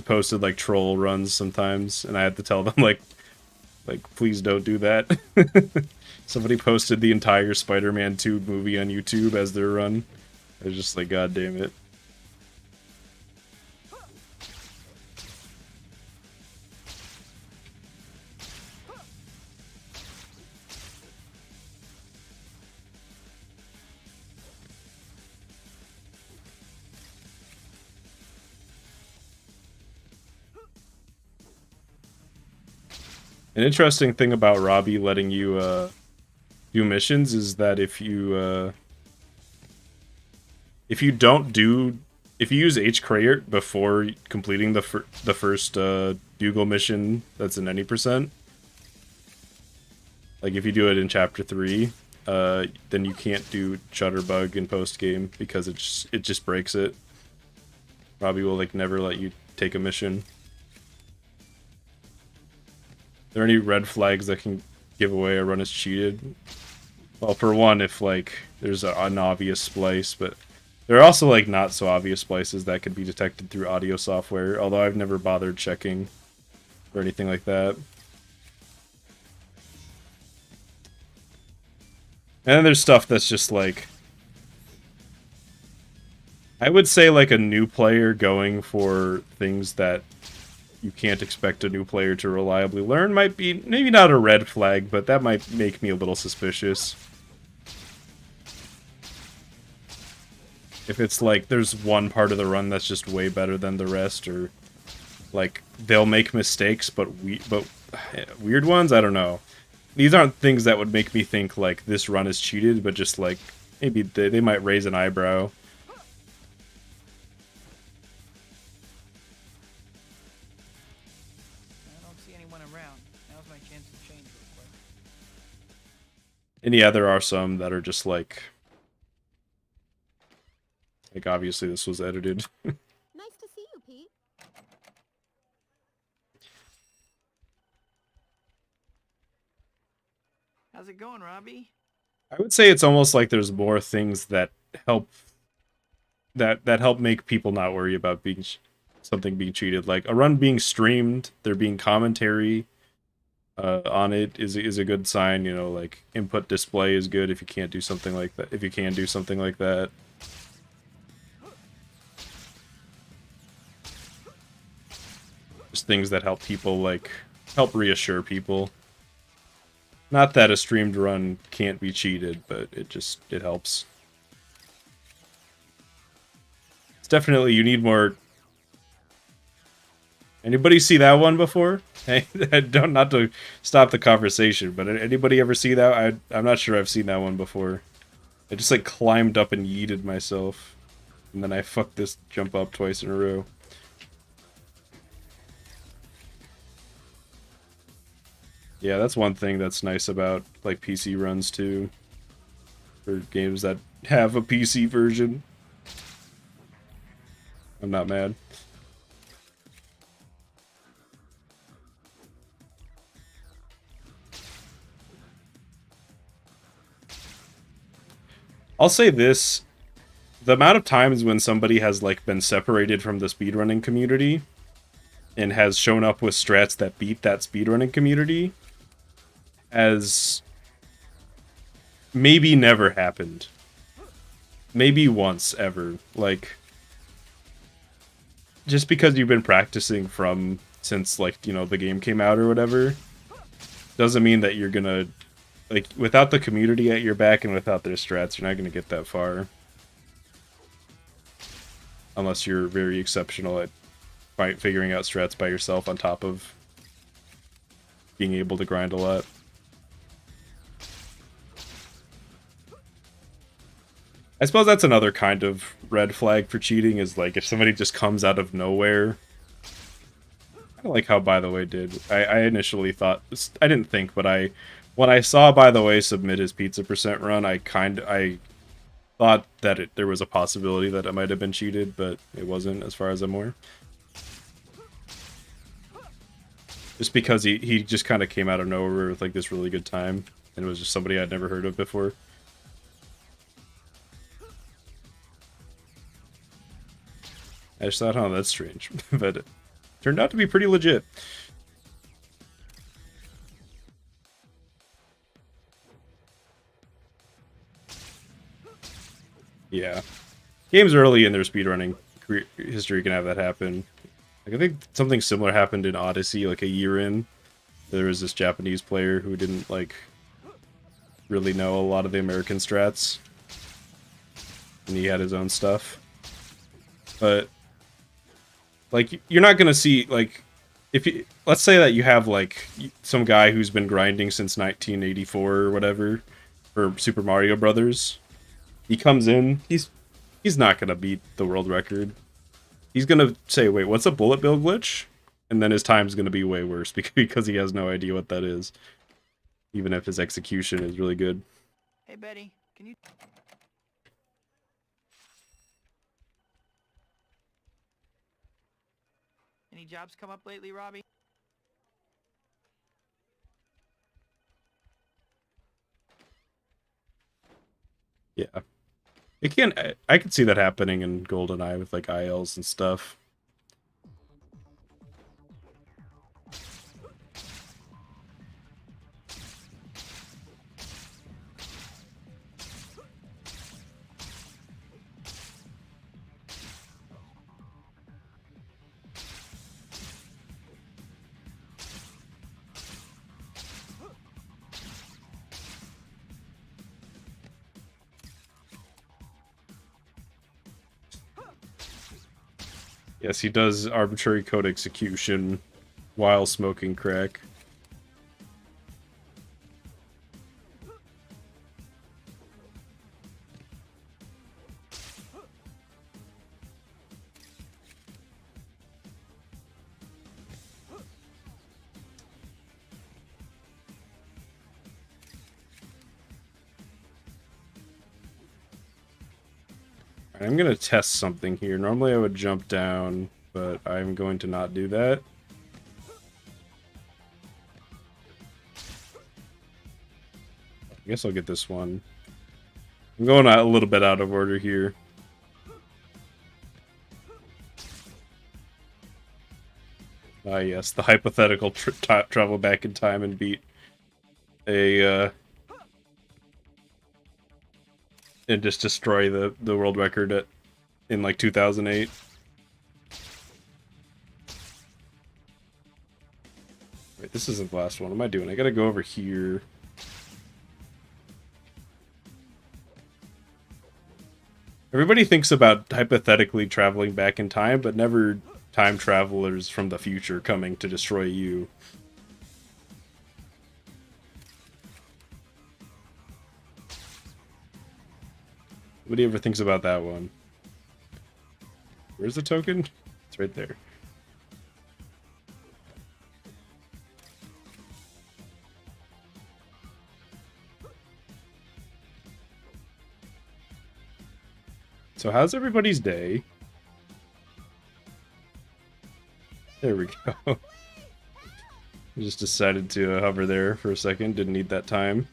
posted like troll runs sometimes, and I had to tell them like please don't do that. Somebody posted the entire Spider-Man 2 movie on YouTube as their run. I was just like, God damn it. An interesting thing about Robbie letting you do missions is that if you use H Crayert before completing the first bugle mission that's in any percent, like if you do it in chapter 3, then you can't do Shutterbug in post game because it just breaks it. Robbie will like never let you take a mission. Are there any red flags that can give away a run is cheated? Well, for one, if like there's an obvious splice, but there are also like not so obvious splices that can be detected through audio software, although I've never bothered checking or anything like that. And then there's stuff that's just like, I would say like a new player going for things that you can't expect a new player to reliably learn might be maybe not a red flag, but that might make me a little suspicious. If it's like there's one part of the run that's just way better than the rest, or like they'll make mistakes but weird ones, I don't know. These aren't things that would make me think like this run is cheated, but just like maybe they might raise an eyebrow. And yeah, there are some that are just like obviously this was edited. Nice to see you, Pete. How's it going, Robbie? I would say it's almost like there's more things that help help make people not worry about something being cheated. Like a run being streamed, there being commentary on it is a good sign. You know, like input display is good if you can't do something like that. If you can do something like that. Just things that help people, like help reassure people. Not that a streamed run can't be cheated, but it helps. It's definitely, you need more. Anybody see that one before? Hey, not to stop the conversation, but anybody ever see that? I'm not sure I've seen that one before. I just like climbed up and yeeted myself, and then I fucked this jump up twice in a row. Yeah, that's one thing that's nice about like PC runs too, for games that have a PC version. I'm not mad. I'll say this, the amount of times when somebody has like been separated from the speedrunning community and has shown up with strats that beat that speedrunning community has maybe never happened. Maybe once ever. Like, just because you've been practicing from since like, you know, the game came out or whatever, doesn't mean that you're gonna, like, without the community at your back and without their strats, you're not gonna get that far. Unless you're very exceptional at figuring out strats by yourself on top of being able to grind a lot. I suppose that's another kind of red flag for cheating, is like if somebody just comes out of nowhere. I like how By the Way did. I initially thought, I didn't think, but when I saw By the Way submit his pizza percent run, I thought that there was a possibility that it might have been cheated, but it wasn't, as far as I'm aware. Just because he just kind of came out of nowhere with like this really good time, and it was just somebody I'd never heard of before. I just thought, oh, that's strange, but it turned out to be pretty legit. Yeah. Games early in their speedrunning history can have that happen. Like, I think something similar happened in Odyssey, like a year in. There was this Japanese player who didn't, like, really know a lot of the American strats. And he had his own stuff. But, like, you're not gonna see, like, if you, let's say that you have, like, some guy who's been grinding since 1984 or whatever, for Super Mario Brothers. He comes in, he's not gonna beat the world record. He's gonna say, wait, what's a bullet bill glitch? And then his time's gonna be way worse because he has no idea what that is. Even if his execution is really good. Hey, Betty, can you... Any jobs come up lately, Robbie? Yeah. It can, I could see that happening in GoldenEye with like ILs and stuff. Yes, he does arbitrary code execution while smoking crack. I'm gonna test something here. Normally I would jump down, but I'm going to not do that. I guess I'll get this one. I'm going a little bit out of order here. Ah, yes, the hypothetical travel back in time and beat a and just destroy the world record in like 2008. Wait, this isn't the last one. What am I doing? I gotta go over here. Everybody thinks about hypothetically traveling back in time, but never time travelers from the future coming to destroy you. Nobody ever thinks about that one. Where's the token? It's right there. So how's everybody's day? There we go. I just decided to hover there for a second. Didn't need that time.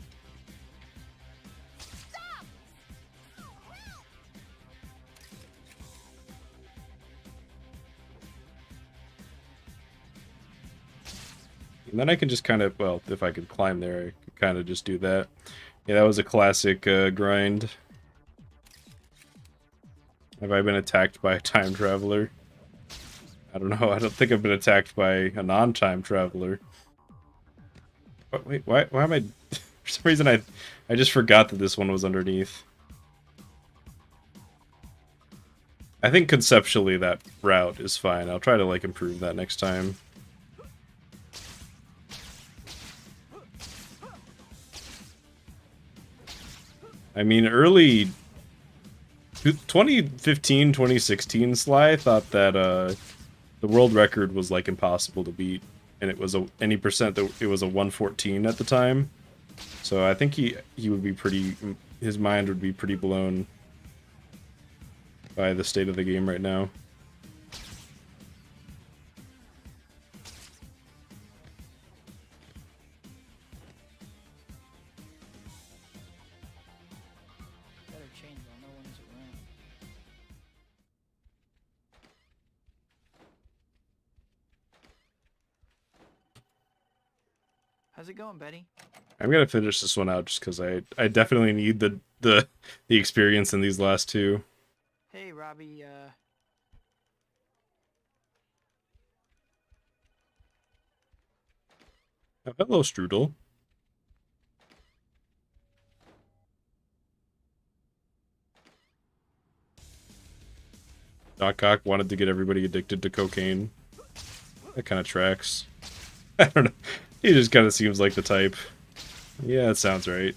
And then I can just kind of, well, if I could climb there, I could kind of just do that. Yeah, that was a classic grind. Have I been attacked by a time traveler? I don't know. I don't think I've been attacked by a non-time traveler. But wait, why am I... For some reason, I just forgot that this one was underneath. I think conceptually that route is fine. I'll try to, like, improve that next time. I mean, early 2015, 2016 Sly thought that the world record was like impossible to beat, and it was any percent that it was a 114 at the time. So I think he would be pretty, his mind would be pretty blown by the state of the game right now. How's it going, Betty? I'm gonna finish this one out just because I definitely need the experience in these last two. Hey, Robbie, Oh, hello, Strudel. Doc Cock wanted to get everybody addicted to cocaine. That kind of tracks. I don't know. He just kind of seems like the type. Yeah, that sounds right.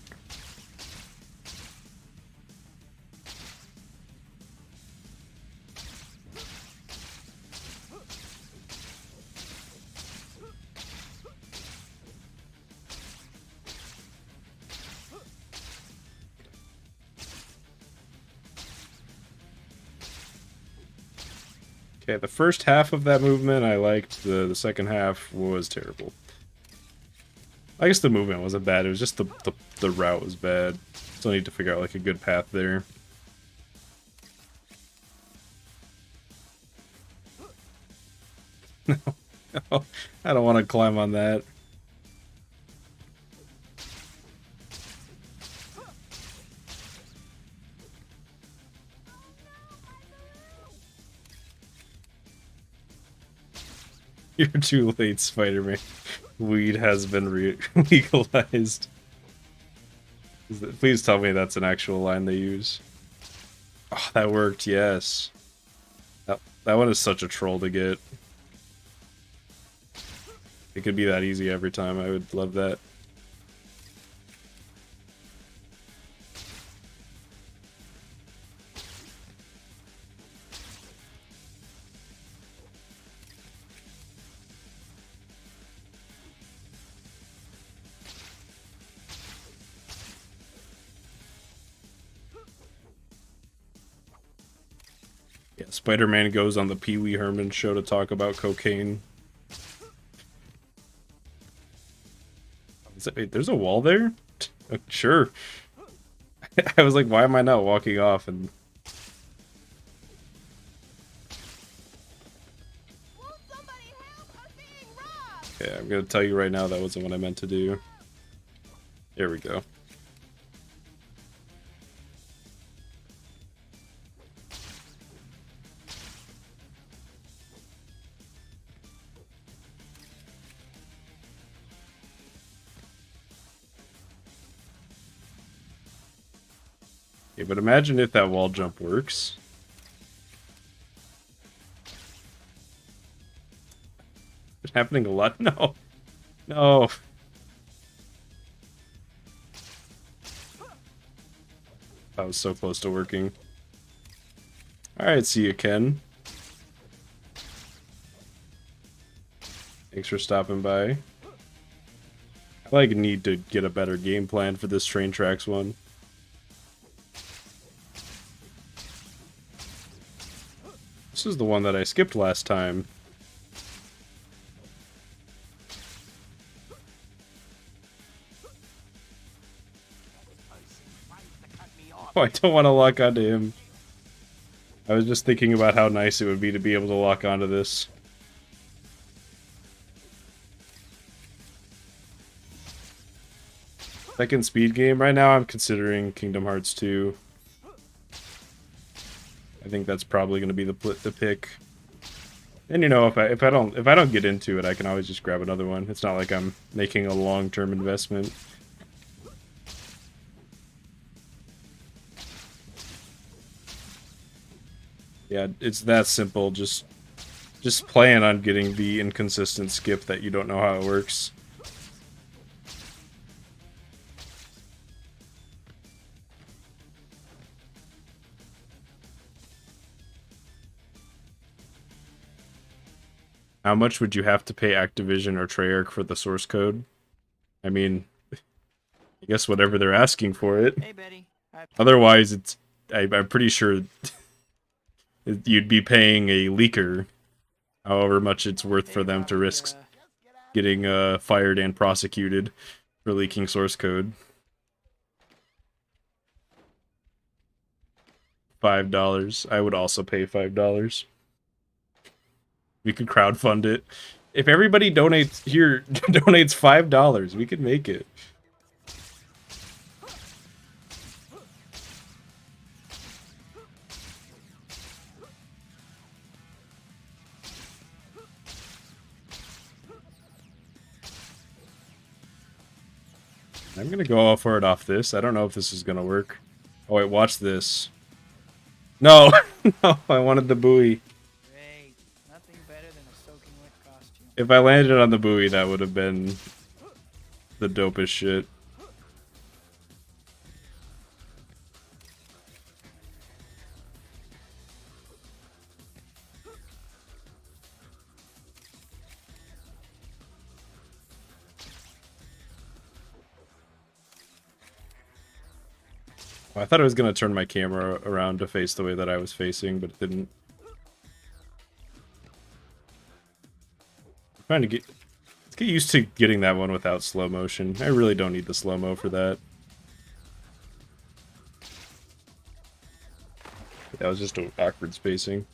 Okay, the first half of that movement I liked. The second half was terrible. I guess the movement wasn't bad, it was just the route was bad. Still need to figure out like a good path there. No, I don't want to climb on that. You're too late, Spider-Man. Weed has been legalized. Please tell me that's an actual line they use. Oh, that worked, yes. That one is such a troll to get. It could be that easy every time. I would love that. Yeah, Spider-Man goes on the Pee Wee Herman show to talk about cocaine. Wait, there's a wall there? Sure. I was like, why am I not walking off? And okay, I'm gonna tell you right now that wasn't what I meant to do. There we go. Okay, but imagine if that wall jump works. It's happening a lot. No. No. That was so close to working. Alright, see you, Ken. Thanks for stopping by. I like need to get a better game plan for this train tracks one. this is the one that I skipped last time. Oh, I don't want to lock onto him. I was just thinking about how nice it would be to be able to lock onto this. Second speed game. Right now I'm considering Kingdom Hearts 2. I think that's probably going to be the pick. And you know, if I don't get into it, I can always just grab another one. It's not like I'm making a long-term investment. Yeah, it's that simple. Just plan on getting the inconsistent skip that you don't know how it works. How much would you have to pay Activision or Treyarch for the source code? I mean, I guess whatever they're asking for it. Hey, Betty. Otherwise, I'm pretty sure you'd be paying a leaker however much it's worth for them to risk getting fired and prosecuted for leaking source code. $5. I would also pay $5. We could crowdfund it. If everybody donates $5, we could make it. I'm gonna go all for it off this. I don't know if this is gonna work. Oh wait, watch this. No, no, I wanted the buoy. Great. Nothing better than a soaking wet costume. If I landed on the buoy, that would have been the dopest shit. I thought I was going to turn my camera around to face the way that I was facing, but it didn't. I'm trying to let's get used to getting that one without slow motion. I really don't need the slow-mo for that. That was just awkward spacing.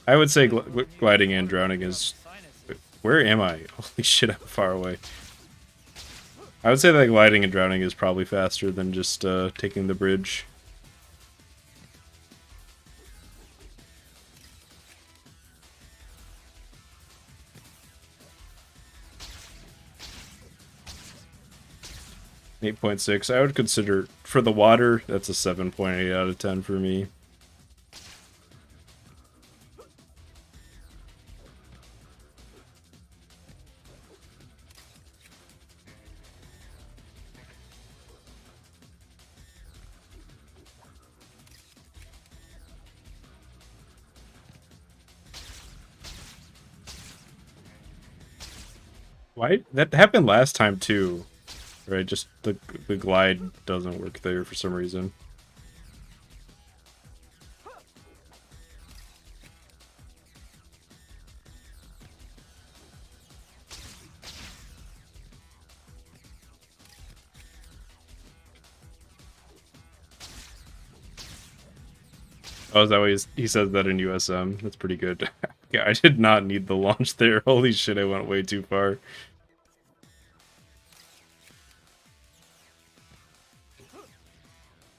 I would say gliding and drowning is... Where am I? Holy shit, I'm far away. I would say that gliding and drowning is probably faster than just taking the bridge. .6. I would consider, for the water, that's a 7.8 out of 10 for me. Why? That happened last time too. Right, just the glide doesn't work there for some reason. Oh, is that why he says that in USM? That's pretty good. Yeah, I did not need the launch there. Holy shit, I went way too far.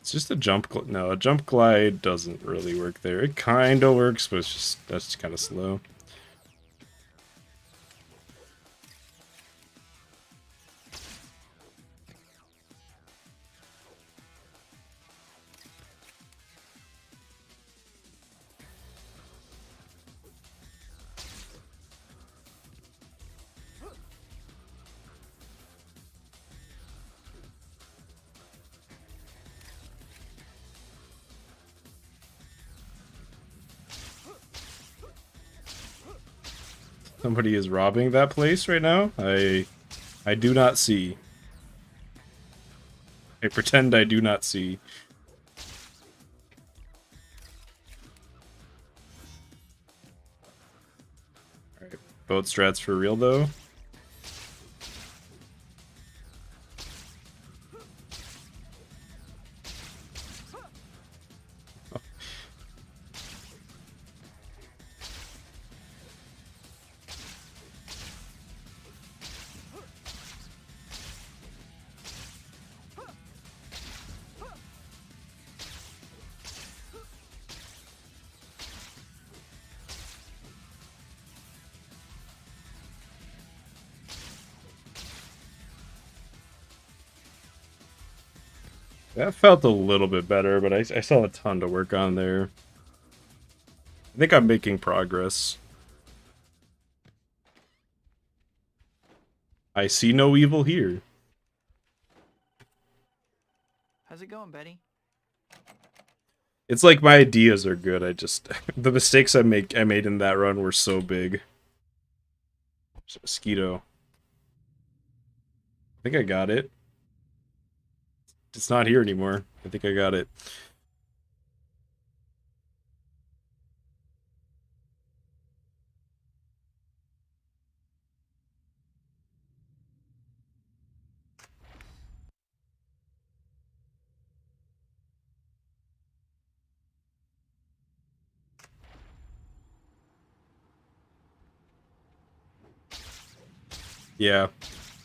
It's just a jump... No, a jump glide doesn't really work there. It kinda works, but it's just... That's kind of slow. Somebody is robbing that place right now? I do not see. I pretend I do not see. Boat strats for real, though. That felt a little bit better, but I still have a ton to work on there. I think I'm making progress. I see no evil here. How's it going, Betty? It's like my ideas are good. I just the mistakes I made in that run were so big. There's a mosquito. I think I got it. It's not here anymore. I think I got it. Yeah.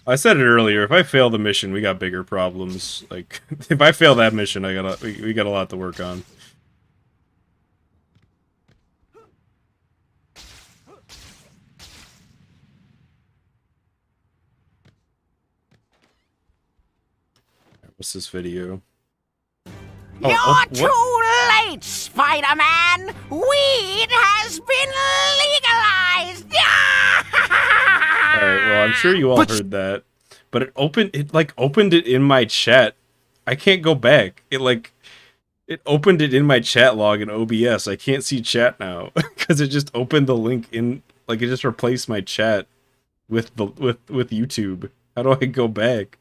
I said it earlier, if I fail the mission, we got bigger problems. Like, if I fail that mission, we got a lot to work on. What's this video? You're what? too late, Spider-Man! Weed has been legalized! Alright, well, I'm sure you all heard that. But it opened it in my chat. I can't go back. It opened it in my chat log in OBS. I can't see chat now. Because it just opened the link in, like, it just replaced my chat with YouTube. How do I go back?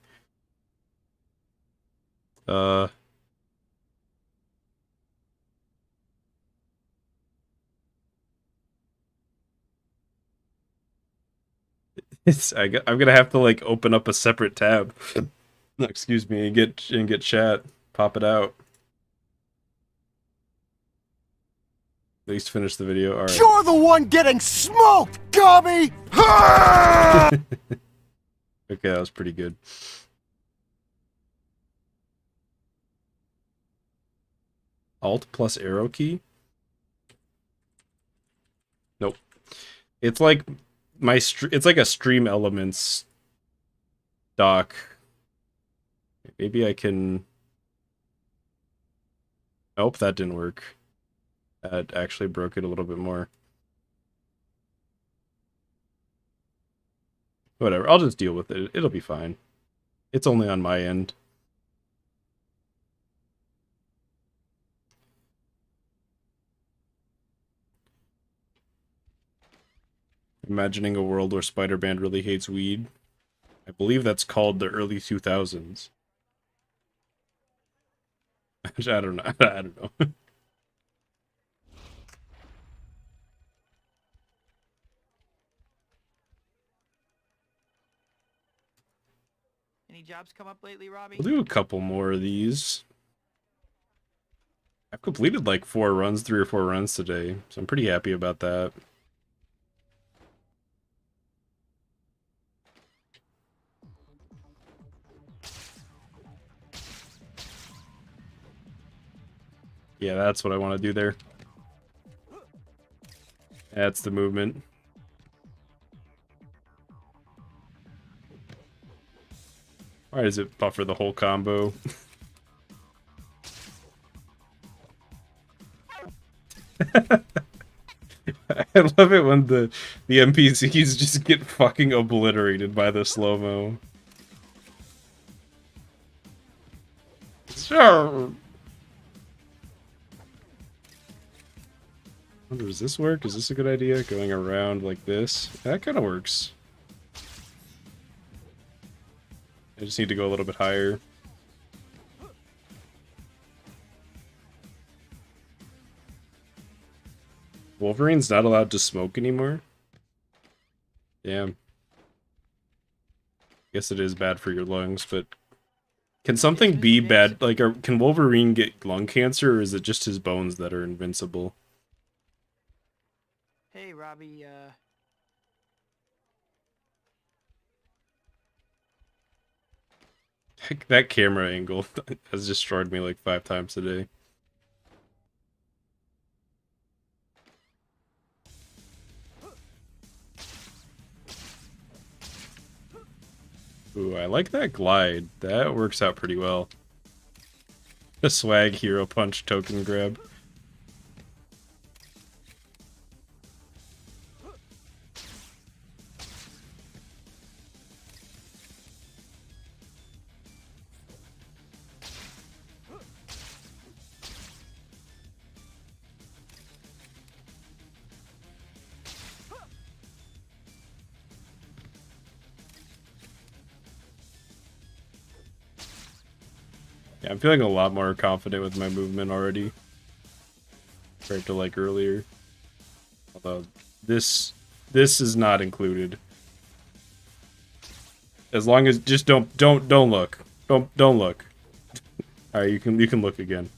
I'm gonna have to like open up a separate tab. Excuse me, and get chat. Pop it out. At least finish the video. All right. You're the one getting smoked, Gummy! Okay, that was pretty good. Alt plus arrow key? Nope. It's like it's like a Stream Elements dock. Maybe I can... Nope, that didn't work. That actually broke it a little bit more. Whatever, I'll just deal with it. It'll be fine. It's only on my end. Imagining a world where Spider-Man really hates weed. I believe that's called the early 2000s. I don't know. I don't know. Any jobs come up lately, Robbie? We'll do a couple more of these. I've completed like 3 or 4 runs today, so I'm pretty happy about that. Yeah, that's what I want to do there. That's the movement. Why does it buffer the whole combo? I love it when the NPCs just get fucking obliterated by the slow-mo. Sure. Does this work? Is this a good idea? Going around like this? That kind of works. I just need to go a little bit higher. Wolverine's not allowed to smoke anymore? Damn. Guess it is bad for your lungs, but can something be bad? Like, can Wolverine get lung cancer, or is it just his bones that are invincible? Hey, Robbie, That camera angle has destroyed me like 5 times today. Ooh, I like that glide. That works out pretty well. The swag hero punch token grab. Yeah, I'm feeling a lot more confident with my movement already. Compared to like earlier. Although this is not included. As long as just don't look. Don't look. Alright, you can look again.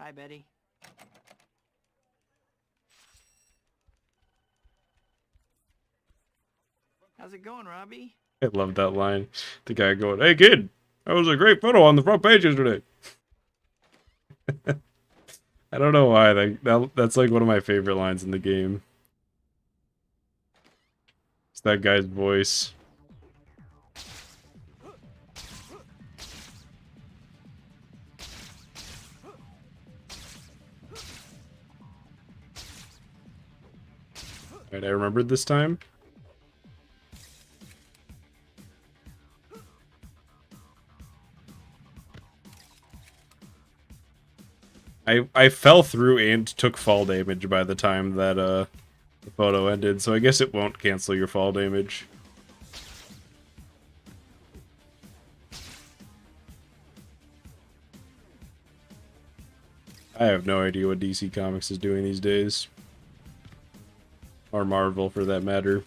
hi, Betty. How's it going, Robbie? I love that line. The guy going, "Hey kid, that was a great photo on the front page yesterday." I don't know why. That's like one of my favorite lines in the game. It's that guy's voice. Alright, I remembered this time. I fell through and took fall damage by the time that the photo ended, so I guess it won't cancel your fall damage. I have no idea what DC Comics is doing these days. Or Marvel, for that matter.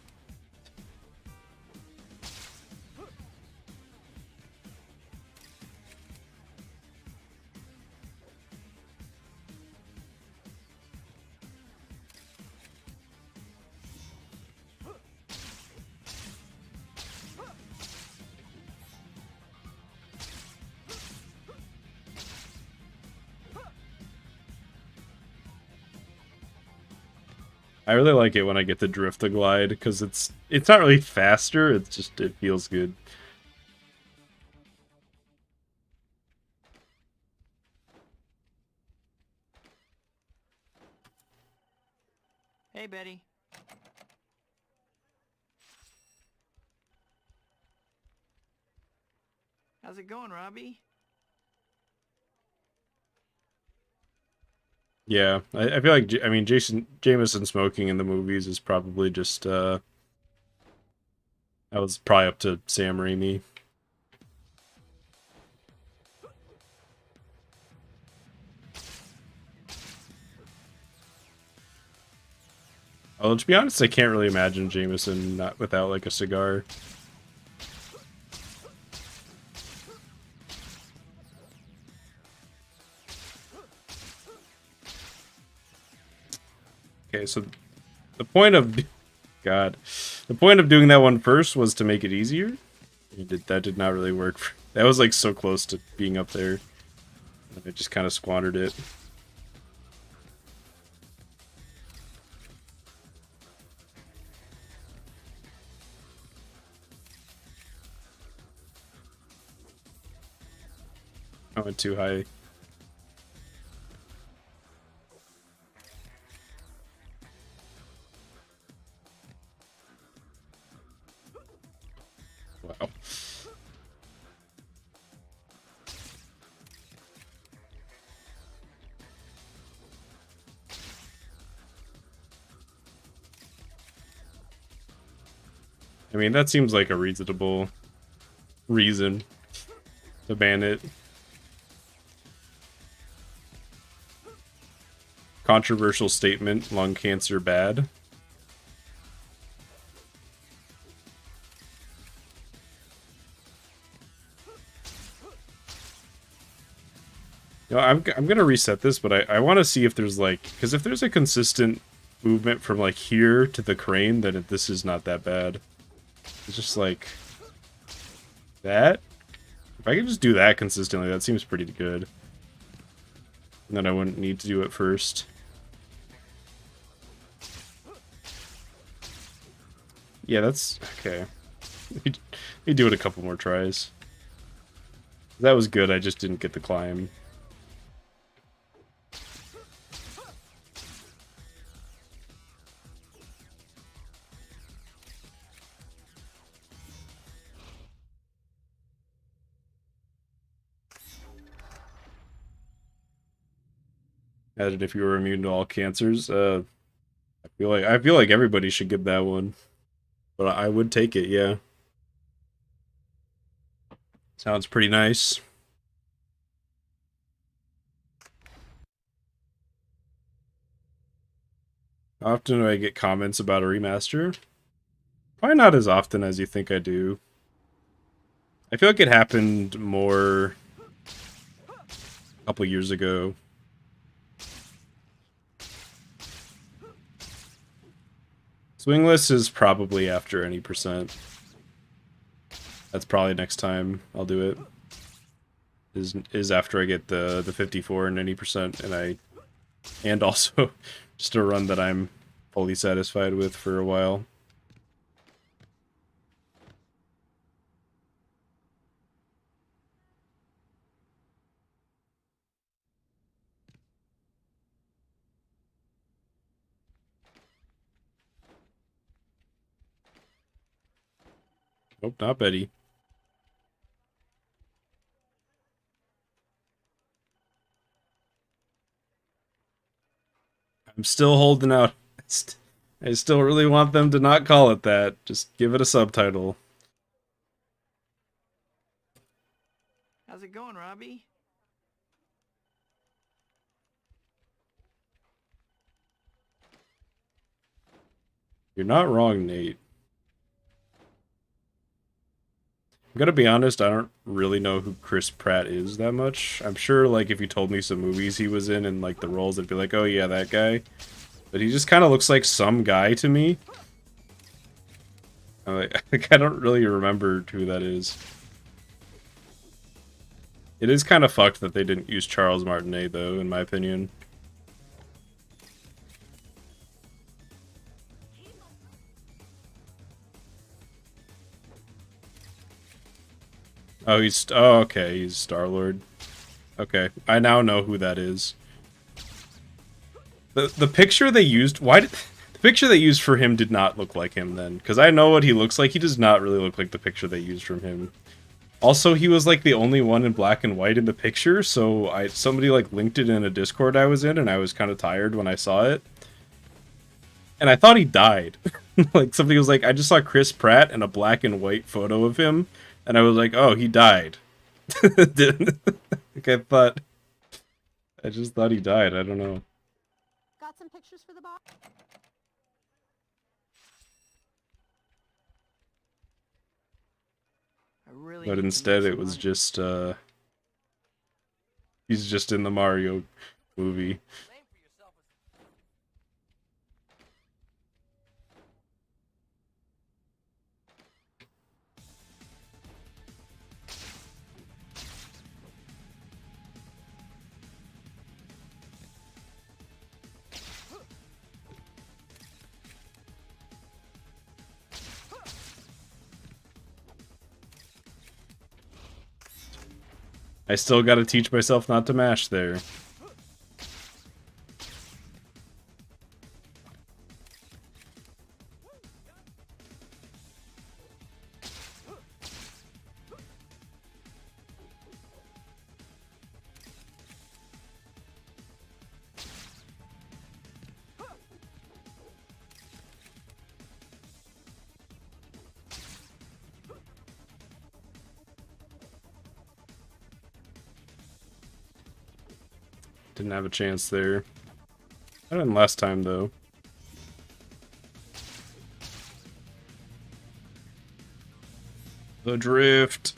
I really like it when I get the drift to glide, because it's not really faster, it's just, it feels good. Hey, Betty. How's it going, Robbie? Yeah, I feel like, I mean, Jameson smoking in the movies is probably just, that was probably up to Sam Raimi. Although, to be honest, I can't really imagine Jameson not without, like, a cigar. Okay, so the point of... God. The point of doing that one first was to make it easier. That did not really work. That was, like, so close to being up there. I just kind of squandered it. I went too high. Wow. I mean, that seems like a reasonable reason to ban it. Controversial statement, lung cancer bad. You know, I'm gonna reset this, but I want to see if there's like, because if there's a consistent movement from like here to the crane, then this is not that bad. It's just like that. If I could just do that consistently, that seems pretty good. And then I wouldn't need to do it first. Yeah, that's okay. We do it a couple more tries. That was good, I just didn't get the climb. Added if you were immune to all cancers. I feel like everybody should get that one. But I would take it, yeah. Sounds pretty nice. How often do I get comments about a remaster? Probably not as often as you think I do. I feel like it happened more a couple years ago. Swingless is probably after any percent. That's probably next time I'll do it. Is after I get the 54 and any percent, and also just a run that I'm fully satisfied with for a while. Nope, not Betty. I'm still holding out. I still really want them to not call it that. Just give it a subtitle. How's it going, Robbie? You're not wrong, Nate. I'm gonna be honest, I don't really know who Chris Pratt is that much. I'm sure, like, if you told me some movies he was in and, like, the roles, I'd be like, oh yeah, that guy. But he just kind of looks like some guy to me. I don't really remember who that is. It is kind of fucked that they didn't use Charles Martinet, though, in my opinion. Oh, okay, he's Star-Lord. Okay, I now know who that is. The picture they used, the picture they used for him did not look like him then, because I know what he looks like. He does not really look like the picture they used from him. Also, he was like the only one in black and white in the picture, so somebody like linked it in a Discord I was in, and I was kind of tired when I saw it. And I thought he died. Like, somebody was like, I just saw Chris Pratt and a black and white photo of him, and I was like, oh, he died. Like, I just thought he died, I don't know. Got some pictures for the box? I really But need to instead make it some was money. just, he's just in the Mario movie. I still gotta teach myself not to mash there. Didn't have a chance there. I didn't last time, though. The drift.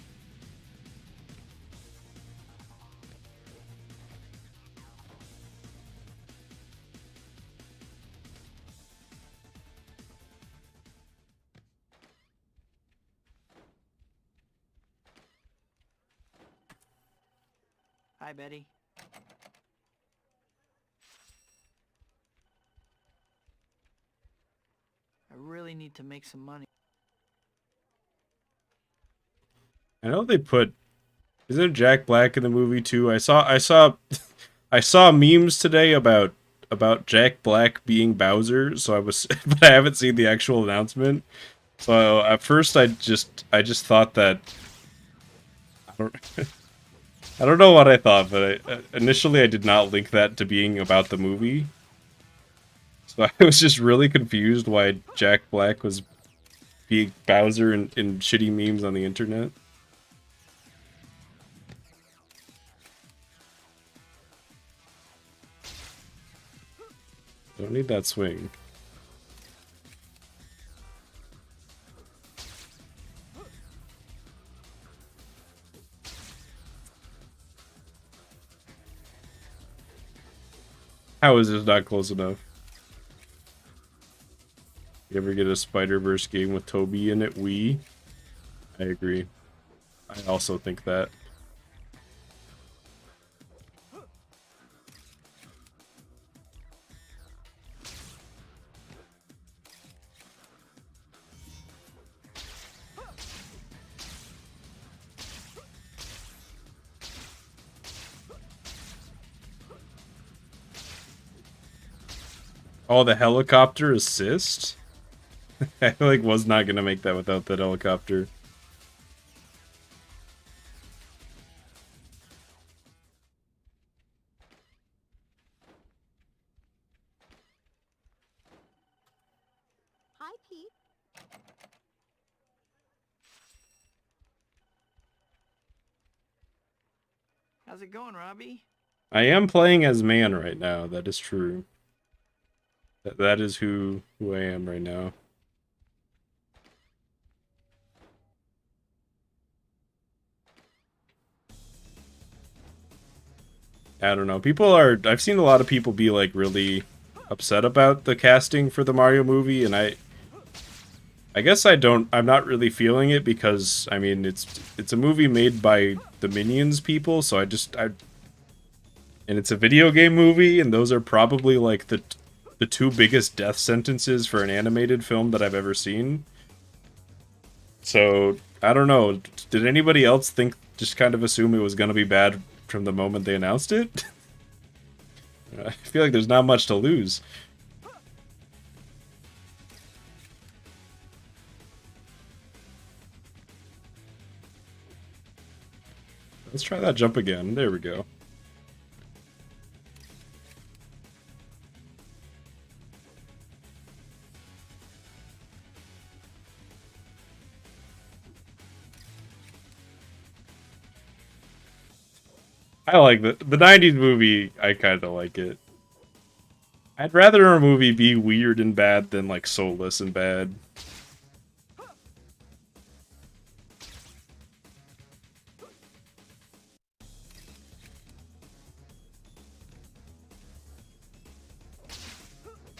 Hi, Betty. I really need to make some money. I know they put... Isn't Jack Black in the movie too? I saw I saw memes today about Jack Black being Bowser, so I was but I haven't seen the actual announcement. So at first I just thought that I don't I don't know what I thought, but initially I did not link that to being about the movie. So I was just really confused why Jack Black was being Bowser in shitty memes on the internet. Don't need that swing. How is this not close enough? You ever get a Spider-Verse game with Toby in it? I agree. I also think that. Oh, the helicopter assist? I like was not gonna make that without that helicopter. Hi, Pete. How's it going, Robbie? I am playing as man right now, that is true. That is who I am right now. I don't know. I've seen a lot of people be like really upset about the casting for the Mario movie, and I guess I'm not really feeling it because I mean it's a movie made by the Minions people, so and it's a video game movie, and those are probably like the two biggest death sentences for an animated film that I've ever seen. So, I don't know. Did anybody else just kind of assume it was going to be bad from the moment they announced it? I feel like there's not much to lose. Let's try that jump again. There we go. I like the 90s movie. I kind of like it. I'd rather a movie be weird and bad than like soulless and bad.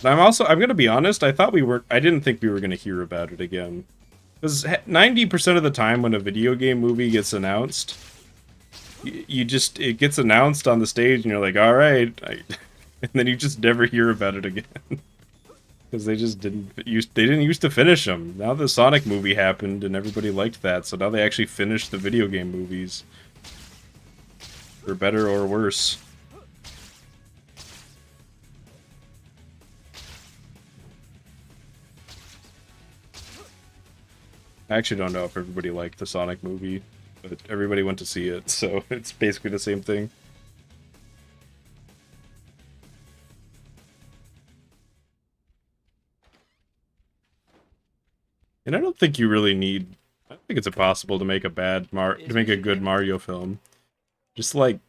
I'm gonna be honest, I didn't think we were gonna hear about it again. Because 90% of the time when a video game movie gets announced, it gets announced on the stage and you're like, alright, and then you just never hear about it again. Because they didn't used to finish them. Now the Sonic movie happened and everybody liked that, so now they actually finished the video game movies. For better or worse. I actually don't know if everybody liked the Sonic movie, but everybody went to see it, so it's basically the same thing. And I don't think you really need... I don't think it's impossible to make a good Mario film. Just like...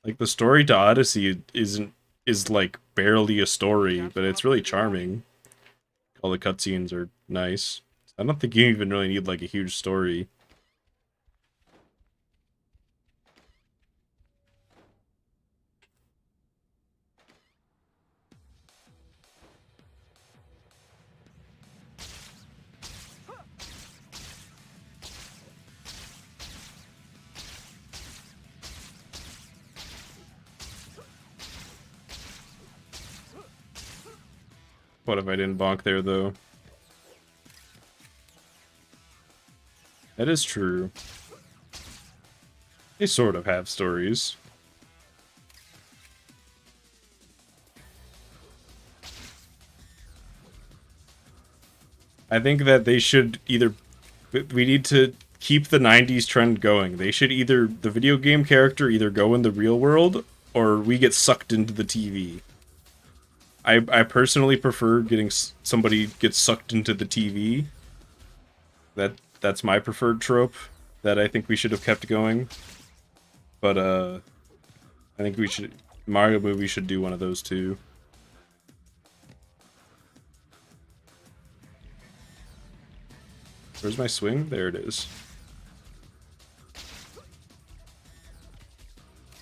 Like the story to Odyssey is like barely a story, but it's really charming. All the cutscenes are nice. I don't think you even really need like a huge story. What if I didn't bonk there, though? That is true. They sort of have stories. I think that they should either... We need to keep the 90s trend going. They should either... The video game character either go in the real world, or we get sucked into the TV. I personally prefer getting somebody gets sucked into the TV. That's my preferred trope that I think we should have kept going. But I think we should Mario movie should do one of those too. Where's my swing? There it is.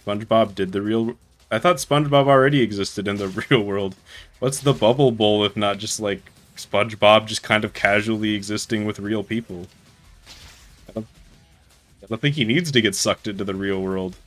SpongeBob did the real... I thought SpongeBob already existed in the real world. What's the bubble bowl if not just like SpongeBob just kind of casually existing with real people? I don't think he needs to get sucked into the real world.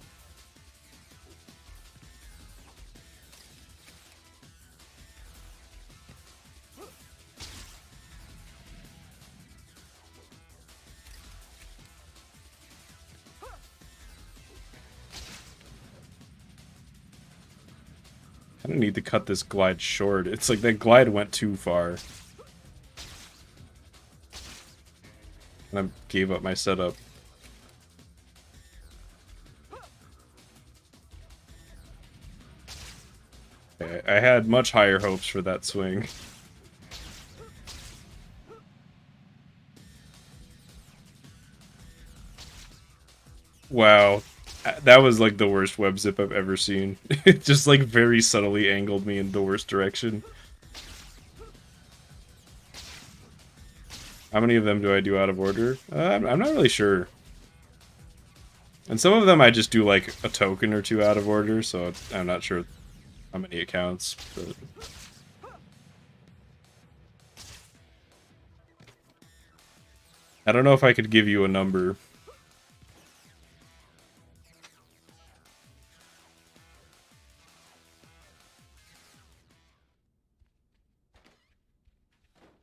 I don't need to cut this glide short. It's like that glide went too far. And I gave up my setup. I had much higher hopes for that swing. Wow. That was like the worst web zip I've ever seen. It just like very subtly angled me in the worst direction. How many of them do I do out of order? I'm not really sure. And some of them I just do like a token or two out of order, so I'm not sure how many it counts. But... I don't know if I could give you a number.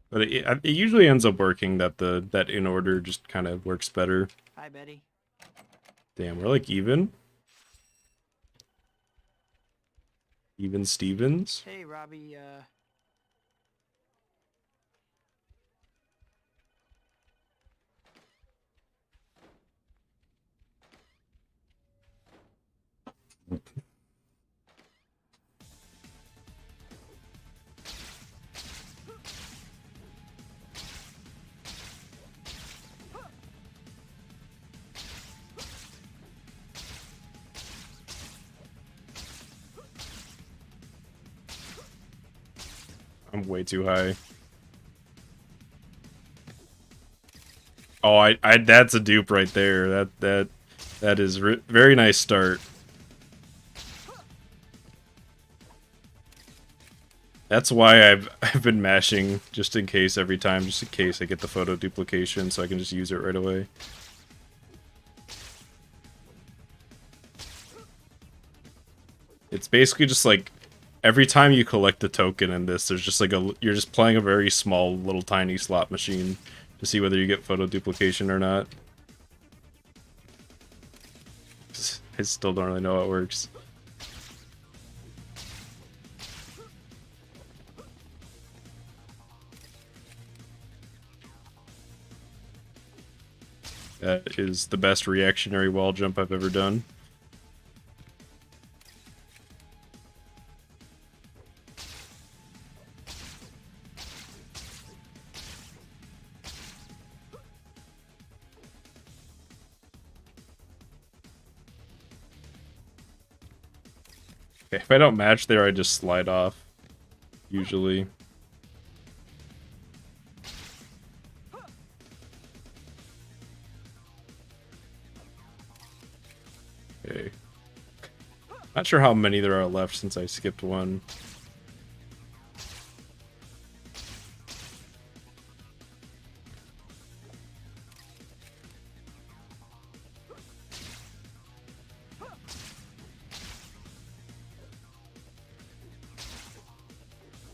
But it usually ends up working that that in order just kind of works better. Hi, Betty. Damn, we're like even. Even Stevens. Hey, Robbie, I'm way too high. Oh, I that's a dupe right there. That is very nice start. That's why I've been mashing just in case every time, just in case I get the photo duplication, so I can just use it right away. It's basically just like every time you collect a token in this, there's just like you're just playing a very small little tiny slot machine to see whether you get photo duplication or not. I still don't really know how it works. That is the best reactionary wall jump I've ever done. Okay, if I don't match there, I just slide off. Usually. Okay. Not sure how many there are left since I skipped one.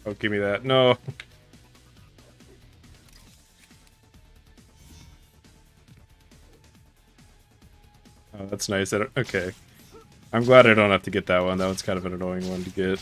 Oh, give me that. No. Oh, that's nice. Okay. I'm glad I don't have to get that one. That one's kind of an annoying one to get.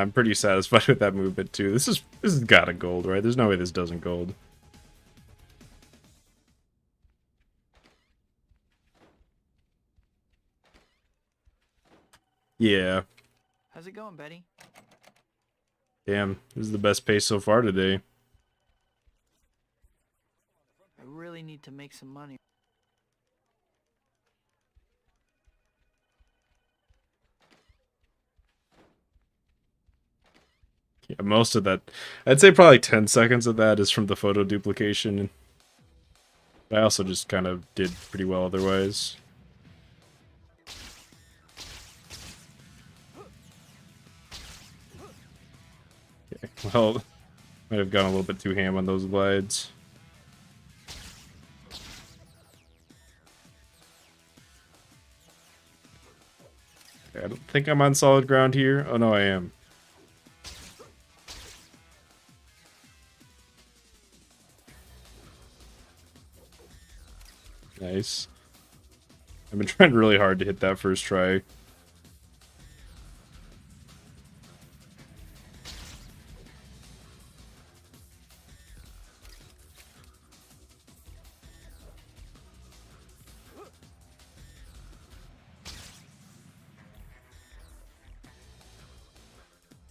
I'm pretty satisfied with that movement too. This has got a gold, right? There's no way this doesn't gold. Yeah. How's it going, Betty? Damn, this is the best pace so far today. I really need to make some money. Yeah, most of that, I'd say probably 10 seconds of that is from the photo duplication. I also just kind of did pretty well otherwise. Okay, well, might have gone a little bit too ham on those glides. Okay, I don't think I'm on solid ground here. Oh no, I am. Nice. I've been trying really hard to hit that first try.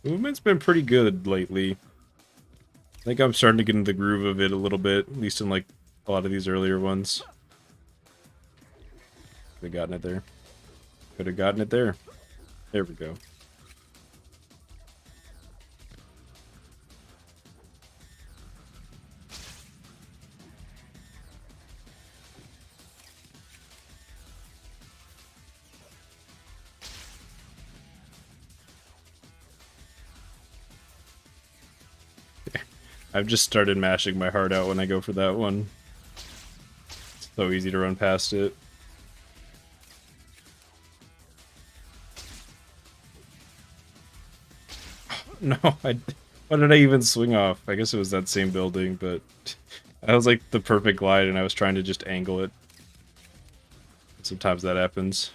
Movement's been pretty good lately. I think I'm starting to get into the groove of it a little bit, at least in like a lot of these earlier ones. Could have gotten it there. Could have gotten it there. There we go. I've just started mashing my heart out when I go for that one. It's so easy to run past it. No, what did I even swing off? I guess it was that same building, but that was like the perfect glide and I was trying to just angle it. Sometimes that happens.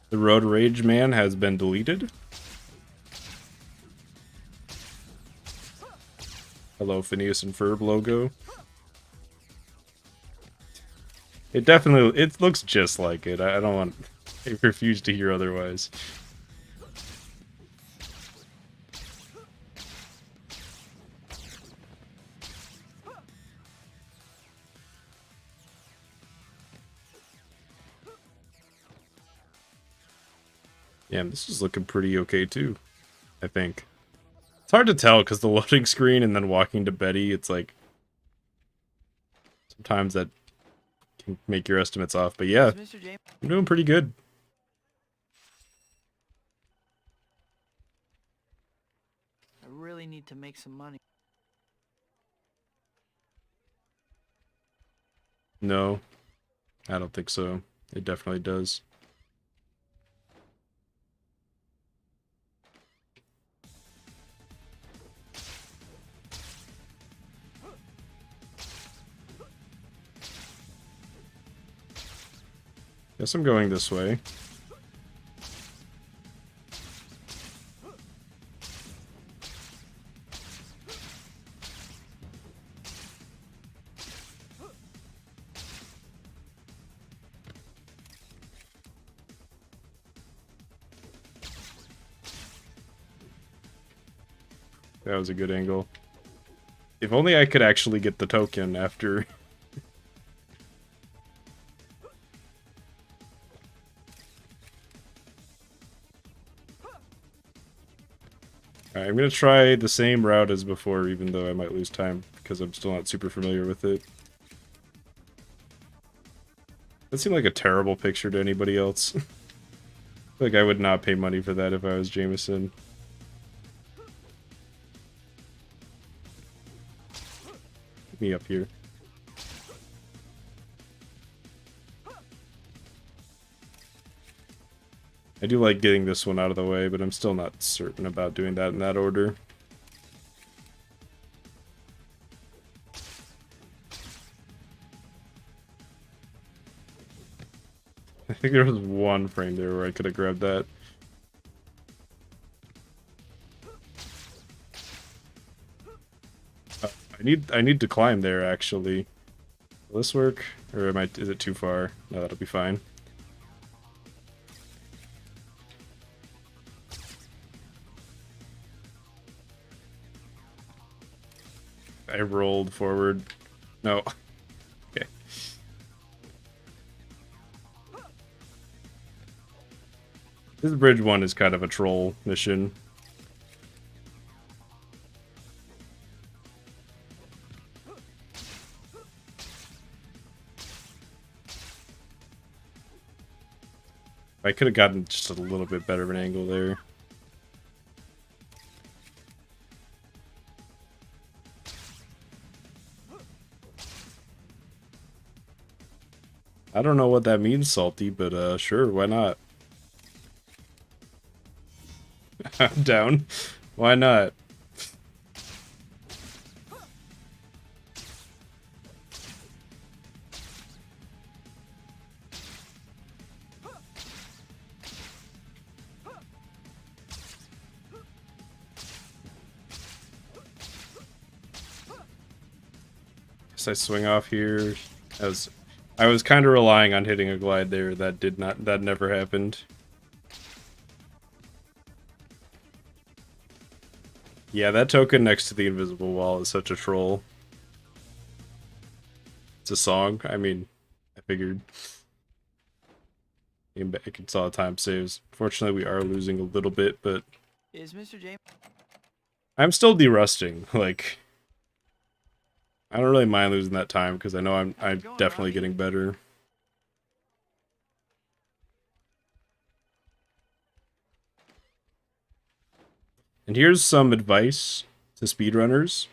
The Road Rage Man has been deleted. Hello, Phineas and Ferb logo. It looks just like it. I don't want, I refuse to hear otherwise. Yeah, this is looking pretty okay too, I think. It's hard to tell because the loading screen and then walking to Betty, it's like sometimes that can make your estimates off. But yeah, Is Mr. James? I'm doing pretty good. I really need to make some money. No, I don't think so. It definitely does. Guess I'm going this way. That was a good angle. If only I could actually get the token after. Alright, I'm gonna try the same route as before, even though I might lose time, because I'm still not super familiar with it. That seemed like a terrible picture to anybody else. Like, I would not pay money for that if I was Jameson. Get me up here. I do like getting this one out of the way, but I'm still not certain about doing that in that order. I think there was one frame there where I could have grabbed that. I need to climb there, actually. Will this work? Or is it too far? No, that'll be fine. I rolled forward. No. Okay. This bridge one is kind of a troll mission. I could have gotten just a little bit better of an angle there. I don't know what that means, Salty, but sure, why not? I'm down. Why not? Guess I swing off here. I was kind of relying on hitting a glide there. That never happened. Yeah, that token next to the invisible wall is such a troll. It's a song. I mean, I figured. Came back and saw time saves. Fortunately, we are losing a little bit, but Is Mr. James? I'm still derusting. Like, I don't really mind losing that time because I know I'm definitely getting better. And here's some advice to speedrunners.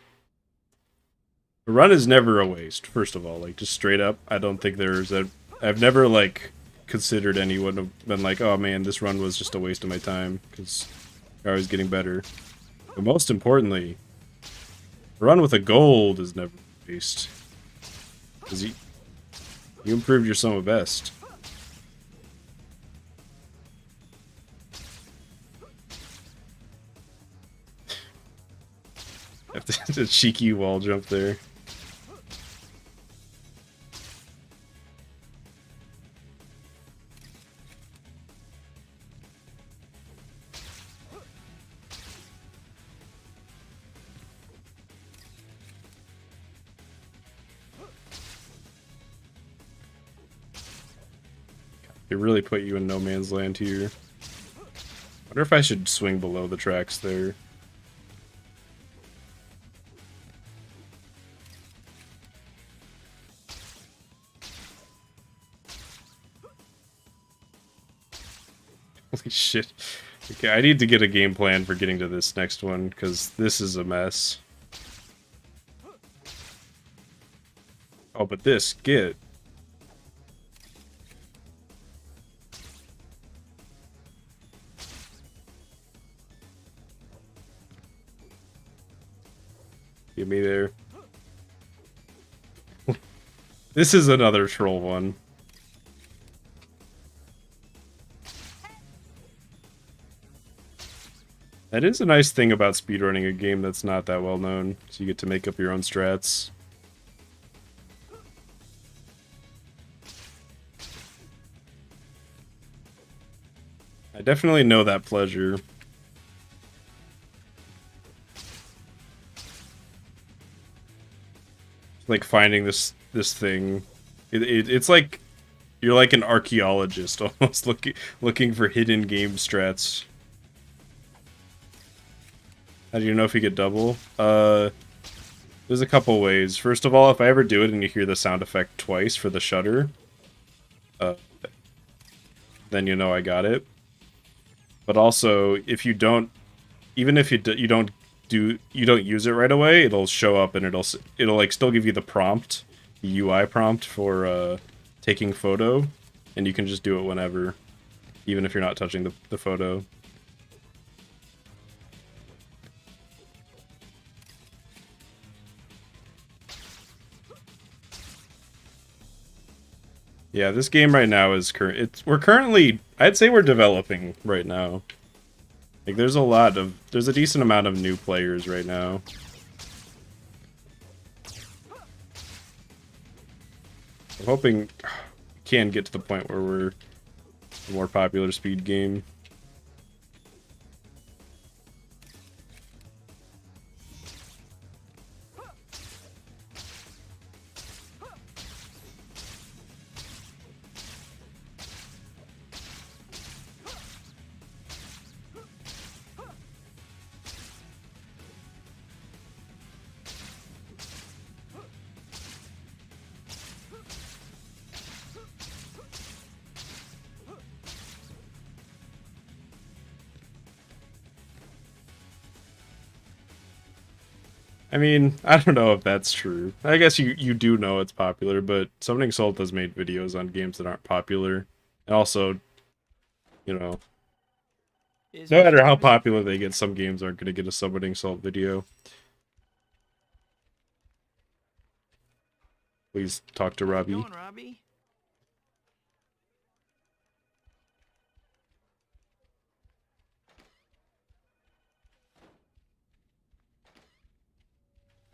A run is never a waste, first of all. Like, just straight up, I don't think I've never, like, considered anyone have been like, oh man, this run was just a waste of my time, because you're always getting better. But most importantly, a run with a gold is never a waste. Because you improved your sum of best. The cheeky wall jump there. It really put you in no man's land here. Wonder if I should swing below the tracks there. Holy shit. Okay, I need to get a game plan for getting to this next one, because this is a mess. Oh, but this, get. Get me there. This is another troll one. That is a nice thing about speedrunning a game that's not that well known, so you get to make up your own strats. I definitely know that pleasure. Like finding this thing. It's like you're like an archaeologist almost looking for hidden game strats. How do you know if you get double? There's a couple ways. First of all, if I ever do it and you hear the sound effect twice for the shutter, then you know I got it. But also, if you don't, even if you don't use it right away, it'll show up and it'll like still give you the prompt, the UI prompt for taking photo, and you can just do it whenever, even if you're not touching the photo. Yeah, this game right now is we're currently, I'd say we're developing right now. Like there's a decent amount of new players right now. I'm hoping we can get to the point where we're a more popular speed game. I mean, I don't know if that's true. I guess you do know it's popular, but Summoning Salt has made videos on games that aren't popular. And also, you know, no matter how popular they get, some games aren't going to get a Summoning Salt video. Please talk to Robbie. How's it going, Robbie?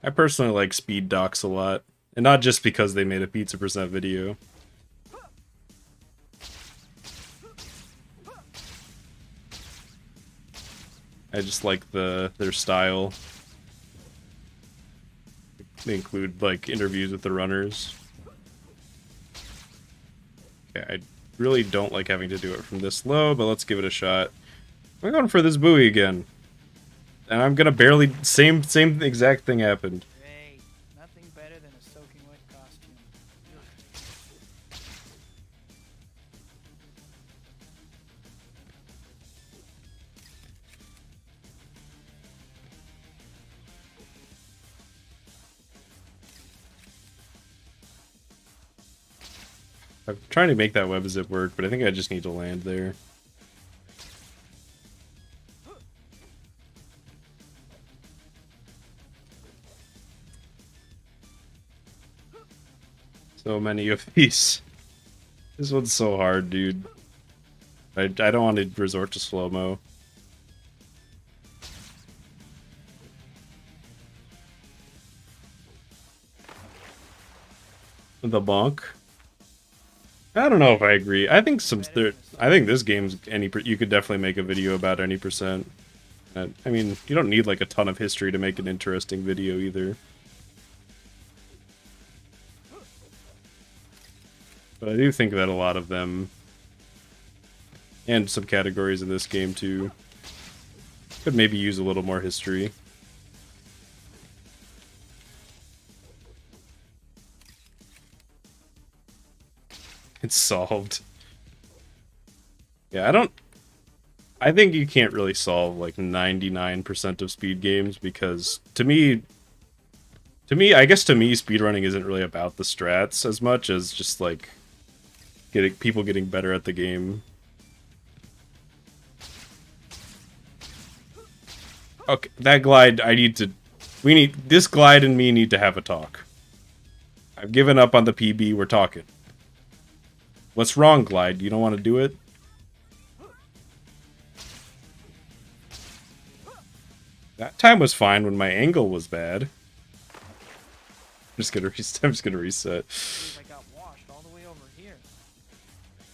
I personally like speed docs a lot, and not just because they made a Pizza Percent video. I just like their style. They include like interviews with the runners. Okay, I really don't like having to do it from this low, but let's give it a shot. I'm going for this buoy again. And I'm gonna barely... Same exact thing happened. Great. Nothing better than a soaking wet costume. I'm trying to make that web zip work, but I think I just need to land there. So many of these. This one's so hard, dude. I don't want to resort to slow-mo. The bonk. I don't know if I agree. I think this game's you could definitely make a video about any percent. I mean, you don't need like a ton of history to make an interesting video either. But I do think that a lot of them, and some categories in this game too, could maybe use a little more history. It's solved. Yeah, I think you can't really solve like 99% of speed games because to me, I guess speedrunning isn't really about the strats as much as just like people getting better at the game. Okay, that glide, this glide and me need to have a talk. I've given up on the PB, we're talking. What's wrong, glide? You don't want to do it? That time was fine when my angle was bad. I'm just gonna reset. I got washed all the way over here.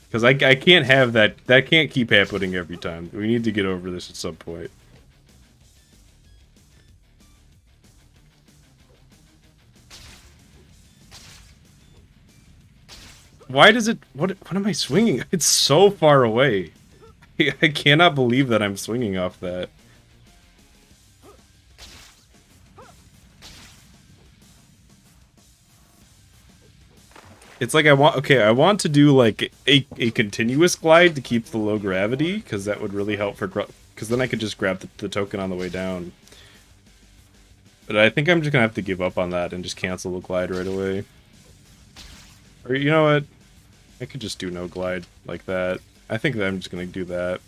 Because I can't have that. That can't keep happening every time. We need to get over this at some point. Why does it... What am I swinging? It's so far away. I cannot believe that I'm swinging off that. It's like I want to do like a continuous glide to keep the low gravity, because that would really help for... Because then I could just grab the token on the way down. But I think I'm just gonna have to give up on that and just cancel the glide right away. Or you know what? I could just do no glide like that. I think that I'm just gonna do that.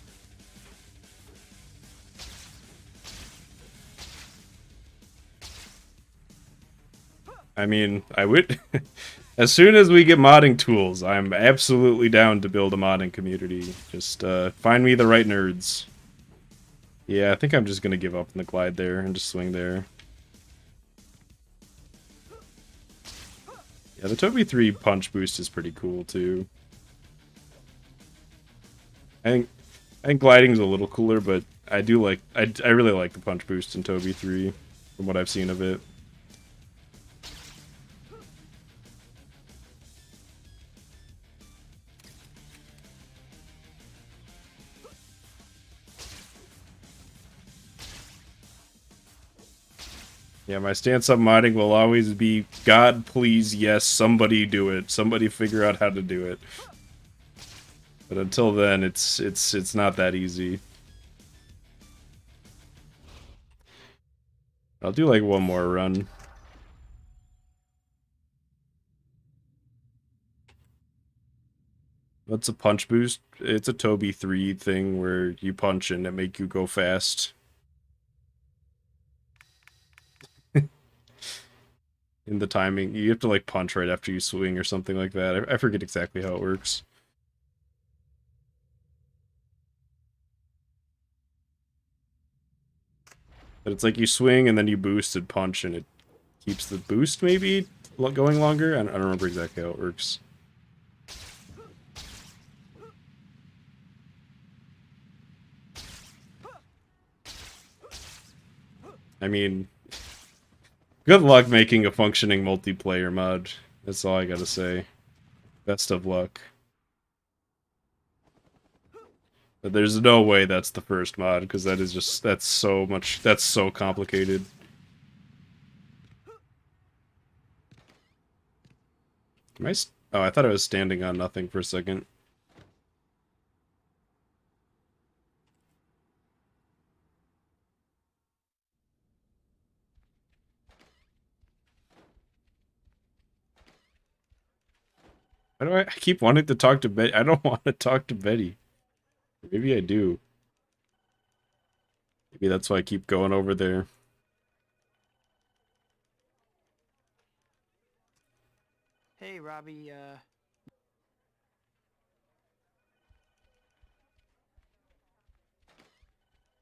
I mean, I would... As soon as we get modding tools, I'm absolutely down to build a modding community. Just find me the right nerds. Yeah, I think I'm just gonna give up on the glide there and just swing there. Yeah, the Toby 3 punch boost is pretty cool too. I think gliding's a little cooler, but I do like I really like the punch boost in Toby 3 from what I've seen of it. Yeah, my stance on modding will always be, God, please, yes, somebody do it. Somebody figure out how to do it. But until then, it's not that easy. I'll do like one more run. What's a punch boost? It's a Toby 3 thing where you punch and it make you go fast. In the timing, you have to like punch right after you swing or something like that. I forget exactly how it works. But it's like you swing and then you boost and punch and it keeps the boost maybe going longer. I don't remember exactly how it works. I mean, good luck making a functioning multiplayer mod. That's all I gotta say. Best of luck. But there's no way that's the first mod, because that is just, that's so complicated. Oh, I thought I was standing on nothing for a second. Why do I keep wanting to talk to Betty? I don't want to talk to Betty. Maybe I do. Maybe that's why I keep going over there. Hey, Robbie,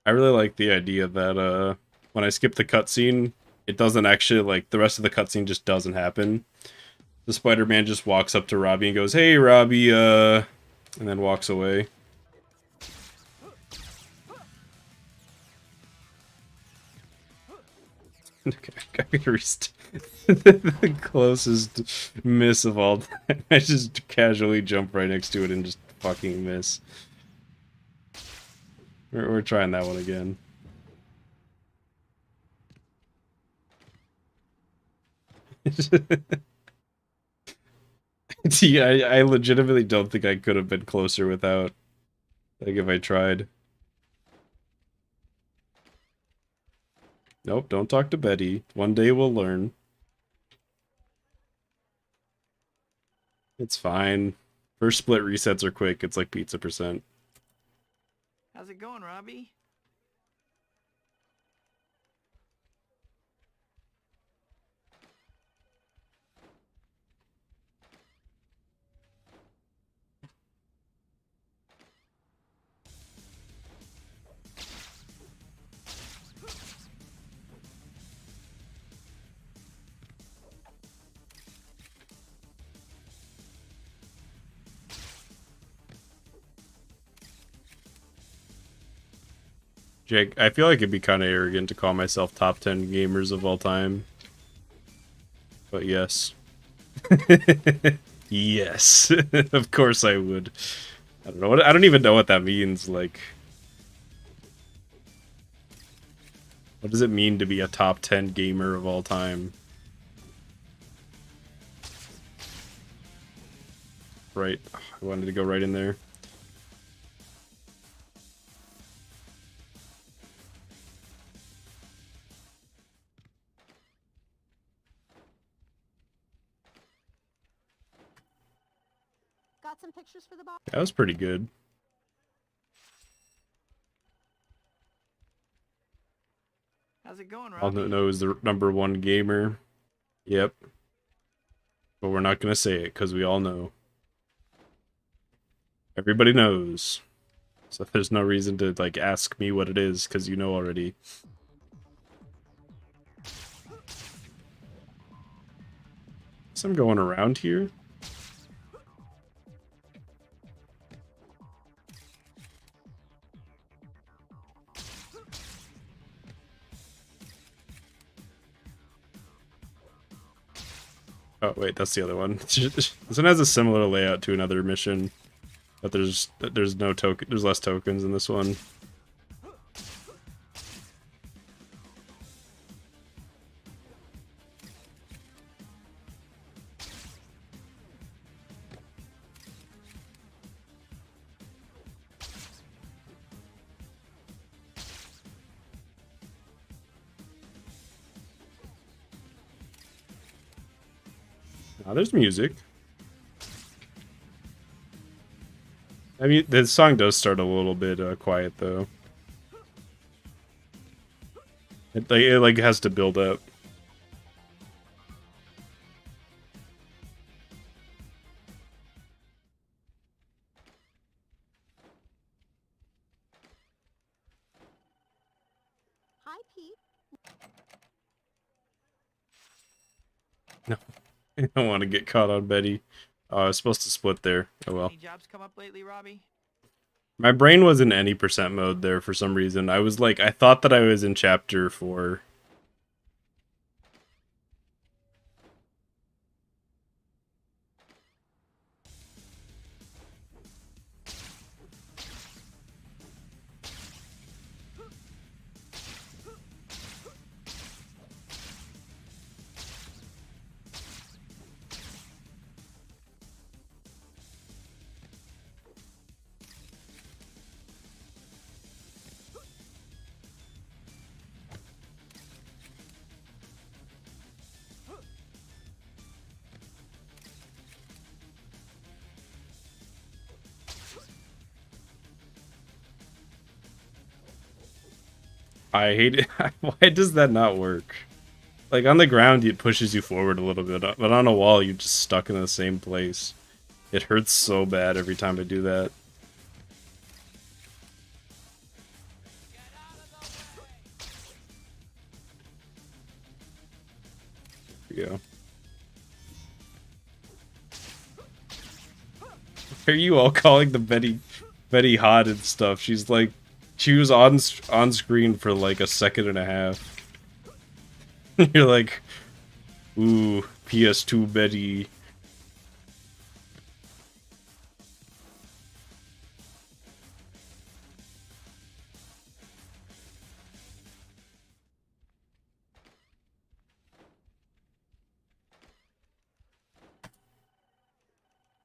I really like the idea that when I skip the cutscene, it doesn't actually, like, the rest of the cutscene just doesn't happen. The Spider-Man just walks up to Robbie and goes, "Hey, Robbie," and then walks away. Okay, I gotta the closest miss of all time. I just casually jump right next to it and just fucking miss. We're trying that one again. Yeah, I legitimately don't think I could have been closer without, like, if I tried. Nope, don't talk to Betty. One day we'll learn. It's fine. First split resets are quick. It's like pizza %. how's it going, Robbie? Jake, I feel like it'd be kind of arrogant to call myself top 10 gamers of all time. But yes. Yes. Of course I would. I don't know what I don't even know what that means, like what does it mean to be a top 10 gamer of all time? Right. I wanted to go right in there. Got some pictures for the box? That was pretty good. How's it going, All Robbie? know is the #1 gamer. Yep. But we're not gonna say it because we all know. Everybody knows. So there's no reason to like ask me what it is because you know already. So I'm going around here. Oh wait, that's the other one. This one has a similar layout to another mission, but there's no token. There's less tokens in this one. There's music. I mean, the song does start a little bit quiet though. It like has to build up. Hi, Pete. No, I don't want to get caught on Betty. Oh, I was supposed to split there. Oh well. Any jobs come up lately, Robbie? My brain was in any percent mode there for some reason. I was like, I thought that I was in chapter 4. I hate it. Why does that not work? Like on the ground, it pushes you forward a little bit, but on a wall, you're just stuck in the same place. It hurts so bad every time I do that. There we go. Are you all calling the Betty hot and stuff? She's like, she was on screen for like a second and a half. You're like, ooh, PS2 Betty.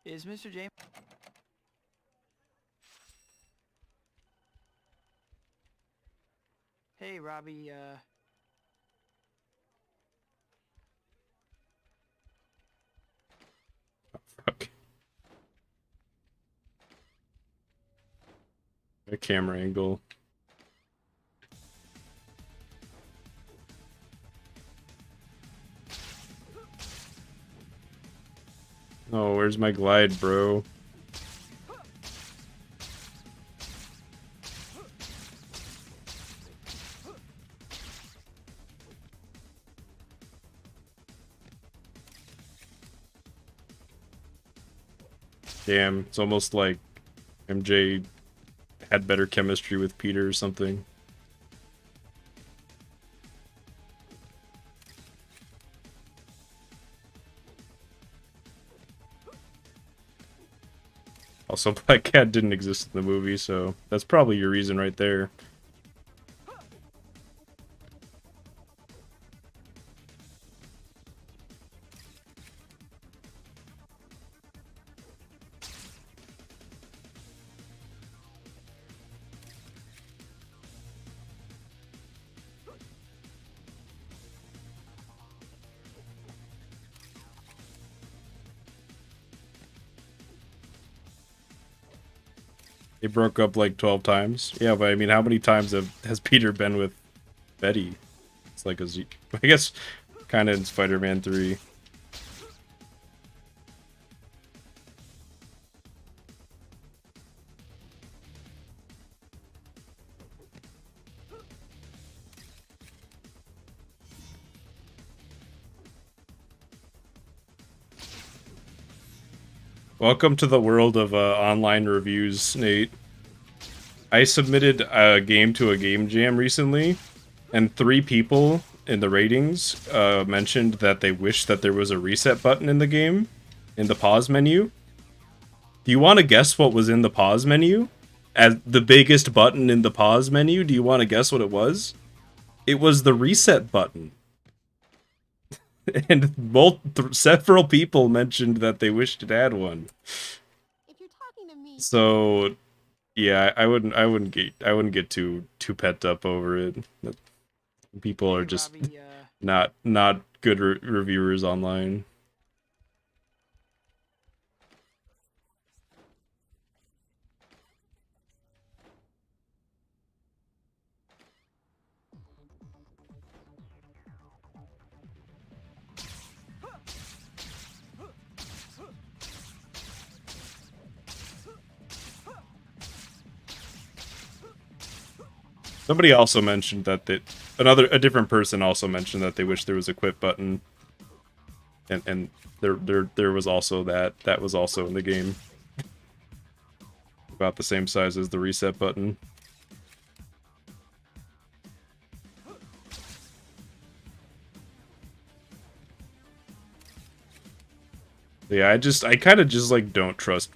Is Mr. James? Hey, Robbie, Fuck. A camera angle. Oh, where's my glide, bro? Damn, it's almost like MJ had better chemistry with Peter or something. Also, Black Cat didn't exist in the movie, so that's probably your reason right there. They broke up like 12 times. Yeah, but I mean, how many times has Peter been with Betty? It's like I guess, kind of in Spider-Man 3. Welcome to the world of online reviews, Nate. I submitted a game to a game jam recently, and 3 people in the ratings mentioned that they wish that there was a reset button in the game, in the pause menu. Do you want to guess what was in the pause menu? As the biggest button in the pause menu, do you want to guess what it was? It was the reset button. And several people mentioned that they wished it had one. If you're talking to me, So, yeah, I wouldn't get too pent up over it. People are Hey, just Robbie, not good reviewers online. Somebody also mentioned that a different person also mentioned that they wish there was a quit button, and there was also that was also in the game, about the same size as the reset button. Yeah, I kind of just like don't trust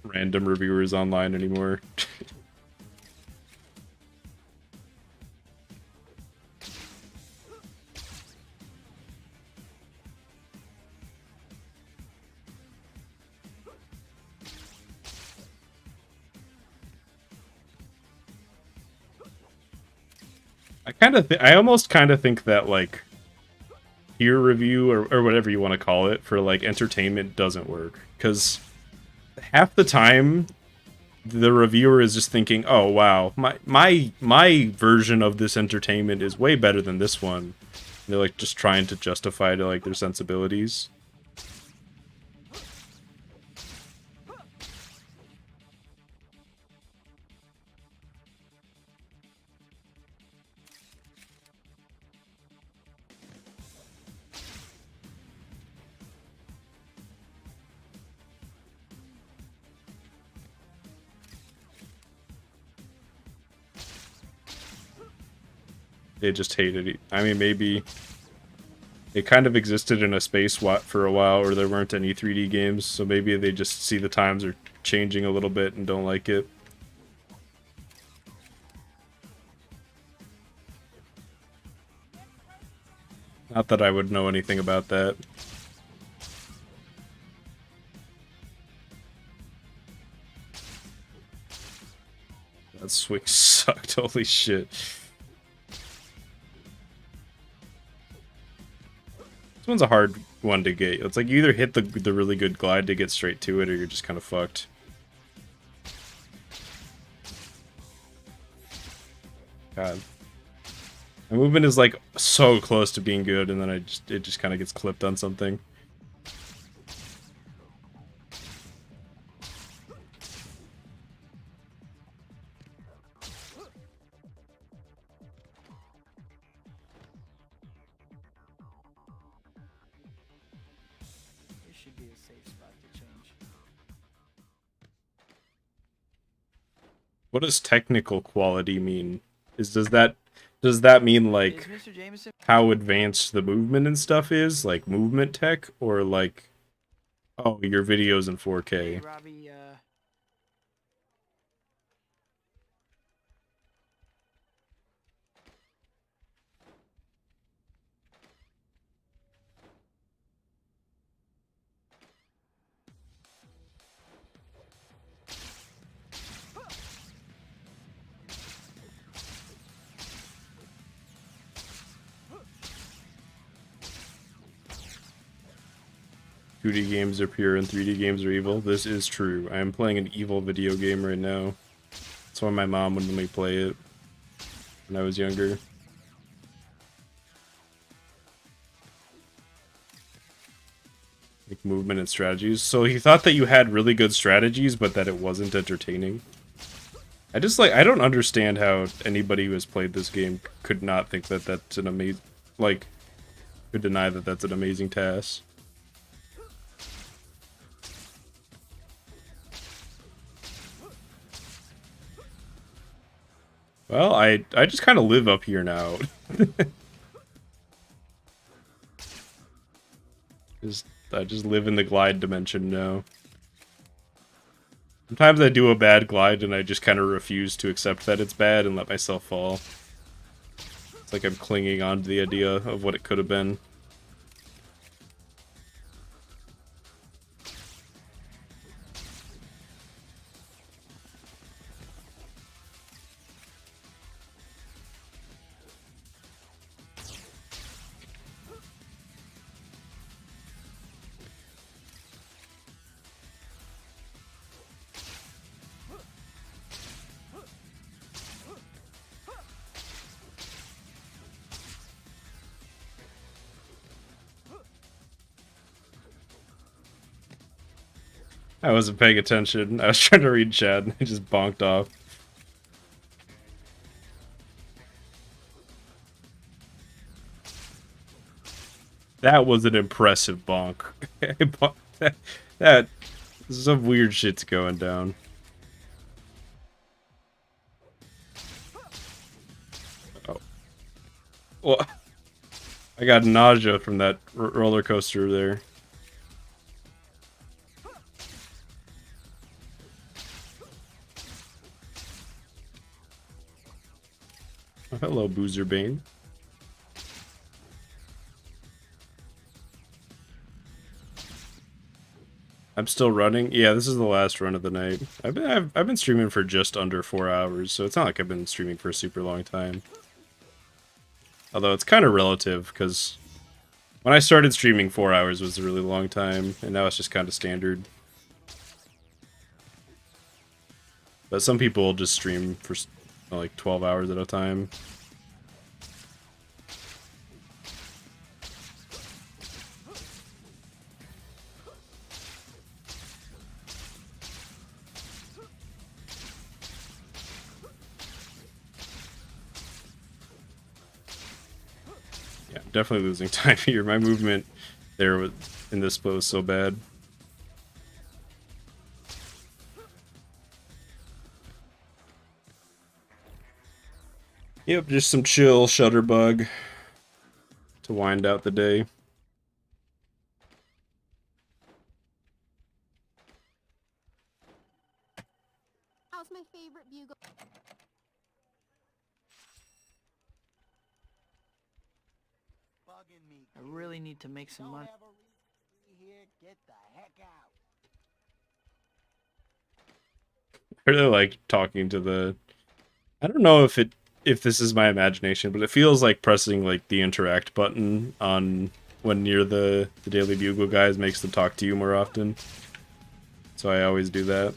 random reviewers online anymore. I almost kind of think that like peer review or whatever you want to call it for like entertainment doesn't work, because half the time the reviewer is just thinking, oh wow, my version of this entertainment is way better than this one. And they're like just trying to justify to like their sensibilities. They just hated it. I mean, maybe it kind of existed in a space for a while where there weren't any 3D games, so maybe they just see the times are changing a little bit and don't like it. Not that I would know anything about that. That swing sucked, holy shit. This one's a hard one to get. It's like you either hit the really good glide to get straight to it, or you're just kind of fucked. God. My movement is like so close to being good, and then it just kind of gets clipped on something. This should be a safe spot to change. What does technical quality mean? Does that mean like Is Mr. Jameson? how advanced the movement and stuff is, like movement tech, or like, oh, your video's in 4K? Hey, Robbie, 2D games are pure and 3D games are evil. This is true. I am playing an evil video game right now. That's why my mom wouldn't let me play it when I was younger. Like movement and strategies. So he thought that you had really good strategies, but that it wasn't entertaining. I don't understand how anybody who has played this game could not think that that's an amazing, like, could deny that that's an amazing task. Well, I just kind of live up here now. I just live in the glide dimension now. Sometimes I do a bad glide and I just kind of refuse to accept that it's bad and let myself fall. It's like I'm clinging on to the idea of what it could have been. I wasn't paying attention. I was trying to read chat and I just bonked off. That was an impressive bonk. that some weird shit's going down. Oh. Well, I got nausea from that roller coaster there. Oh, hello, Boozer Bane. I'm still running. Yeah, this is the last run of the night. I've been streaming for just under 4 hours, so it's not like I've been streaming for a super long time. Although it's kind of relative, because when I started streaming, 4 hours was a really long time, and now it's just kind of standard. But some people will just stream for like 12 hours at a time. Yeah, I'm definitely losing time here. My movement there in this pose so bad. Yep, just some chill Shutterbug to wind out the day. How's my favorite bugle? Bugging me. I really need to make some Don't money. have a reason to be here. Get the heck out. I really like talking to the... I don't know if this is my imagination, but it feels like pressing like the interact button on when near the Daily Bugle guys makes them talk to you more often. So I always do that.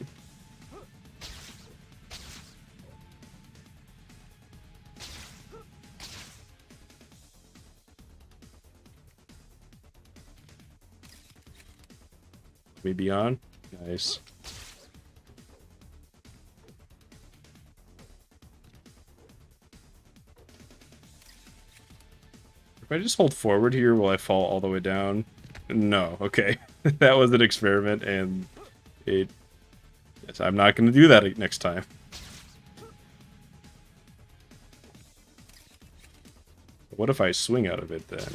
Me be on? Nice. If I just hold forward here, will I fall all the way down? No, okay. That was an experiment, and it... Yes, I'm not going to do that next time. What if I swing out of it, then?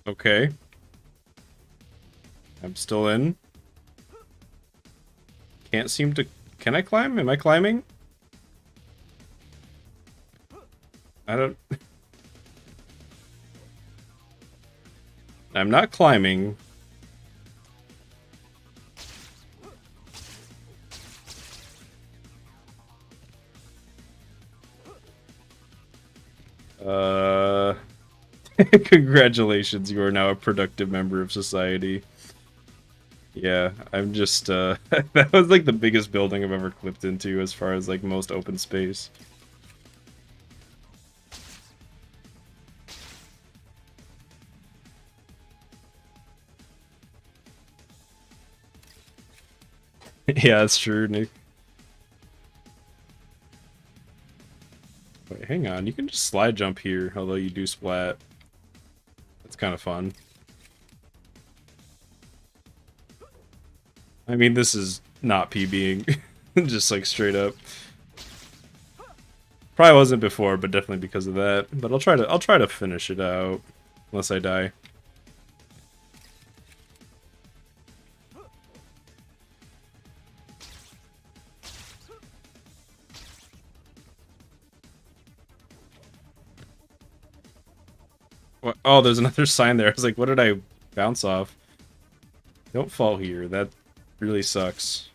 Okay. I'm still in. Can't seem to... Can I climb? Am I climbing? I don't... I'm not climbing. Congratulations, you are now a productive member of society. Yeah, I'm just, that was like the biggest building I've ever clipped into as far as like most open space. Yeah, that's true, Nick. Wait, hang on, you can just slide jump here, although you do splat. That's kind of fun. I mean, this is not PBing, just like straight up. Probably wasn't before, but definitely because of that. But I'll try to finish it out, unless I die. What? Oh, there's another sign there. I was like, what did I bounce off? Don't fall here. That really sucks.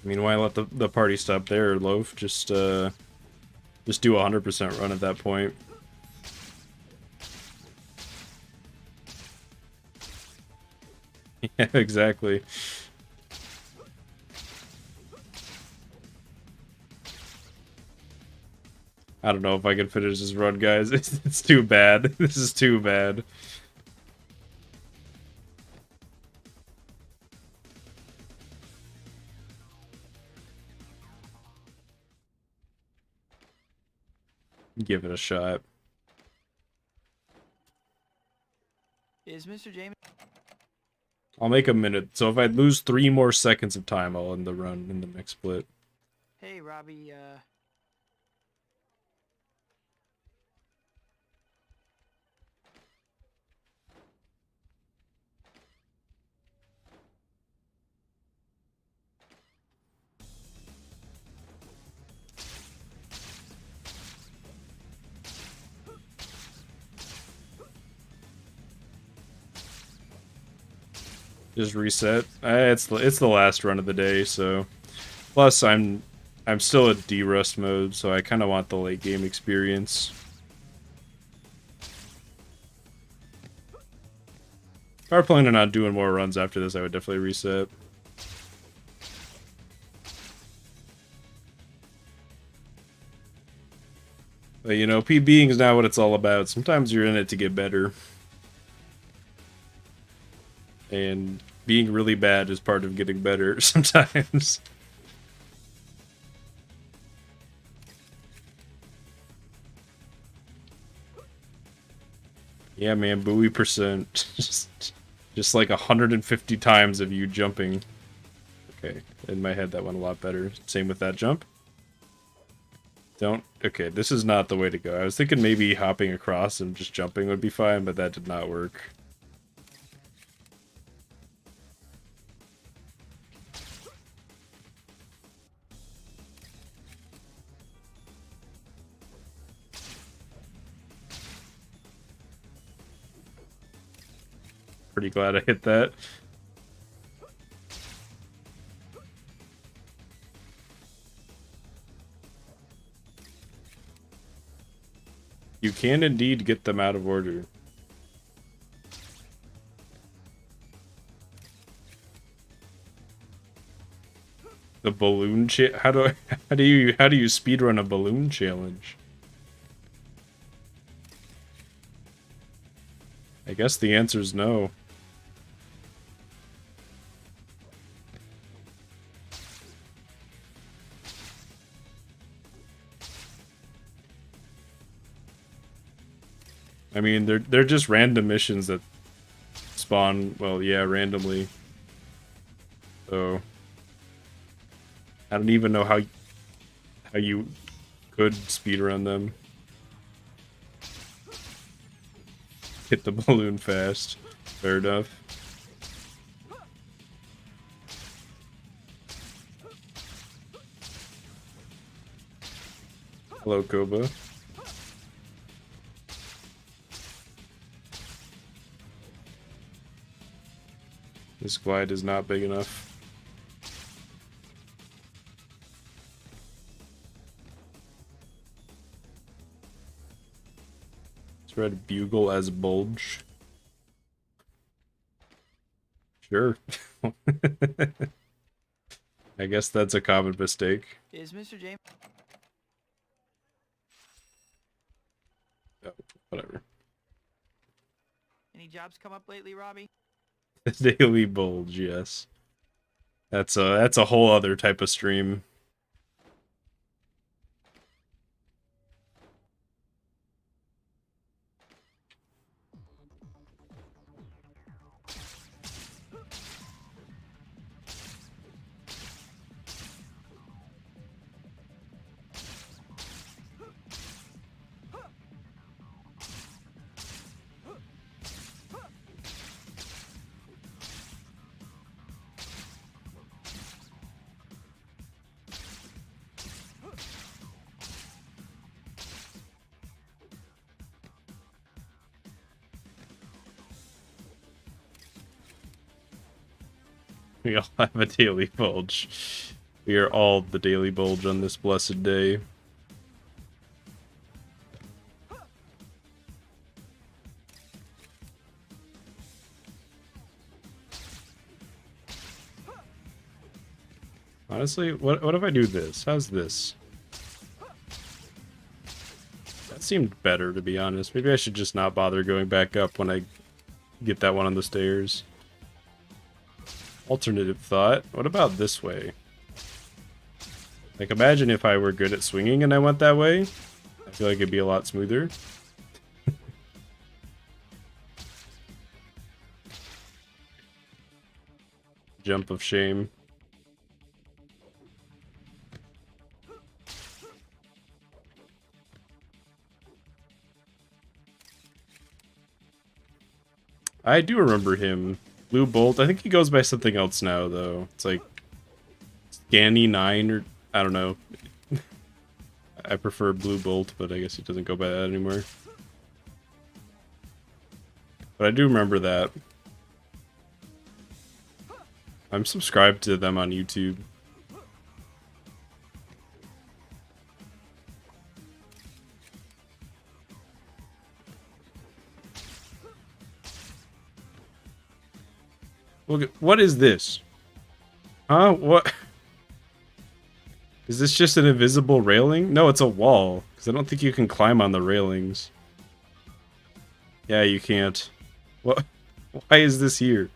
I mean, why let the party stop there, Loaf? Just do 100% run at that point. Yeah, exactly. I don't know if I can finish this run, guys. It's too bad. This is too bad. Give it a shot. Is Mr. James? I'll make a minute. So if I lose 3 more seconds of time, I'll end the run in the next split. Hey, Robbie, Just reset. It's the last run of the day, so plus I'm still at derust mode, so I kind of want the late game experience. If I were planning on doing more runs after this, I would definitely reset. But you know, PBing is not what it's all about. Sometimes you're in it to get better. And being really bad is part of getting better sometimes. Yeah, man, buoy percent. just like 150 times of you jumping. Okay, in my head that went a lot better. Same with that jump. Okay, this is not the way to go. I was thinking maybe hopping across and just jumping would be fine, but that did not work. Pretty glad I hit that. You can indeed get them out of order. The balloon how do you speedrun a balloon challenge? I guess the answer is no. I mean, they're just random missions that spawn, well, yeah, randomly. So I don't even know how you could speedrun them. Hit the balloon fast. Fair enough. Hello, Koba. This glide is not big enough. Let's read bugle as bulge. Sure. I guess that's a common mistake. Is Mr. James? Oh, whatever. Any jobs come up lately, Robbie? The daily bulge, yes. That's a whole other type of stream. We all have a daily bulge. We are all the daily bulge on this blessed day. Honestly, what if I do this? How's this? That seemed better, to be honest. Maybe I should just not bother going back up when I get that one on the stairs. Alternative thought. What about this way? Like, imagine if I were good at swinging and I went that way. I feel like it'd be a lot smoother. Jump of shame. I do remember him. Blue Bolt. I think he goes by something else now, though. It's like Scanny 9 or I don't know. I prefer Blue Bolt, but I guess he doesn't go by that anymore. But I do remember that. I'm subscribed to them on YouTube. Look, what is this? Huh? What? Is this just an invisible railing? No, it's a wall. Because I don't think you can climb on the railings. Yeah, you can't. What? Why is this here?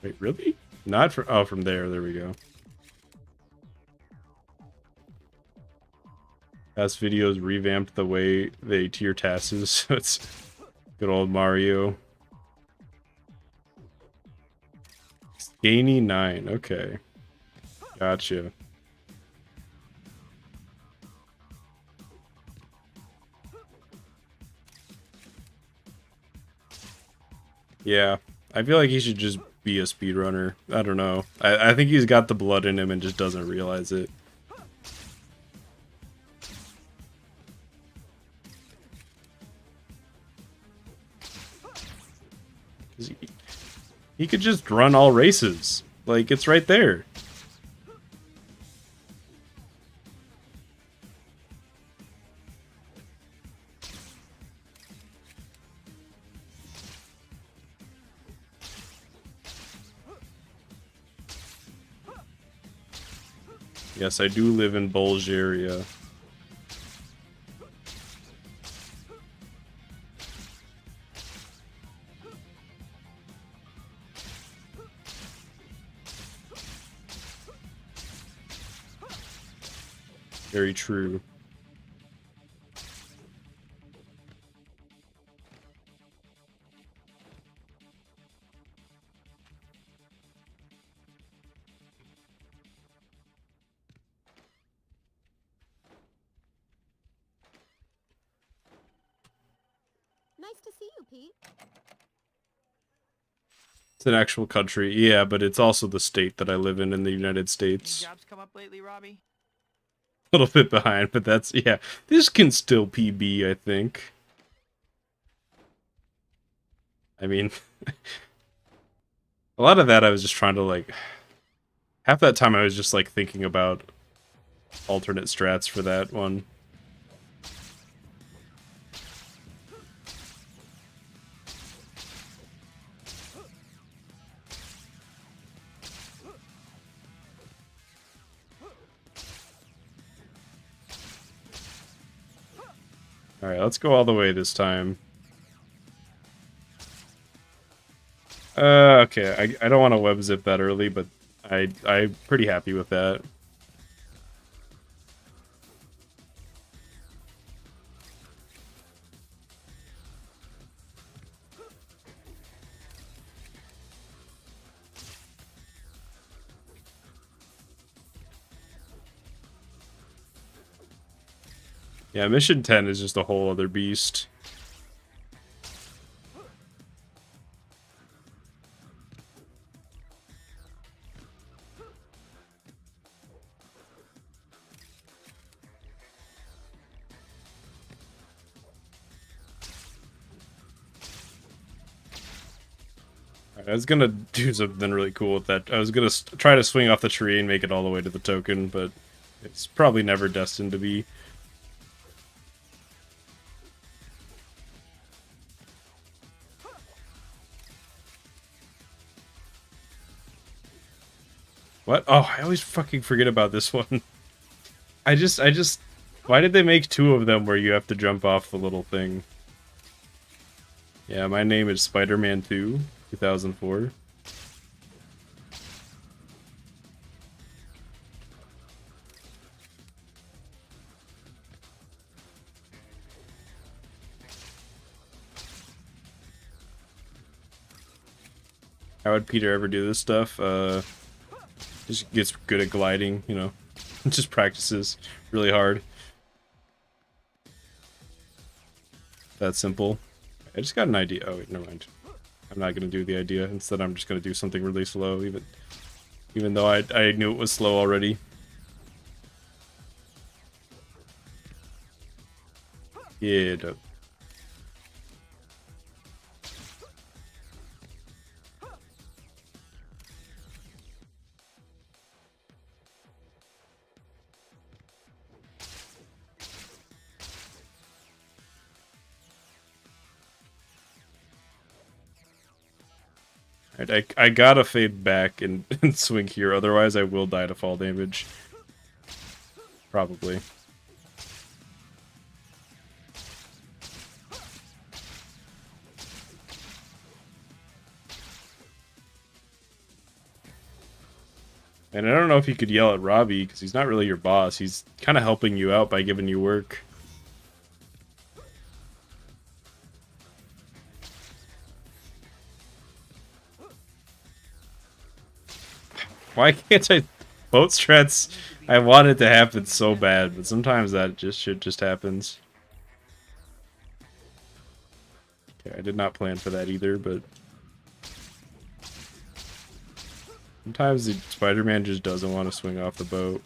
Wait, really? Not from... Oh, from there. There we go. Past videos revamped the way they tier tasks, so it's good old Mario. Scanny 9, okay. Gotcha. Yeah, I feel like he should just be a speedrunner. I don't know. I think he's got the blood in him and just doesn't realize it. He could just run all races. Like, it's right there. Yes, I do live in Bulgaria. Very true. Nice to see you, Pete. It's an actual country, yeah, but it's also the state that I live in the United Any States. jobs come up lately, Robbie? A little bit behind, but that's, yeah. This can still PB, I think. I mean, a lot of that I was just trying to, like... Half that time I was just, like, thinking about alternate strats for that one. Alright, let's go all the way this time. Okay, I don't want to web zip that early, but I'm pretty happy with that. Yeah, Mission 10 is just a whole other beast. I was gonna do something really cool with that. I was gonna try to swing off the tree and make it all the way to the token, but it's probably never destined to be. What? Oh, I always fucking forget about this one. I just... Why did they make two of them where you have to jump off the little thing? Yeah, my name is Spider-Man 2, 2004. How would Peter ever do this stuff? Just gets good at gliding, you know. Just practices really hard. That simple. I just got an idea. Oh wait, never mind. I'm not gonna do the idea. Instead, I'm just gonna do something really slow, even though I knew it was slow already. Yeah, dope. I gotta fade back and, and swing here, otherwise I will die to fall damage. Probably. And I don't know if you could yell at Robbie, because he's not really your boss. He's kind of helping you out by giving you work. Why can't I... Boat strats, I want it to happen so bad, but sometimes that shit just happens. Okay, I did not plan for that either, but... Sometimes Spider-Man just doesn't want to swing off the boat.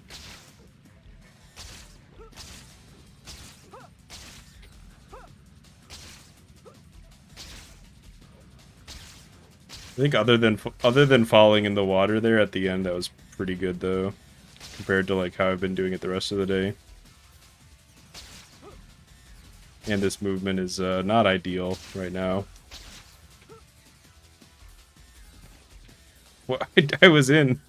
I think other than falling in the water there at the end, that was pretty good though, compared to like how I've been doing it the rest of the day. And this movement is not ideal right now. What? I was in.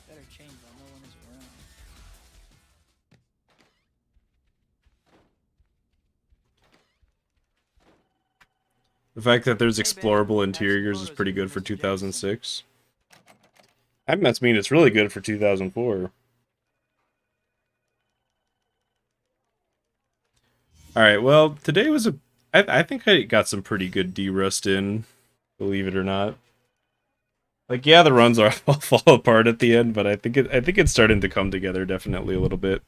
Better change while no one is around. The fact that there's Hey, babe, explorable I have some interiors is photos pretty of you good for and Mr. 2006. I must mean it's really good for 2004. Alright, well, today was I think I got some pretty good derust in, believe it or not. Like, yeah, the runs are all fall apart at the end, but I think it's starting to come together definitely a little bit.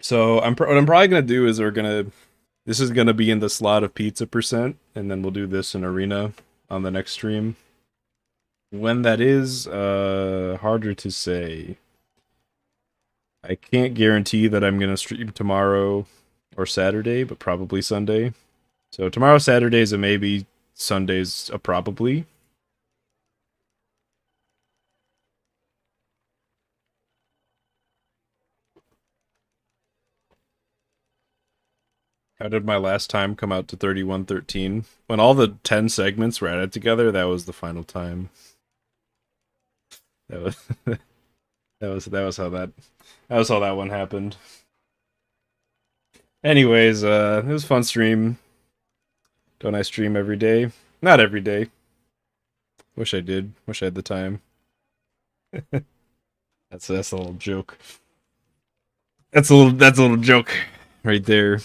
So what I'm probably gonna do is this is gonna be in the slot of pizza percent, and then we'll do this in arena on the next stream. When that is, harder to say. I can't guarantee that I'm gonna stream tomorrow or Saturday, but probably Sunday. So tomorrow, Saturday's a maybe, Sunday's a probably. How did my last time come out to 31:13? When all the 10 segments were added together, that was the final time. That was that was how that one happened. Anyways, it was a fun stream. Don't I stream every day? Not every day. Wish I did. Wish I had the time. That's a little joke. That's a little joke right there.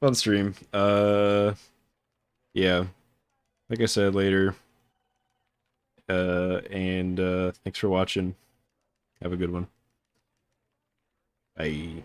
Fun stream. Yeah. Like I said, later. And thanks for watching. Have a good one. Bye.